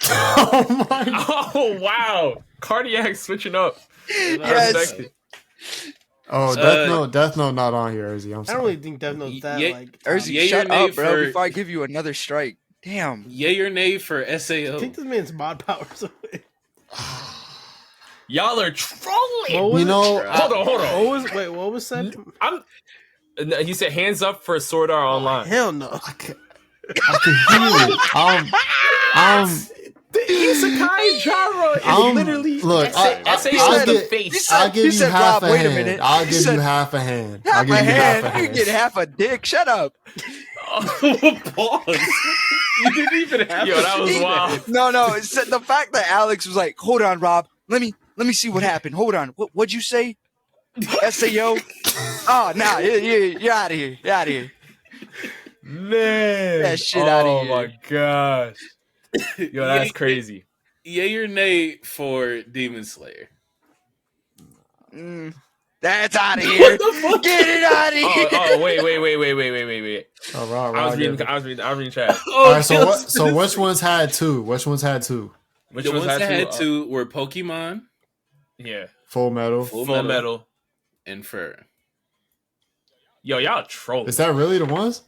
Oh wow! Cardiac switching up. Yes. Death Note not on here, Erzy. I'm sorry. I don't really think Death Note's that like. Erzy, shut up, bro, before I give you another strike. Damn. Yay or nay for SAO? Take this man's mod powers away. Y'all are trolling. You know, hold on. What was said? He said hands up for Sword Art Online. Hell no. I can hear it. The Isekai genre is literally look. I'll give you half a hand. I'll give you half a hand. Half a hand. You can get half a dick. Shut up. Pause. You didn't even have. Yo, that was wild. No. It's the fact that Alex was like, "Hold on, Rob. Let me see what happened. Hold on. What'd you say? SAO? Oh, nah. You're out of here. You're out of here. Man, that shit out of here. Oh my gosh. Yo, that's crazy. Yay or nay for Demon Slayer? That's out of here. What the fuck? Get it out of here. Oh, wait. Oh, Rob, I was reading chat. All right, so which ones had 2? The ones that had 2 were Pokemon. Yeah. Fullmetal. And Frieren. Yo, y'all trolling. Is that really the ones?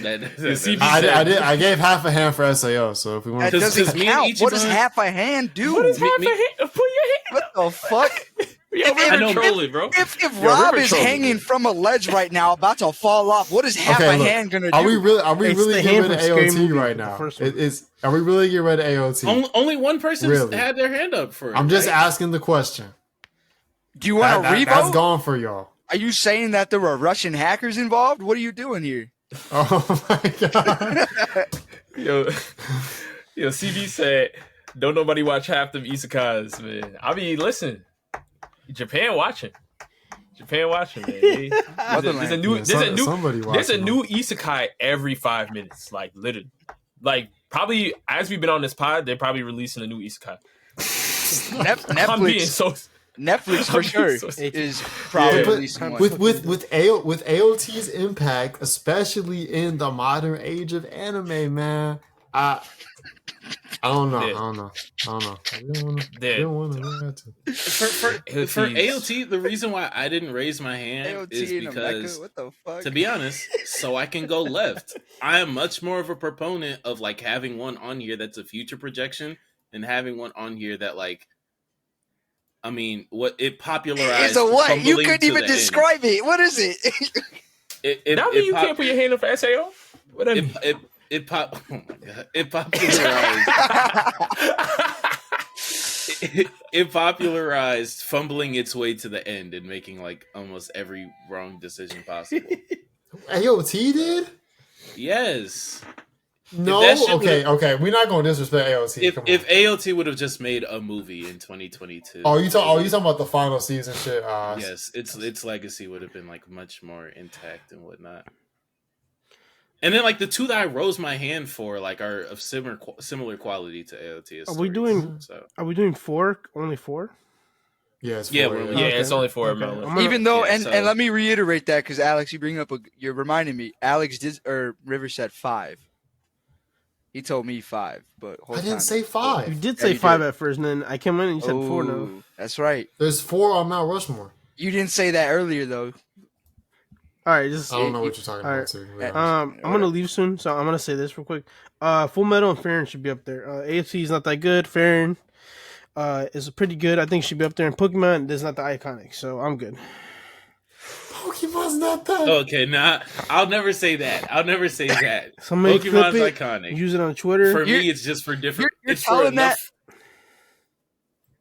I gave half a hand for SAO, so if we want to... That doesn't count. What does half a hand do? What does half a hand... Put your hand... What the fuck? I know, trolling, bro. If Rob is hanging from a ledge right now, about to fall off, what is half a hand gonna do? Are we really getting rid of AOT right now? Are we really getting rid of AOT? Only one person had their hand up for it. I'm just asking the question. Do you want to revote? That's gone for y'all. Are you saying that there were Russian hackers involved? What are you doing here? Oh my god. Yo, CB said, don't nobody watch half them isekais, man. I mean, listen, Japan watching, man. There's a new isekai every 5 minutes, like literally, like probably as we've been on this pod, they're probably releasing a new isekai. Netflix for sure is probably releasing one. With AOT's impact, especially in the modern age of anime, man. I don't know. Yeah. I don't know. We don't want to. Yeah. We don't want to. We have to. For AOT, the reason why I didn't raise my hand AOT is in America? because, What the fuck? to be honest, so I can go left. I am much more of a proponent of like having one on here that's a future projection and having one on here that like, I mean, what it popularized. It's a what? You fumbling couldn't to even the describe it. What is it? That mean you can't put your hand up for SAO? What that mean? Oh my god! It popularized. it popularized fumbling its way to the end and making like almost every wrong decision possible. AOT did? Yes. No. Okay. We're not gonna disrespect AOT. If AOT would have just made a movie in 2022. Oh, you talking about the final season shit? Yes, its legacy would have been like much more intact and whatnot. And then like the two that I rose my hand for like are of similar quality to AOT. Are we doing 4? Only 4? Yeah, it's 4. It's only 4. Okay. Even though, and let me reiterate that because Alex, you're reminding me. Alex River said 5. He told me 5, but I didn't say 5. You did say 5 at first, and then I came in and you said 4 now. That's right. There's 4 on Mount Rushmore. You didn't say that earlier though. All right, I don't know what you're talking about. Too. I'm gonna leave soon, so I'm gonna say this real quick. Fullmetal and Frieren should be up there. AFC is not that good. Frieren is pretty good. I think should be up there. And Pokemon is not the iconic, so I'm good. Pokemon's not that. Okay, I'll never say that. Somebody Pokemon's iconic. Use it on Twitter. For me, it's just for different. You're it's for enough.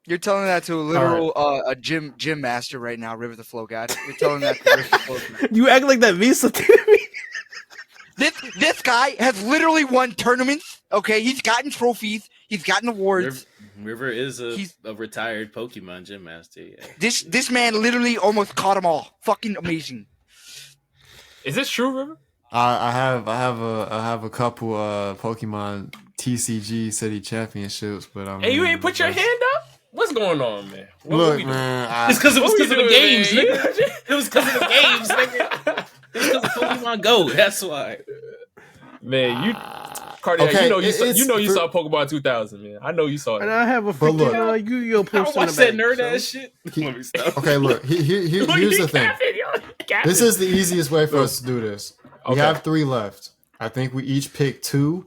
You're telling that to a literal a gym master right now, River the Flow God. You're telling that to River the Flow God. You act like that means something to me. This guy has literally won tournaments. Okay, he's gotten trophies. He's gotten awards. River is a retired Pokemon gym master. Yeah. This man literally almost caught them all. Fucking amazing. Is this true, River? I have a couple Pokemon TCG City Championships, but Hey, you ain't put your hand up? What's going on, man? Look, man. It's because it was because of the games, nigga. It was because of the games, nigga. It was because of Pokemon Go. That's why. Man, you Cardiac, okay, you saw Pokemon 2000, man. I know you saw it. And I have a freaking Yu-Gi-Oh poster. I watched that nerd ass shit. Okay, look. Here's the thing. This is the easiest way for us to do this. We have 3 left. I think we each pick 2.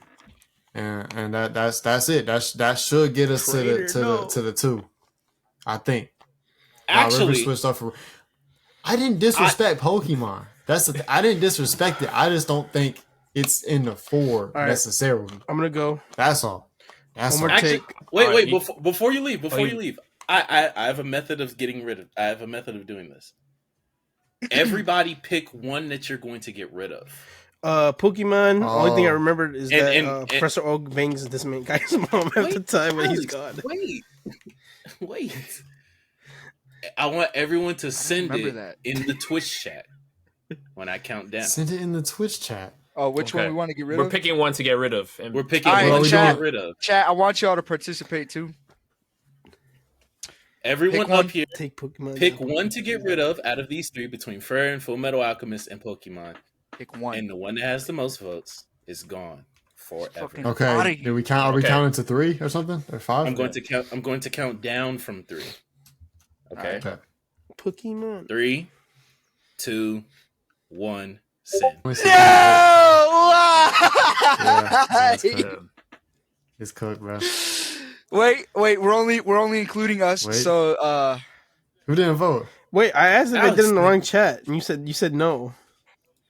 And that's it. That should get us to the 2. I think. Actually, switched off for. I didn't disrespect Pokemon. That's I didn't disrespect it. I just don't think it's in the 4 necessarily. I'm gonna go. That's all. That's all. Actually, wait. Before you leave, I have a method of getting rid of. I have a method of doing this. Everybody pick one that you're going to get rid of. Pokemon. Only thing I remembered is that Professor Oak bangs this main guy's mom at the time when he's gone. Wait. I want everyone to send it in the Twitch chat when I count down. Send it in the Twitch chat. Oh, which one we want to get rid of? We're picking one to get rid of. We're picking one to get rid of. Chat, I want y'all to participate too. Everyone up here, pick one one to get rid of out of these 3 between Frieren, Fullmetal Alchemist, and Pokemon. Pick one. And the one that has the most votes is gone forever. Okay. Do we count? Are we counting to 3 or something? Or 5? I'm going to count down from 3. Okay. Pokemon. 3, 2, 1. Send. No! It's cooked, bro. Wait. We're only including us. Wait. So who didn't vote? Wait, I asked if I did in the wrong chat, and you said no.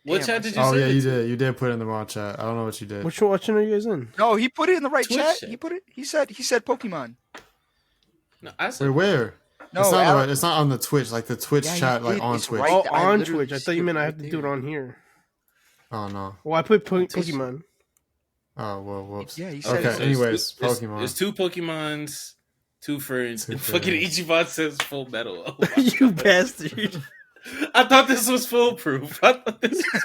What chat did you? Oh yeah, you did. You did put it in the wrong chat. I don't know what you did. Which one are you guys in? No, he put it in the right Twitch chat. chat. He put it. He said Pokemon. No, I said. Wait, where? No, it's not on the Twitch, like the Twitch chat, like on it's Twitch. right. Oh, I on literally Twitch. I thought you meant I have to do it on here. Oh no. Well, I put Pokemon. Oh well, whoops. Yeah, he said okay. it. Anyways, Pokemon. There's 2 Pokemons, 2 Friends, and fucking Ichiban says Full Metal. Oh You bastard. I thought this was foolproof. I thought this was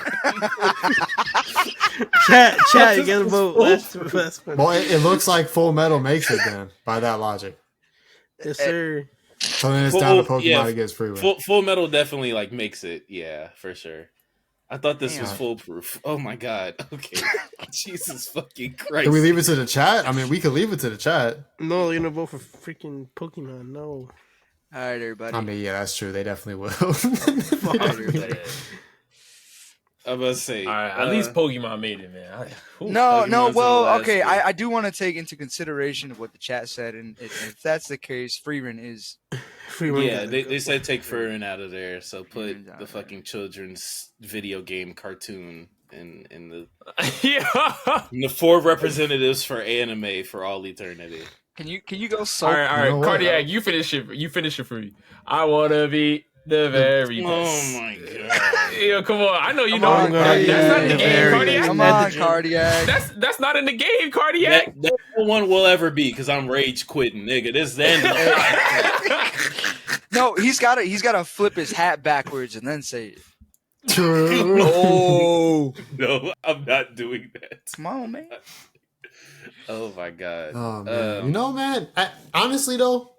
Chat, you gotta vote. Last one. Well, it looks like Full Metal makes it then, by that logic. Yes, sir. So then it's down to Pokemon against Frieren. Full Metal definitely like makes it, yeah, for sure. I thought this was foolproof. Oh my god. Okay. Jesus fucking Christ. Can we leave it to the chat? I mean, we could leave it to the chat. No, you're gonna vote for freaking Pokemon. No. All right, everybody. I mean, yeah, that's true. They definitely will. All right, everybody. I'm about to say. All right, at least Pokemon made it, man. No. Well, okay. I do want to take into consideration what the chat said, and if that's the case, Frieren is. Yeah, they said take Frieren out of there, so put the fucking children's video game cartoon in the in the 4 representatives for anime for all eternity. Can you go so? All right, Cardiac, you finish it for me. I wanna be the very best. Oh my god! Yo, come on! I know you know. That's not in the game, Cardiac. Come on, Cardiac. That's not in the game, Cardiac. That no one will ever be because I'm rage quitting, nigga. This is the end of the No, he's gotta flip his hat backwards and then say it. True. Oh no, I'm not doing that. Come on, man. Oh my god. Oh man. You know, man. Honestly though,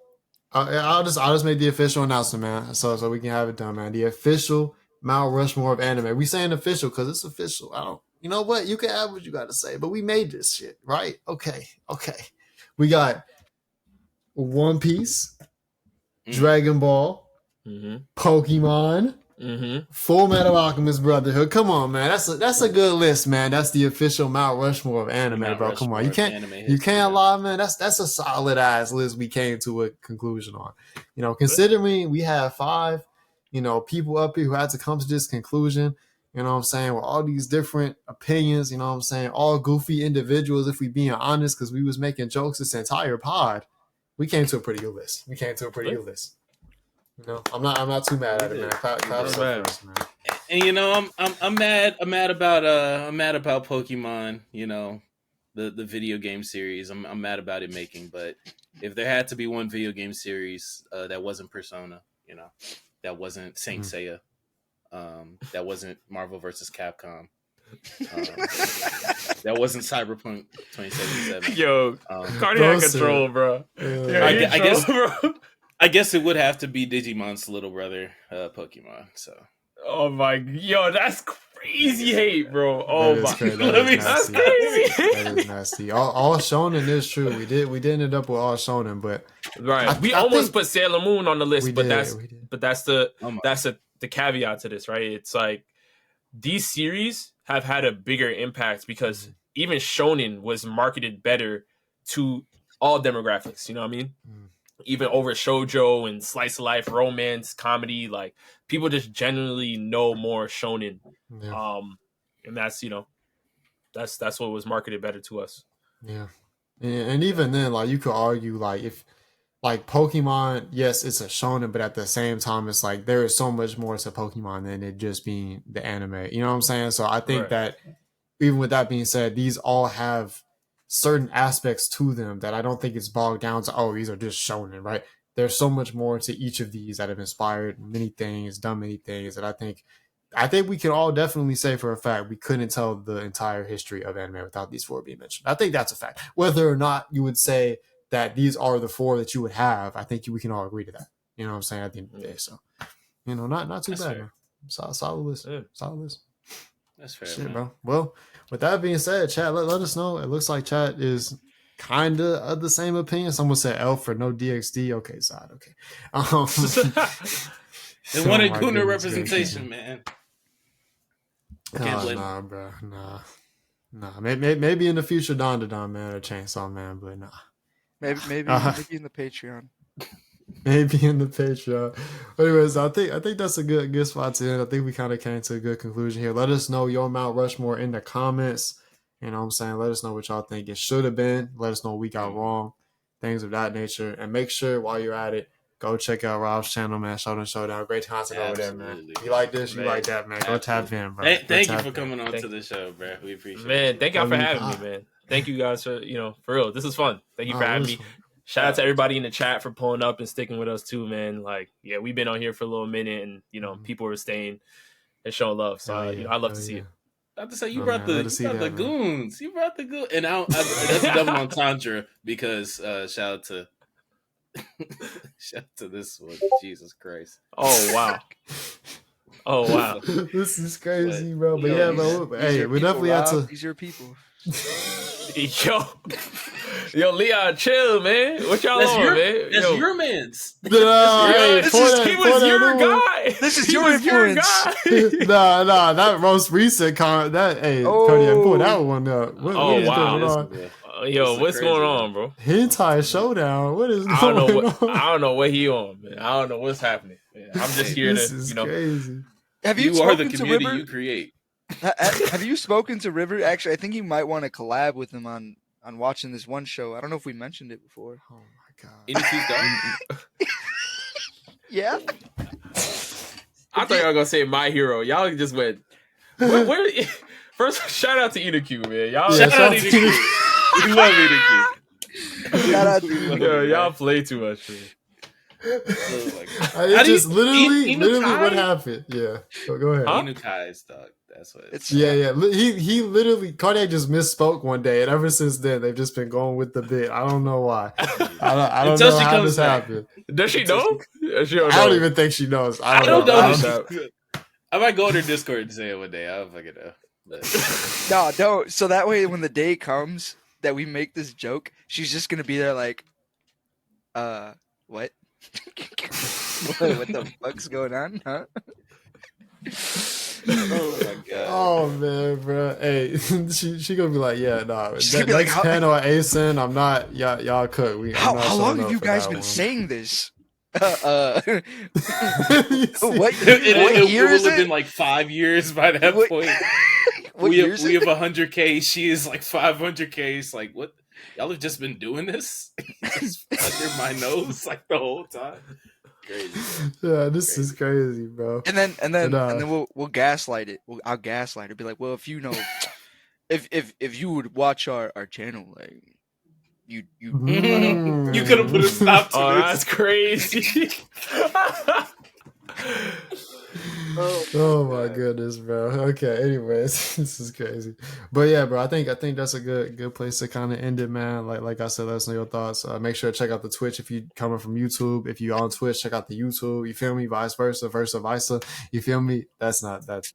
I'll just make the official announcement, man. So we can have it done, man. The official Mount Rushmore of anime. We saying official because it's official. I don't. You know what? You can have what you got to say, but we made this shit, right? Okay. We got One Piece, Dragon Ball, Pokemon, Fullmetal Alchemist, Brotherhood. Come on, man. That's a good list, man. That's the official Mount Rushmore of anime, bro. Come on, you can't lie, man. That's a solid ass list we came to a conclusion on. You know, considering we have 5, people up here who had to come to this conclusion. You know what I'm saying? With all these different opinions, you know what I'm saying? All goofy individuals, if we being honest, because we was making jokes this entire pod. We came to a pretty good list. You know, I'm not too mad at it, man. First, man. And you know, I'm mad about Pokemon. You know, the video game series. I'm mad about it making. But if there had to be one video game series that wasn't Persona, you know, that wasn't Saint Seiya, that wasn't Marvel vs. Capcom, that wasn't Cyberpunk 2077. Yo, cardiac control, bro. I guess it would have to be Digimon's little brother, Pokemon. So. Oh my, yo, that's crazy hate, bro. Oh my, that's crazy. That is nasty. All Shonen is true. We did end up with all Shonen, but right, we almost put Sailor Moon on the list, but that's the caveat to this, right? It's like these series have had a bigger impact because even Shonen was marketed better to all demographics. You know what I mean? Even over shoujo and slice of life, romance, comedy, like people just generally know more shonen. Yeah. And that's, that's what was marketed better to us. Yeah. And even then, like you could argue like if like Pokemon, yes, it's a shonen, but at the same time, it's like there is so much more to Pokemon than it just being the anime. You know what I'm saying? So I think that even with that being said, these all have certain aspects to them that I don't think it's bogged down to, these are just shonen, right? There's so much more to each of these that have inspired many things, done many things that I think we can all definitely say for a fact we couldn't tell the entire history of anime without these 4 being mentioned. I think that's a fact. Whether or not you would say that these are the 4 that you would have, I think we can all agree to that. You know what I'm saying? At the end of the day. So, not too bad, man. Solid list. Yeah. Solid list. That's fair, shit, man. Bro. Well, with that being said, chat, let us know. It looks like chat is kind of the same opinion. Someone said Elf for no DXD. Okay, Zod. Okay. They wanted Gunnar representation, man. Nah, bro. Nah. Maybe in the future, Don Man or Chainsaw Man, but nah. Maybe in the Patreon. Maybe in the Patreon. Anyways, I think that's a good spot to end. I think we kind of came to a good conclusion here. Let us know your Mount Rushmore in the comments. You know what I'm saying? Let us know what y'all think it should have been. Let us know what we got wrong. Things of that nature. And make sure while you're at it, go check out Rob's channel, man. Showdown. Great content over there, man. You like this? You like that, man. Go tap in, bro. Thank you for coming on to the show, bro. We appreciate it. Man, thank y'all for having me, man. Thank you guys for, for real. This is fun. Thank you for having me. Shout out to everybody in the chat for pulling up and sticking with us too, man. Like, yeah, we've been on here for a little minute, and people were staying and showing love. So I love to see it. I have to say, you brought the goons. You brought the goons, and that's a double entendre because shout out to this one. Jesus Christ! Oh wow! Oh wow. This is crazy, bro. But yeah, bro. Hey, we definitely have to. These are people. Yo, Leon, chill, man. What y'all on, man? That's your man's. He was your guy. This is your influence. Nah, that most recent comment. Cody, pull that one up. What is wow. going on? Yo, what's going on, bro? Hentai Showdown. What is going on? I don't know what he on, man. I don't know what's happening. Man. I'm just here this to, is crazy. Have you are the spoken to community River? you create. Have you spoken to River? Actually, I think you might want to collab with him on watching this one show. I don't know if we mentioned it before. Oh my god. Yeah. I thought y'all were gonna say My Hero. Y'all just went. Where first, shout out to Inaku, man. Shout out to Inaku. We love Inaku. Shout out to Yo, y'all play too much, man. It's just literally what happened. Yeah. Go ahead. Inukai's dog. That's what it's. Yeah. He literally Cardiac just misspoke one day, and ever since then they've just been going with the bit. I don't know why. I don't know how this happened. Does she know? I don't even think she knows. I don't know. I might go on her Discord and say it one day. I don't fucking know. No, don't. So that way, when the day comes that we make this joke, she's just gonna be there like, what? What the fuck's going on, huh? Oh my god. Oh man, bro. Hey, she gonna be like, yeah, nah. She's Next like, panel at ASIN, I'm not. Y'all cook. How long have you guys been saying this? What year is it? It would have been it? like 5 years by that point. We have 100K. She is like 500K. It's like, what? Y'all have just been doing this just under my nose like the whole time. Crazy. Bro. Yeah, this is crazy, bro. And then we'll gaslight it. I'll gaslight her. Be like, well, if you know, if you would watch our channel, like you could have put a stop to this. That's crazy. Oh my goodness, bro. Okay, anyways, this is crazy. But yeah, bro, I think that's a good place to kind of end it, man. Like I said, let us know your thoughts. Make sure to check out the Twitch if you coming from YouTube. If you on Twitch, check out the YouTube. You feel me? Vice versa. You feel me? That's not that.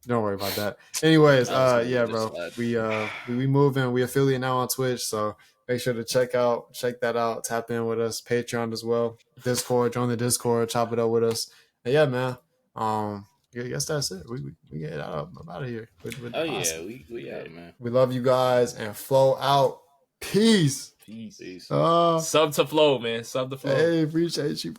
Don't worry about that. Anyways, yeah, bro. We moving. We affiliate now on Twitch, so make sure to check that out. Tap in with us. Patreon as well. Discord. Join the Discord. Chop it up with us. And yeah, man. I guess that's it. We get out of here. We out, man. We love you guys and flow out. Peace. Sub to flow, man. Sub to flow. Hey, appreciate you.